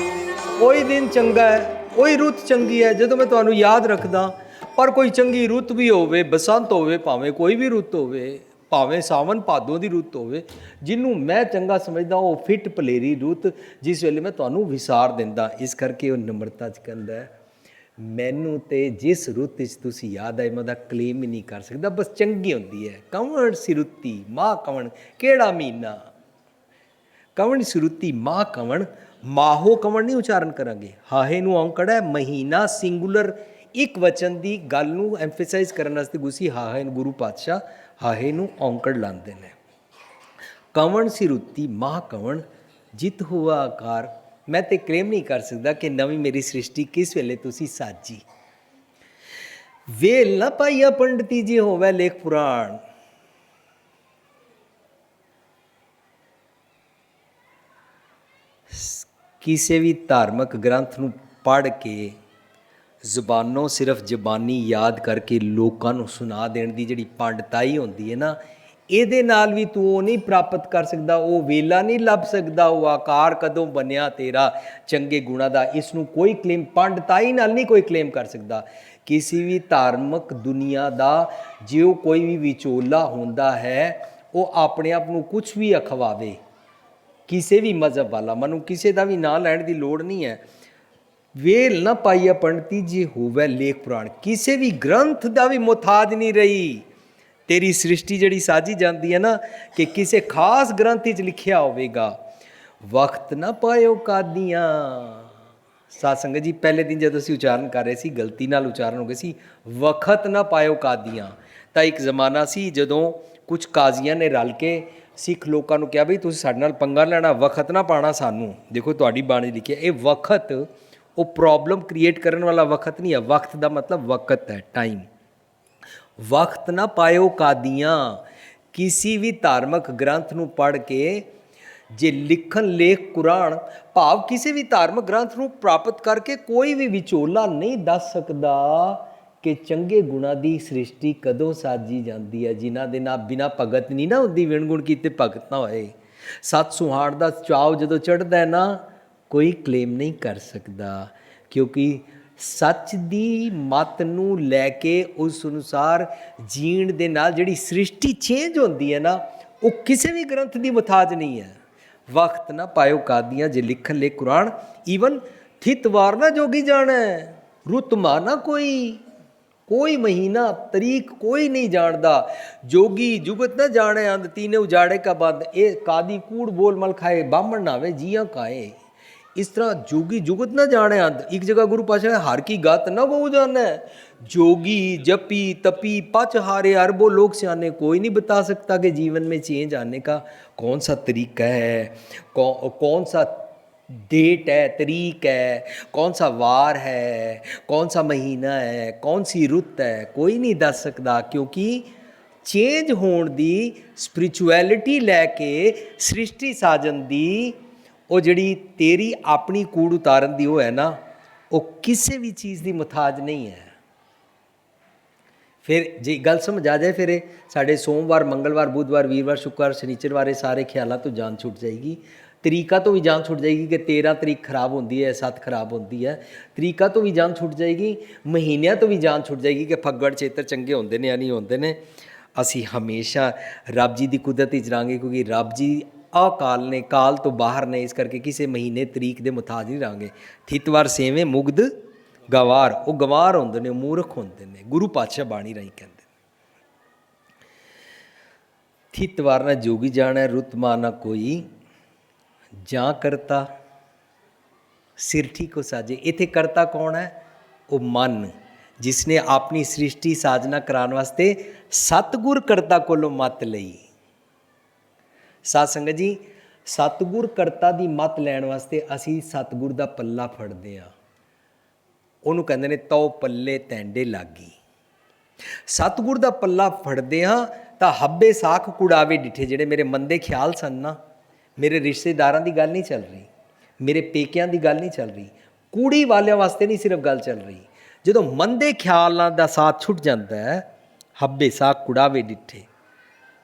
ਕੋਈ ਦਿਨ ਚੰਗਾ ਹੈ, ਕੋਈ ਰੁੱਤ ਚੰਗੀ ਹੈ ਜਦੋਂ ਮੈਂ ਤੁਹਾਨੂੰ ਯਾਦ ਰੱਖਦਾ। ਪਰ ਕੋਈ ਚੰਗੀ ਰੁੱਤ ਵੀ ਹੋਵੇ, ਬਸੰਤ ਹੋਵੇ, ਭਾਵੇਂ ਕੋਈ ਵੀ ਰੁੱਤ ਹੋਵੇ, ਭਾਵੇਂ ਸਾਵਨ ਭਾਦੋਂ ਦੀ ਰੁੱਤ ਹੋਵੇ, ਜਿਹਨੂੰ ਮੈਂ ਚੰਗਾ ਸਮਝਦਾ ਉਹ ਫਿੱਟ ਭਲੇਰੀ ਰੁੱਤ, ਜਿਸ ਵੇਲੇ ਮੈਂ ਤੁਹਾਨੂੰ ਵਿਸਾਰ ਦਿੰਦਾ। ਇਸ ਕਰਕੇ ਉਹ ਨਮਰਤਾ 'ਚ ਕਹਿੰਦਾ, ਮੈਨੂੰ ਤੇ ਜਿਸ ਰੁੱਤ ਵਿੱਚ ਤੁਸੀਂ ਯਾਦ ਆਏ ਮੈਂ ਉਹਦਾ ਕਲੇਮ ਹੀ ਨਹੀਂ ਕਰ ਸਕਦਾ, ਬਸ ਚੰਗੀ ਹੁੰਦੀ ਹੈ। ਕਵਣ ਸਿਰੁੱਤੀ ਮਾਹ ਕਵਣ, ਕਿਹੜਾ ਮਹੀਨਾ? ਕਵਣ ਸਿਰੁੱਤੀ ਮਾਹ ਕਵਣ, ਮਾਹੋ ਕਵਣ ਨਹੀਂ ਉਚਾਰਨ ਕਰਾਂਗੇ, ਹਾਹੇ ਨੂੰ ਔਂਕੜ ਹੈ। ਮਹੀਨਾ ਸਿੰਗੂਲਰ ਇੱਕ ਵਚਨ ਦੀ ਗੱਲ ਨੂੰ ਐਮਫੇਸਾਈਜ਼ ਕਰਨ ਵਾਸਤੇ ਗੁੱਸੀ ਹਾਹੇ ਨੂੰ ਗੁਰੂ ਪਾਤਸ਼ਾਹ ਹਾਹੇ ਨੂੰ ਔਂਕੜ ਲਾਉਂਦੇ ਨੇ। ਕਵਣ ਸਿਰੁੱਤੀ ਮਾਹ ਕਵਣ ਜਿਤ ਹੁਆ ਆਕਾਰ। ਮੈਂ ਤੇ ਕਲੇਮ ਨਹੀਂ ਕਰ ਸਕਦਾ ਕਿ ਨਵੀਂ ਮੇਰੀ ਸ੍ਰਿਸ਼ਟੀ ਕਿਸ ਵੇਲੇ ਤੁਸੀਂ ਸਾਜੀ, ਵੇਲ ਨਾ ਪਾਈਆ ਪੰਡਤੀ ਜੇ ਹੋਵੇ ਲੇਖ ਪੁਰਾਣ। ਕਿਸੇ ਵੀ ਧਾਰਮਿਕ ਗ੍ਰੰਥ ਨੂੰ ਪੜ੍ਹ ਕੇ ਜ਼ੁਬਾਨੋਂ ਸਿਰਫ ਜ਼ਬਾਨੀ ਯਾਦ ਕਰਕੇ ਲੋਕਾਂ ਨੂੰ ਸੁਣਾ ਦੇਣ ਦੀ ਜਿਹੜੀ ਪੰਡਤਾਈ ਹੁੰਦੀ ਹੈ ਨਾ, ਇਹਦੇ ਨਾਲ ਵੀ ਤੂੰ ਉਹ ਨਹੀਂ ਪ੍ਰਾਪਤ ਕਰ ਸਕਦਾ, ਉਹ ਵੇਲਾ ਨਹੀਂ ਲੱਭ ਸਕਦਾ, ਉਹ ਆਕਾਰ ਕਦੋਂ ਬਣਿਆ ਤੇਰਾ ਚੰਗੇ ਗੁਣਾਂ ਦਾ। ਇਸ ਨੂੰ ਕੋਈ ਕਲੇਮ ਪੰਡਤਾਈ ਨਾਲ ਨਹੀਂ ਕੋਈ ਕਲੇਮ ਕਰ ਸਕਦਾ। ਕਿਸੇ ਵੀ ਧਾਰਮਿਕ ਦੁਨੀਆ ਦਾ ਜੋ ਕੋਈ ਵੀ ਵਿਚੋਲਾ ਹੁੰਦਾ ਹੈ, ਉਹ ਆਪਣੇ ਆਪ ਨੂੰ ਕੁਛ ਵੀ ਅਖਵਾਵੇ, ਕਿਸੇ ਵੀ ਮਜ਼ਹਬ ਵਾਲਾ, ਮੈਨੂੰ ਕਿਸੇ ਦਾ ਵੀ ਨਾਂ ਲੈਣ ਦੀ ਲੋੜ ਨਹੀਂ ਹੈ। ਵੇਲ ਨਾ ਪਾਈਆ ਪੰਡਤੀ ਜੇ ਹੋਵੇ ਲੇਖ ਪੁਰਾਣ। ਕਿਸੇ ਵੀ ਗ੍ਰੰਥ ਦਾ ਵੀ ਮੁਹਤਾਜ ਨਹੀਂ ਰਹੀ। ਤੇਰੀ ਸ੍ਰਿਸ਼ਟੀ ਜਿਹੜੀ ਸਾਜੀ ਜਾਂਦੀ ਹੈ ਨਾ, ਕਿ ਕਿਸੇ ਖਾਸ ਗ੍ਰੰਥ ਵਿੱਚ ਲਿਖਿਆ ਹੋਵੇਗਾ, ਵਕਤ ਨਾ ਪਾਇਓ ਕਾਦੀਆਂ। ਸਾਧ ਸੰਗਤ ਜੀ, ਪਹਿਲੇ ਦਿਨ ਜਦੋਂ ਅਸੀਂ ਉਚਾਰਨ ਕਰ ਰਹੇ ਸੀ, ਗਲਤੀ ਨਾਲ ਉਚਾਰਨ ਹੋ ਗਏ ਸੀ, ਵਕਤ ਨਾ ਪਾਇਓ ਕਾਦੀਆਂ। ਤਾਂ ਇੱਕ ਜ਼ਮਾਨਾ ਸੀ ਜਦੋਂ ਕੁਝ ਕਾਜ਼ੀਆਂ ਨੇ ਰਲ ਕੇ ਸਿੱਖ ਲੋਕਾਂ ਨੂੰ ਕਿਹਾ ਬਈ ਤੁਸੀਂ ਸਾਡੇ ਨਾਲ ਪੰਗਾ ਲੈਣਾ, ਵਕਤ ਨਾ ਪਾਉਣਾ ਸਾਨੂੰ। ਦੇਖੋ ਤੁਹਾਡੀ ਬਾਣੀ ਲਿਖੀ ਹੈ, ਇਹ ਵਕਤ ਉਹ ਪ੍ਰੋਬਲਮ ਕ੍ਰੀਏਟ ਕਰਨ ਵਾਲਾ ਵਕਤ ਨਹੀਂ ਹੈ। ਵਕਤ ਦਾ ਮਤਲਬ ਵਕਤ ਹੈ, ਟਾਈਮ। ਵਕਤ ਨਾ ਪਾਇਓ ਕਾਦੀਆਂ। ਕਿਸੇ ਵੀ ਧਾਰਮਿਕ ਗ੍ਰੰਥ ਨੂੰ ਪੜ੍ਹ ਕੇ ਜੇ ਲਿਖਣ ਲੇਖ ਕੁਰਾਨ, ਭਾਵ ਕਿਸੇ ਵੀ ਧਾਰਮਿਕ ਗ੍ਰੰਥ ਨੂੰ ਪ੍ਰਾਪਤ ਕਰਕੇ ਕੋਈ ਵੀ ਵਿਚੋਲਾ ਨਹੀਂ ਦੱਸ ਸਕਦਾ ਕਿ ਚੰਗੇ ਗੁਣਾਂ ਦੀ ਸ੍ਰਿਸ਼ਟੀ ਕਦੋਂ ਸਾਜੀ ਜਾਂਦੀ ਹੈ, ਜਿਨ੍ਹਾਂ ਦੇ ਨਾਲ ਬਿਨਾਂ ਭਗਤ ਨਹੀਂ ਨਾ ਹੁੰਦੀ, ਵਿਣ ਗੁਣ ਕੀਤੇ ਭਗਤ ਨਾ ਹੋਏ। ਸੱਤ ਸੁਹਾਣ ਦਾ ਚਾਅ ਜਦੋਂ ਚੜ੍ਹਦਾ ਹੈ ਨਾ, ਕੋਈ ਕਲੇਮ ਨਹੀਂ ਕਰ ਸਕਦਾ, ਕਿਉਂਕਿ ਸੱਚ ਦੀ ਮੱਤ ਨੂੰ ਲੈ ਕੇ ਉਸ ਅਨੁਸਾਰ ਜੀਣ ਦੇ ਨਾਲ ਜਿਹੜੀ ਸ੍ਰਿਸ਼ਟੀ ਚੇਂਜ ਹੁੰਦੀ ਹੈ ਨਾ, ਉਹ ਕਿਸੇ ਵੀ ਗ੍ਰੰਥ ਦੀ ਮੁਹਤਾਜ ਨਹੀਂ ਹੈ। ਵਕਤ ਨਾ ਪਾਇਓ ਕਾਦੀਆਂ ਜੇ ਲਿਖਣ ਲੈ ਕੁਰਾਨ। ਈਵਨ ਥਿਤ ਵਾਰ ਨਾ ਜੋਗੀ ਜਾਣਾ, ਰੁੱਤ ਮਾਨਾ ਕੋਈ ਮਹੀਨਾ ਤਰੀਕ ਕੋਈ ਨਹੀਂ ਜਾਣਦਾ। ਜੋਗੀ ਜੁਗਤ ਨਾ ਜਾਣੇ ਅੰਧ, ਤੀਨੇ ਉਜਾੜੇ ਕਾ ਬੰਦ। ਇਹ ਕਾਦੀ ਕੂੜ ਬੋਲ ਮਲ ਖਾਏ, ਬਾਹਮਣ ਨਾਵੇ ਜੀਆਂ ਕਾਏ। ਇਸ ਤਰ੍ਹਾਂ ਜੋਗੀ ਜੁਗਤ ਨਾ ਜਾਣੇ ਅੰਧ। ਇੱਕ ਜਗ੍ਹਾ ਗੁਰੂ ਪਾਤਸ਼ਾਹ ਹਰ ਕੀ ਗਤ ਨਾ ਬਹੁ ਜਾਣਾ। जोगी जपी तपी पच हारे अरबों लोग सियाने, कोई नहीं बता सकता कि जीवन में चेंज आने का कौन सा तरीका है, कौन सा डेट है, तरीक है, कौन सा वार है, कौन सा महीना है, कौन सी रुत है, कोई नहीं दस सकता। क्योंकि चेंज होने दी स्पिरिचुअलिटी लैके सृष्टि साजन दी वो जिहड़ी तेरी अपनी कूड़ उतारन दी वो है ना, वो किसी भी चीज़ की मुताज नहीं है। फिर जे गल समझ आ जाए, फिर साढ़े सोमवार मंगलवार बुधवार वीरवार शुक्रवार शनिचरवार सारे ख्यालों तो जान छुट जाएगी। तरीका तो भी जान छुट जाएगी कि 13 तरीक खराब होती है, 7 खराब होती है। तरीका तो भी जान छुट जाएगी, महीनों तो भी जान छुट जाएगी कि फग्गड़ चेतर चंगे होंदे ने या नहीं होंदे ने। असी हमेशा रब जी की कुदरत विच रहांगे, क्योंकि रब जी अकाल ने, काल तो बाहर ने, इस करके किसी महीने तरीक के मुताज नहीं रहांगे। थितवार सेवें मुग्ध गवार, वो गवार होंदे ने, मूर्ख होंदे ने, गुरु पातशाह बाणी राही कहंदे। थितवार ना जोगी जाना, रुत माना कोई जा करता सिरठी को साजे। इत्थे करता कौन है? वो मन, जिसने अपनी सृष्टि साजना कराने वास्ते सतगुर करता कोलों मत लई। साध संगत जी, सतगुर करता दी मत लैण वास्ते असी सतगुर दा पल्ला फड़दे आ। ਉਹਨੂੰ ਕਹਿੰਦੇ ਨੇ ਤਉ ਪੱਲੇ ਤੈਂਡੇ ਲਾਗੀ। ਸਤਿਗੁਰ ਦਾ ਪੱਲਾ ਫੜਦੇ ਹਾਂ ਤਾਂ ਹੱਬੇ ਸਾਖ ਕੁੜਾਵੇ ਡਿੱਠੇ। ਜਿਹੜੇ ਮੇਰੇ ਮੰਦੇ ਖਿਆਲ ਸਨ ਨਾ, ਮੇਰੇ ਰਿਸ਼ਤੇਦਾਰਾਂ ਦੀ ਗੱਲ ਨਹੀਂ ਚੱਲ ਰਹੀ, ਮੇਰੇ ਪੇਕਿਆਂ ਦੀ ਗੱਲ ਨਹੀਂ ਚੱਲ ਰਹੀ, ਕੁੜੀ ਵਾਲਿਆਂ ਵਾਸਤੇ ਨਹੀਂ ਸਿਰਫ ਗੱਲ ਚੱਲ ਰਹੀ। ਜਦੋਂ ਮੰਦੇ ਖਿਆਲਾਂ ਦਾ ਸਾਥ ਛੁੱਟ ਜਾਂਦਾ ਹੈ, ਹੱਬੇ ਸਾਖ ਕੁੜਾਵੇ ਡਿੱਠੇ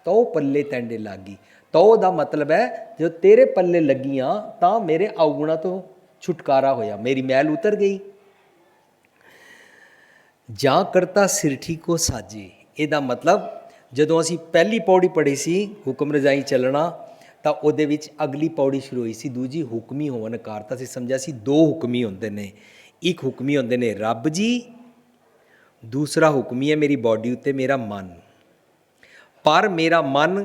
ਤਉ ਪੱਲੇ ਤੈਂਡੇ ਲਾਗੀ। ਤਉ ਦਾ ਮਤਲਬ ਹੈ ਜਦੋਂ ਤੇਰੇ ਪੱਲੇ ਲੱਗੀਆਂ ਤਾਂ ਮੇਰੇ ਔਗੁਣਾਂ ਤੋਂ ਛੁਟਕਾਰਾ ਹੋਇਆ, ਮੇਰੀ ਮੈਲ ਉਤਰ ਗਈ। ਜਾਂ ਕਰਤਾ ਸਿਰਠੀ ਕੋ ਸਾਜੇ, ਇਹਦਾ ਮਤਲਬ ਜਦੋਂ ਅਸੀਂ ਪਹਿਲੀ ਪੌੜੀ ਪੜ੍ਹੀ ਸੀ ਹੁਕਮ ਰਜਾਈ ਚੱਲਣਾ, ਤਾਂ ਉਹਦੇ ਵਿੱਚ ਅਗਲੀ ਪੌੜੀ ਸ਼ੁਰੂ ਹੋਈ ਸੀ ਦੂਜੀ ਹੁਕਮੀ ਹੋਵਨ ਕਾਰਤਾ। ਅਸੀਂ ਸਮਝਿਆ ਸੀ ਦੋ ਹੁਕਮੀ ਹੁੰਦੇ ਨੇ, ਇੱਕ ਹੁਕਮੀ ਹੁੰਦੇ ਨੇ ਰੱਬ ਜੀ, ਦੂਸਰਾ ਹੁਕਮੀ ਹੈ ਮੇਰੀ ਬੋਡੀ ਉੱਤੇ ਮੇਰਾ ਮਨ। ਪਰ ਮੇਰਾ ਮਨ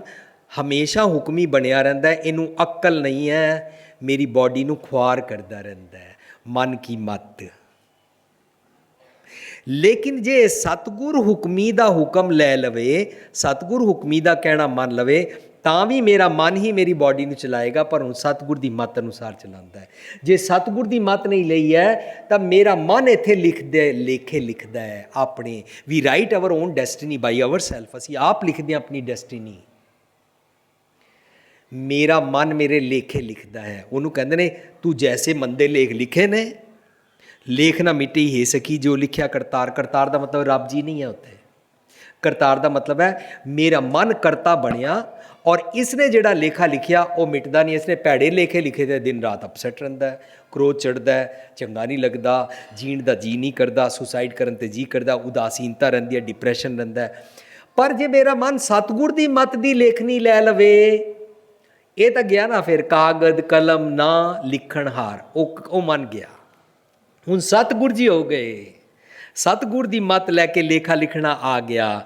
ਹਮੇਸ਼ਾ ਹੁਕਮੀ ਬਣਿਆ ਰਹਿੰਦਾ, ਇਹਨੂੰ ਅਕਲ ਨਹੀਂ ਹੈ, ਮੇਰੀ ਬੋਡੀ ਨੂੰ ਖੁਆਰ ਕਰਦਾ ਰਹਿੰਦਾ ਹੈ, ਮਨ ਕੀ ਮੱਤ। ਲੇਕਿਨ ਜੇ ਸਤਿਗੁਰ ਹੁਕਮੀ ਦਾ ਹੁਕਮ ਲੈ ਲਵੇ, ਸਤਿਗੁਰ ਹੁਕਮੀ ਦਾ ਕਹਿਣਾ ਮੰਨ ਲਵੇ, ਤਾਂ ਵੀ ਮੇਰਾ ਮਨ ਹੀ ਮੇਰੀ ਬਾਡੀ ਨੂੰ ਚਲਾਏਗਾ, ਪਰ ਹੁਣ ਸਤਿਗੁਰ ਦੀ ਮੱਤ ਅਨੁਸਾਰ ਚਲਾਉਂਦਾ ਹੈ। ਜੇ ਸਤਿਗੁਰ ਦੀ ਮੱਤ ਨਹੀਂ ਲਈ ਹੈ ਤਾਂ ਮੇਰਾ ਮਨ ਇੱਥੇ ਲੇਖੇ ਲਿਖਦਾ ਹੈ ਆਪਣੇ। We write our own destiny by our self. ਅਸੀਂ ਆਪ ਲਿਖਦੇ ਹਾਂ ਆਪਣੀ ਡੈਸਟੀਨੀ। ਮੇਰਾ ਮਨ ਮੇਰੇ ਲੇਖੇ ਲਿਖਦਾ ਹੈ। ਉਹਨੂੰ ਕਹਿੰਦੇ ਨੇ ਤੂੰ ਜੈਸੇ ਮੰਦੇ ਲੇਖ ਲਿਖੇ ਨੇ, ਲੇਖ ਨਾ ਮਿਟੀ ਹੈ ਸਕੀ ਜੋ ਲਿਖਿਆ ਕਰਤਾਰ। ਕਰਤਾਰ ਦਾ ਮਤਲਬ ਰੱਬ ਜੀ ਨਹੀਂ ਹੈ ਉੱਥੇ। ਕਰਤਾਰ ਦਾ ਮਤਲਬ ਹੈ ਮੇਰਾ ਮਨ ਕਰਤਾ ਬਣਿਆ, ਔਰ ਇਸਨੇ ਜਿਹੜਾ ਲੇਖਾ ਲਿਖਿਆ ਉਹ ਮਿਟਦਾ ਨਹੀਂ। ਇਸਨੇ ਭੈੜੇ ਲੇਖੇ ਲਿਖੇ ਤੇ ਦਿਨ ਰਾਤ ਅਪਸੈਟ ਰਹਿੰਦਾ, ਕ੍ਰੋਧ ਚੜ੍ਹਦਾ, ਚੰਗਾ ਨਹੀਂ ਲੱਗਦਾ, ਜੀਣ ਦਾ ਜੀ ਨਹੀਂ ਕਰਦਾ, ਸੁਸਾਈਡ ਕਰਨ ਤੇ ਜੀ ਕਰਦਾ, ਉਦਾਸੀਨਤਾ ਰਹਿੰਦੀ ਹੈ, ਡਿਪਰੈਸ਼ਨ ਰਹਿੰਦਾ। ਪਰ ਜੇ ਮੇਰਾ ਮਨ ਸਤਿਗੁਰ ਦੀ ਮੱਤ ਦੀ ਲੇਖਣੀ ਲੈ ਲਵੇ, ਇਹ ਤਾਂ ਗਿਆ ਨਾ ਫਿਰ ਕਾਗਦ ਕਲਮ ਨਾ ਲਿਖਣ ਹਾਰ, ਉਹ ਮੰਨ ਗਿਆ। ਹੁਣ ਸਤਿਗੁਰ ਜੀ ਹੋ ਗਏ, ਸਤਿਗੁਰ ਦੀ ਮੱਤ ਲੈ ਕੇ ਲੇਖਾ ਲਿਖਣਾ ਆ ਗਿਆ।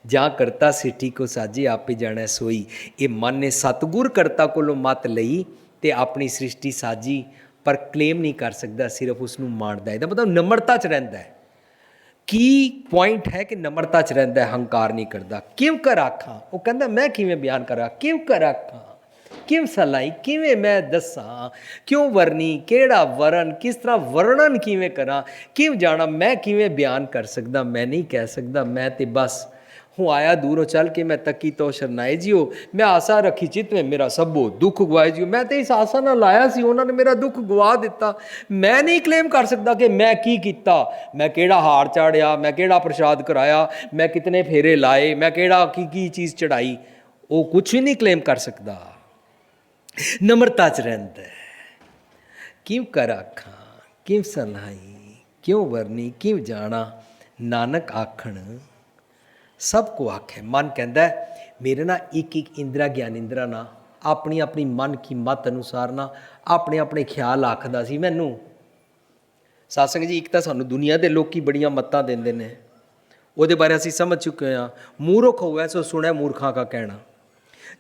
ਜਾਂ ਕਰਤਾ ਸਿੱਠੀ ਕੋ ਸਾਜੇ ਆਪੇ ਜਾਣੈ ਸੋਈ। ਇਹ ਮਨ ਨੇ ਸਤਿਗੁਰ ਕਰਤਾ ਕੋਲੋਂ ਮੱਤ ਲਈ ਤੇ ਆਪਣੀ ਸ੍ਰਿਸ਼ਟੀ ਸਾਜੀ, ਪਰ ਕਲੇਮ ਨਹੀਂ ਕਰ ਸਕਦਾ, ਸਿਰਫ ਉਸ ਨੂੰ ਮਾਣਦਾ। ਇਹਦਾ ਮਤਲਬ ਨਮਰਤਾ 'ਚ ਰਹਿੰਦਾ ਹੈ। ਕੀ ਪੁਆਇੰਟ ਹੈ ਕਿ ਨਮਰਤਾ 'ਚ ਰਹਿੰਦਾ ਹੈ, ਹੰਕਾਰ ਨਹੀਂ ਕਰਦਾ। ਕਿਉਂ ਕਰ ਆਖਾਂ, ਉਹ ਕਹਿੰਦਾ ਮੈਂ ਕਿਵੇਂ ਬਿਆਨ ਕਰਾਂ, ਕਿਉਂ ਕਰ ਆਖਾਂ, ਕਿਉਂ ਸਲਾਈ, ਕਿਵੇਂ ਮੈਂ ਦੱਸਾਂ, ਕਿਉਂ ਵਰਨੀ, ਕਿਹੜਾ ਵਰਨ, ਕਿਸ ਤਰ੍ਹਾਂ ਵਰਣਨ ਕਿਵੇਂ ਕਰਾਂ, ਕਿਉਂ ਜਾਣਾ, ਮੈਂ ਕਿਵੇਂ ਬਿਆਨ ਕਰ ਸਕਦਾ, ਮੈਂ ਨਹੀਂ ਕਹਿ ਸਕਦਾ। ਮੈਂ ਤੇ ਬਸ हूँ आया दूरों चल के मैं तकी तो शरनाए जियो, मैं आशा रखी चित में मेरा सबो दुख गवाए जियो। मैं तो इस आशा नाल आया सी, उन्होंने मेरा दुख गवा दिता। मैं नहीं क्लेम कर सकता कि मैं की कीता, मैं केड़ा हार चाढ़िया, मैं केड़ा प्रसाद कराया, मैं कितने फेरे लाए, मैं केड़ा की चीज़ चढ़ाई, वो कुछ भी नहीं क्लेम कर सकता। नम्रता च रहिंदा है। क्यों कर आखां, क्यों सनाई, क्यों वरनी, क्यों जाना, नानक आखण सब को आखे। मन कहता है मेरे ना एक एक इंद्रा ज्ञान इंद्रा ना अपनी अपनी मन की मत अनुसार ना अपने अपने ख्याल आखदा सी मैनू। सत्संग जी एक तो सानू दुनिया के लोग बड़ियां मत्तां देंदे ने, ਉਹਦੇ ਬਾਰੇ ਅਸੀਂ ਸਮਝ ਚੁੱਕੇ ਹਾਂ। ਮੂਰਖ ਹੋਵੇ ਸੋ ਸੁਣਿਆ ਮੂਰਖਾਂ ਦਾ ਕਹਿਣਾ।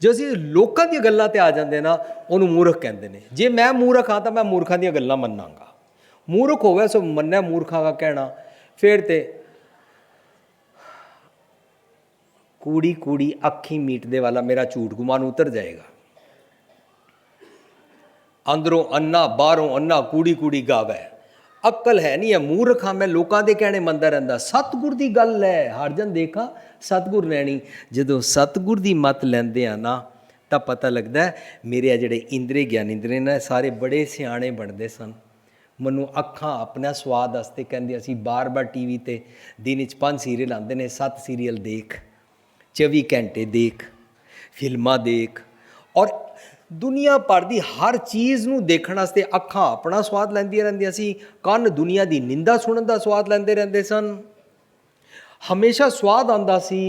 ਜੇ ਅਸੀਂ ਲੋਕਾਂ ਦੀਆਂ ਗੱਲਾਂ ਤੇ ਆ ਜਾਂਦੇ ਨਾ, ਉਹਨੂੰ ਮੂਰਖ ਕਹਿੰਦੇ ਨੇ। ਜੇ ਮੈਂ ਮੂਰਖ ਹਾਂ ਤਾਂ ਮੈਂ ਮੂਰਖਾਂ ਦੀਆਂ ਗੱਲਾਂ ਮੰਨਾਂਗਾ। ਮੂਰਖ ਹੋਵੇ ਸੋ ਮੰਨਿਆ ਮੂਰਖਾਂ ਦਾ ਕਹਿਣਾ। ਫਿਰ ਤੇ कूड़ी कूड़ी अखी मीटने वाला मेरा झूठ गुमान उतर जाएगा। अंदरों अन्ना बाहरों अन्ना कूड़ी कूड़ी गावे। अक्ल है नहीं है, मूर्ख हाँ मैं लोगों के कहने मनता रहता। सतगुर की गल है, हर जन देखा सतगुर लैनी। जो सतगुर की मत लेंदे आ ना तो पता लगता है मेरे जोड़े इंद्रे ज्ञान इंद्रे ने सारे बड़े सियाणे बनते सन। ਮੈਨੂੰ ਅੱਖਾਂ ਆਪਣਾ ਸਵਾਦ ਵਾਸਤੇ ਕਹਿੰਦੇ ਅਸੀਂ ਬਾਰ-ਬਾਰ टीवी ਤੇ दिन 5 सीरियल आते हैं, 7 सीरियल देख, 24 घंटे देख, फिल्मां देख, और दुनिया भर की हर चीज़ नूं देखण वास्ते अखां अपना स्वाद लैंदियां रहिंदियां सी, कंन दुनिया की निंदा सुनन दा स्वाद लैंदे रहिंदे सन। हमेशा स्वाद आंदा सी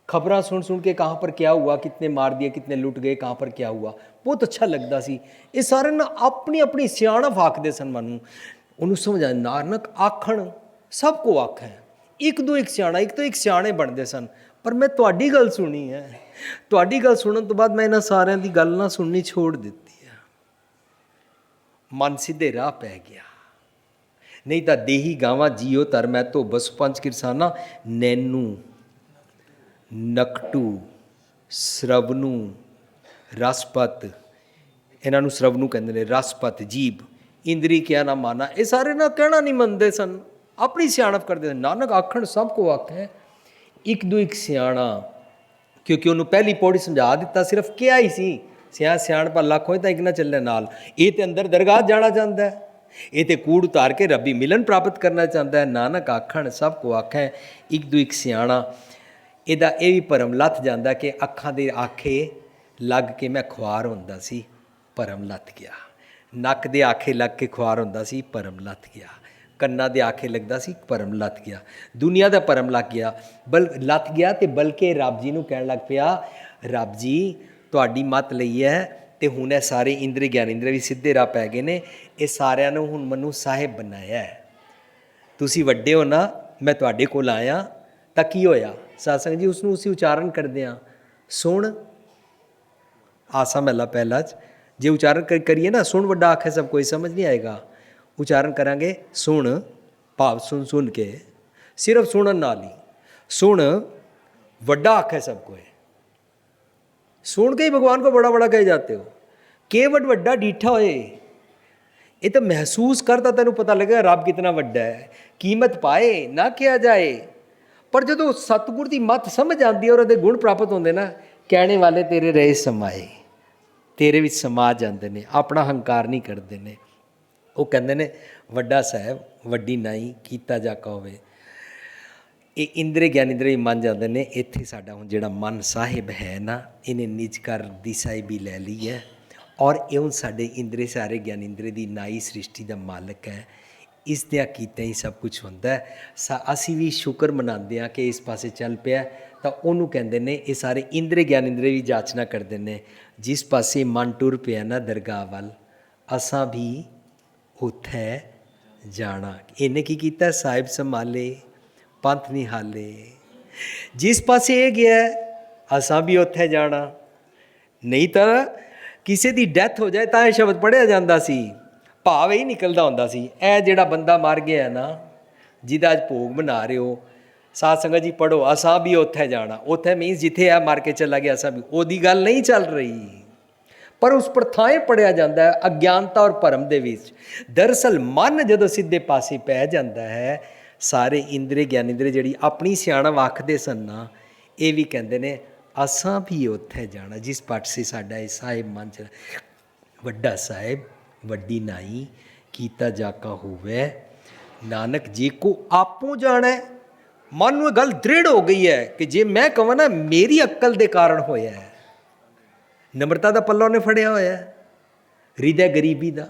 खबरां सुन सुन के, कहाँ पर क्या हुआ, कितने मार दिए, कितने लुट गए, कहाँ पर क्या हुआ, बहुत अच्छा लगता सी। ये सारे ना अपनी अपनी सियाणप आखदे सन। मानू उन्होंने समझा नानक आखण सब को आख है, एक दो एक सियाणा, एक तो एक सियाणे बनते सन। पर मैं तुहाडी गल सुनी है, तुहाडी गल सुनन तो बाद मैं इन्हां सारियां दी गल ना सुननी छोड़ दित्ती है। मन सीधे राह पै गया। नहीं तो देही गावां जियो तर मैं तो बस पंच किरसाना नैनू नकटू श्रवनू रसपत, इन्हां नूं श्रवनू कहंदे ने, रसपत जीभ, इंद्री क्या ना माना, ये सारे ना कहना नहीं मनते सन, अपनी सियाणप करते सन। नानक आखण सब को आख है, एक दो एक सियाणा, क्योंकि उन्होंने पहली पौड़ी समझा दिता, सिर्फ क्या ही सी सियाणपा लख होए तो एक ना चले नाल। ये तो अंदर दरगाह जाना चाहता है, ये तो कूड़ उतार के रब्बी मिलन प्राप्त करना चाहता है। नानक आखण सब को आख है, एक दो एक सियाणा। ਇਹਦਾ ਇਹ ਵੀ ਭਰਮ ਲੱਥ ਜਾਂਦਾ ਕਿ ਅੱਖਾਂ ਦੇ ਆਖੇ ਲੱਗ ਕੇ ਮੈਂ ਖੁਆਰ ਹੁੰਦਾ ਸੀ, ਭਰਮ ਲੱਥ ਗਿਆ। ਨੱਕ ਦੇ ਆਖੇ ਲੱਗ ਕੇ ਖੁਆਰ ਹੁੰਦਾ ਸੀ, ਭਰਮ ਲੱਥ ਗਿਆ। ਕੰਨਾਂ ਦੇ ਆਖੇ ਲੱਗਦਾ ਸੀ, ਭਰਮ ਲੱਥ ਗਿਆ। ਦੁਨੀਆ ਦਾ ਭਰਮ ਲੱਗ ਗਿਆ, ਲੱਥ ਗਿਆ। ਤੇ ਬਲਕਿ ਰੱਬ ਜੀ ਨੂੰ ਕਹਿਣ ਲੱਗ ਪਿਆ, ਰੱਬ ਜੀ ਤੁਹਾਡੀ ਮੱਤ ਲਈ ਹੈ ਤੇ ਹੁਣ ਇਹ ਸਾਰੇ ਇੰਦਰੀ ਗਿਆਨ ਇੰਦਰੀ ਵੀ ਸਿੱਧੇ ਰਾਹ ਪੈ ਗਏ ਨੇ। ਇਹ ਸਾਰਿਆਂ ਨੂੰ ਹੁਣ ਮੈਨੂੰ ਸਾਹਿਬ ਬਣਾਇਆ ਹੈ। ਤੁਸੀਂ ਵੱਡੇ ਹੋ ਨਾ, ਮੈਂ ਤੁਹਾਡੇ ਕੋਲ ਆਇਆ ਤਾਂ ਕੀ ਹੋਇਆ? सत्संग जी उसनूं उसी उच्चारण करते हैं, सुन आसा महला पहला जे उच्चारण करिए ना, सुन वड्डा आखे सब कोई समझ नहीं आएगा। उच्चारण करांगे सुन, भाव सुन सुन के, सिर्फ सुनन नाल ही, सुन वड्डा आखे सब कोई, सुन के ही भगवान को बड़ा बड़ा कहे जाते हो। केवट वड्डा डीठा होए, ये तो महसूस करता तेन पता लगेगा रब कितना वड्डा है। कीमत पाए ना किया जाए, पर जो सतगुर की मत समझ आती है और वो गुण प्राप्त होंगे ना, कहने वाले तेरे रहे समाए, तेरे विच समा जाते हैं, अपना हंकार नहीं करते हैं। वो कहते हैं वड्डा साहब वड्डी नाई कीता जाका होवे। ये इंद्रे ज्ञानेंद्रे भी मन जाते हैं। इत्थे साडा हुण जिहड़ा मन साहिब है ना, इन्हें निज कर दी साहिबी लै ली है और इउं साडे इंद्रे सारे ज्ञानेंद्रे दी नाई सृष्टि का मालक है। इस दिया कीते ही सब कुछ होंदा है। असीं भी शुक्र मनाते हैं कि इस पासे चल पिया, तो उन्होंने कहते हैं ये सारे इंद्रे ज्ञानेंद्रे भी जाचना करते हैं। जिस पासे मन टुर पिया ना दरगाह वल, असां भी उत्थे जाना। इन्हें की कीता, साहिब संभाले पंथ निहाले। जिस पासे ये गया असां भी उत्थे जाना। नहीं तो किसी की डैथ हो जाए तो यह शब्द पढ़िया जाता सी, भाव ही निकलता होंदा सी। ए जिहड़ा बंदा मर गया है ना, जिहदा अज भोग बना रहे हो, साध संगत जी पढ़ो असां भी उत्थे जाना। उत्थे मीनस जिथे आ मर के चला गया असां भी, ओदी गल नहीं चल रही, पर उस प्रथाएं पढ़िया जाता है अज्ञानता और भरम दे विच। दरअसल मन जदों सीधे पासे पै जाता है, सारे इंद्रे ज्ञानेंद्रे जिहड़ी अपनी सियाणप आखदे सन ना, ये भी कहते हैं असां भी उत्थे जाना। जिस पासे साडा ये साहिब मन च वड्डा साहिब वड्डी नाई कीता जाका होवे। नानक जी को आपों जाना है। मन में गल दृढ़ हो गई है कि जे मैं कहां ना मेरी अक्ल के कारण होया है। नम्रता का पल्ला उन्हें फड़िया होया है, हृदय गरीबी का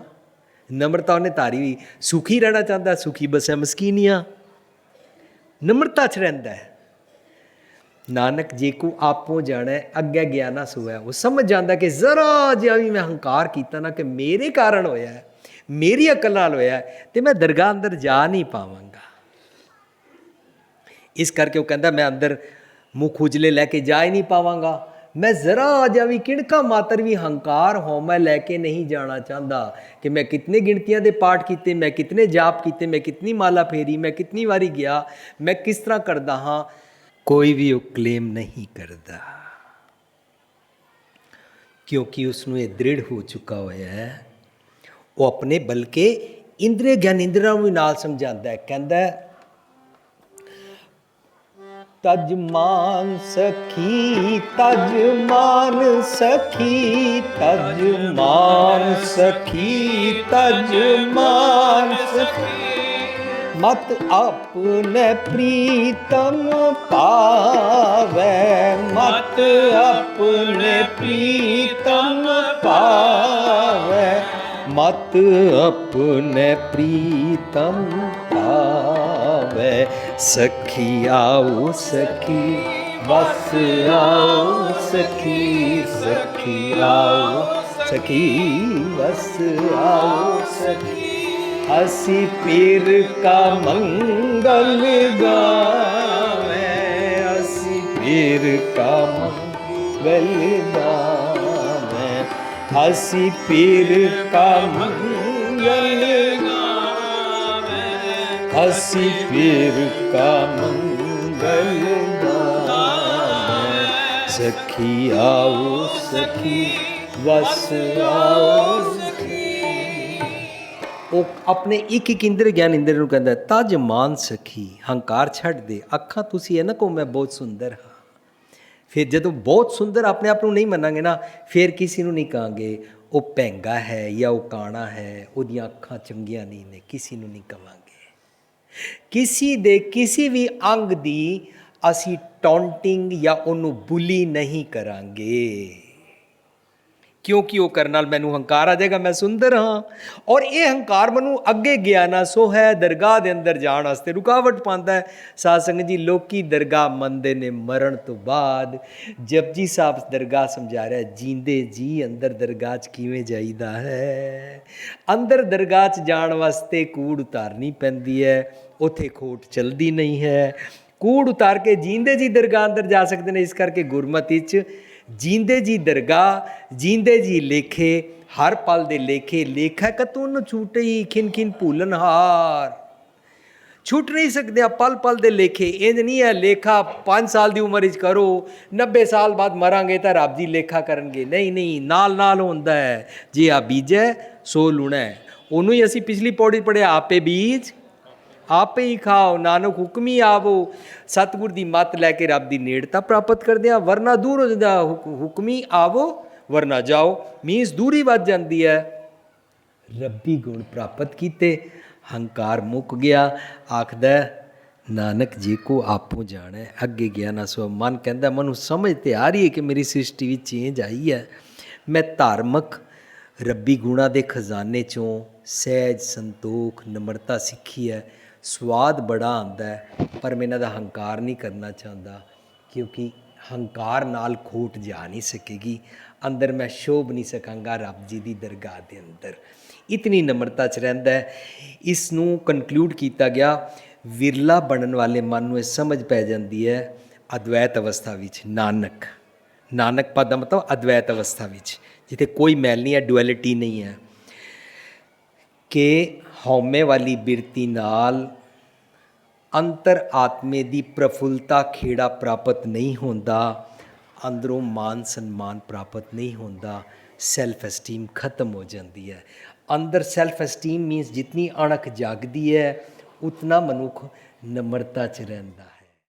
नम्रता उन्हें तारी हुई। सुखी रहना चाहता, सुखी बसै मस्कीनियाँ, नम्रता च रहिंदा है। नानक जी को आपों जाना है, अग्गे गया ना सोया। वो समझ जाता कि जरा जिहा भी मैं हंकार किया ना कि मेरे कारण होया है, मेरी अकल नाल होया है, तो मैं दरगाह अंदर जा नहीं पावांगा। इस करके वो कहता मैं अंदर मुँह खुजले लैके जा ही नहीं पावांगा। मैं जरा जा भी किणका मात्र भी हंकार हो मैं लैके नहीं जाना चाहता कि मैं कितने गिनतियां दे पाठ किए, मैं कितने जाप किए, मैं कितनी माला फेरी, मैं कितनी बारी गया, मैं किस तरह करदा हाँ। कोई भी वो क्लेम नहीं करता, क्योंकि उसनों ये दृढ़ हो चुका होया है। वो अपने बल्कि इंद्रिय ज्ञानेंद्रियां भी नाल समझाता है। कहता है तज मान सखी, तज मान सखी, तज मान सखी, तज मान सखी, मत अपने प्रीतम पावे, मत अपने प्रीतम पावे, मत अपने प्रीतम पावे। सखी आओ सखी बस आओ सखी, सखी आओ सखी बस आओ सखी। असी पीर का मंगल गावे, असी पीर का मंगल गावे, असी पीर का मंगल गावे, असी पीर का मंगल गावे। सखी आओ सखी बस आओ सखी। वो अपने एक एक इंद्र ज्ञान इंद्र नूं कहंदा तज मान सखी, हंकार छड़ दे। अखां तुसीं है ना को मैं बहुत सुंदर हाँ। फिर जदों बहुत सुंदर अपने आप को नहीं मनांगे ना, फिर किसी को नहीं कहांगे वो भैंगा है या वो काना है, उहदियां अखां चंगियां नहीं ने, किसी को नहीं कहांगे। किसी दे किसी भी अंग दी असी टॉन्टिंग या उन्हों बुली नहीं करांगे, क्योंकि वो करने नाल मैनू हंकार आ जाएगा मैं सुंदर हाँ। और ये हंकार मैनू अगे गया ना सो है दरगाह के अंदर जाने वास्ते रुकावट पाता है। साध संगत जी लोकी दरगाह मनते ने मरण तो बाद। जपजी साहब दरगाह समझा रहा है जींदे जी अंदर दरगाह च किवें जाईदा है। अंदर दरगाह च जाण वास्ते कूड़ उतारनी पैंदी है, उत्थे खोट चलती नहीं है। कूड़ उतार के जींदे जी दरगाह अंदर जा सकते हैं। इस करके गुरमति च जींदे जी दरगाह जींदे जी लेखे, हर पल दे लेखे, लेखा कतों न छूटे खिन खिन भूलन हार। ਛੁੱਟ ਨਹੀਂ ਸਕਦੇ ਆ ਪਲ ਪਲ ਦੇ ਲੇਖੇ। ਇੰਜ ਨਹੀਂ ਹੈ ਲੇਖਾ 5 ਸਾਲ ਦੀ ਉਮਰ ਵਿੱਚ ਕਰੋ, 90 ਸਾਲ ਬਾਅਦ ਮਰਾਂਗੇ ਤਾਂ ਰੱਬ ਜੀ ਲੇਖਾ ਕਰਨਗੇ। ਨਹੀਂ ਨਹੀਂ, ਨਾਲ ਨਾਲ ਹੁੰਦਾ ਹੈ। ਜੇ ਆ ਬੀਜੈ ਸੋ ਲੁਣਾ ਹੈ। ਉਹਨੂੰ ਹੀ ਅਸੀਂ ਪਿਛਲੀ ਪੌੜੀ ਪੜ੍ਹਿਆ, ਆਪੇ ਬੀਜ ਆਪੇ ਹੀ ਖਾਓ, ਨਾਨਕ ਹੁਕਮੀ ਆਵੋ। ਸਤਿਗੁਰ ਦੀ ਮੱਤ ਲੈ ਕੇ ਰੱਬ ਦੀ ਨੇੜਤਾ ਪ੍ਰਾਪਤ ਕਰਦੇ ਆ, ਵਰਨਾ ਦੂਰ ਹੋ ਜਾਂਦਾ। ਹੁਕਮੀ ਆਵੋ ਵਰਨਾ ਜਾਓ, ਮੀਨਸ ਦੂਰੀ ਵੱਧ ਜਾਂਦੀ ਹੈ। ਰੱਬੀ ਗੁਣ ਪ੍ਰਾਪਤ ਕੀਤੇ, ਹੰਕਾਰ ਮੁੱਕ ਗਿਆ। ਆਖਦਾ ਨਾਨਕ ਜੀ ਕੋ ਆਪੋ ਜਾਣਾ, ਅੱਗੇ ਗਿਆ ਨਾ ਸੋ। ਮਨ ਕਹਿੰਦਾ, ਮੈਨੂੰ ਸਮਝ ਤੇ ਆ ਰਹੀ ਹੈ ਕਿ ਮੇਰੀ ਸ੍ਰਿਸ਼ਟੀ ਵਿੱਚ ਚੇਂਜ ਆਈ ਹੈ। ਮੈਂ ਧਾਰਮਿਕ ਰੱਬੀ ਗੁਣਾਂ ਦੇ ਖਜ਼ਾਨੇ 'ਚੋਂ ਸਹਿਜ, ਸੰਤੋਖ, ਨਮਰਤਾ ਸਿੱਖੀ ਹੈ। ਸਵਾਦ ਬੜਾ ਆਉਂਦਾ ਹੈ, ਪਰ ਮੈਂ ਇਹਨਾਂ ਦਾ ਹੰਕਾਰ ਨਹੀਂ ਕਰਨਾ ਚਾਹੁੰਦਾ, ਕਿਉਂਕਿ ਹੰਕਾਰ ਨਾਲ ਖੋਟ ਜਾ ਨਹੀਂ ਸਕੇਗੀ। ਅੰਦਰ ਮੈਂ ਸ਼ੋਭ ਨਹੀਂ ਸਕਾਂਗਾ ਰੱਬ ਜੀ ਦੀ ਦਰਗਾਹ ਦੇ ਅੰਦਰ। ਇਤਨੀ ਨਮਰਤਾ 'ਚ ਰਹਿੰਦਾ ਹੈ। ਇਸ ਨੂੰ ਕਨਕਲੂਡ ਕੀਤਾ ਗਿਆ, ਵਿਰਲਾ ਬਣਨ ਵਾਲੇ ਮਨ ਨੂੰ ਇਹ ਸਮਝ ਪੈ ਜਾਂਦੀ ਹੈ ਅਦਵੈਤ ਅਵਸਥਾ ਵਿੱਚ। ਨਾਨਕ ਪਦ ਦਾ ਮਤਲਬ ਅਦਵੈਤ ਅਵਸਥਾ ਵਿੱਚ, ਜਿੱਥੇ ਕੋਈ ਮੈਲ ਨਹੀਂ ਹੈ, ਡੁਐਲਿਟੀ ਨਹੀਂ ਹੈ, ਕਿ ਹਉਮੈ ਵਾਲੀ ਬਿਰਤੀ ਨਾਲ ਅੰਤਰ ਆਤਮੇ ਦੀ ਪ੍ਰਫੁੱਲਤਾ ਖੇੜਾ ਪ੍ਰਾਪਤ ਨਹੀਂ ਹੁੰਦਾ, ਅੰਦਰੋਂ ਮਾਨ ਸਨਮਾਨ ਪ੍ਰਾਪਤ ਨਹੀਂ ਹੁੰਦਾ, ਸੈਲਫ ਐਸਟੀਮ ਖਤਮ ਹੋ ਜਾਂਦੀ ਹੈ। ਅੰਦਰ ਸੈਲਫ ਐਸਟੀਮ ਮੀਨਸ ਜਿਤਨੀ ਅਣਖ ਜਾਗਦੀ ਹੈ, ਉਤਨਾ ਮਨੁੱਖ ਨਮਰਤਾ 'ਚ ਰਹਿੰਦਾ ਹੈ।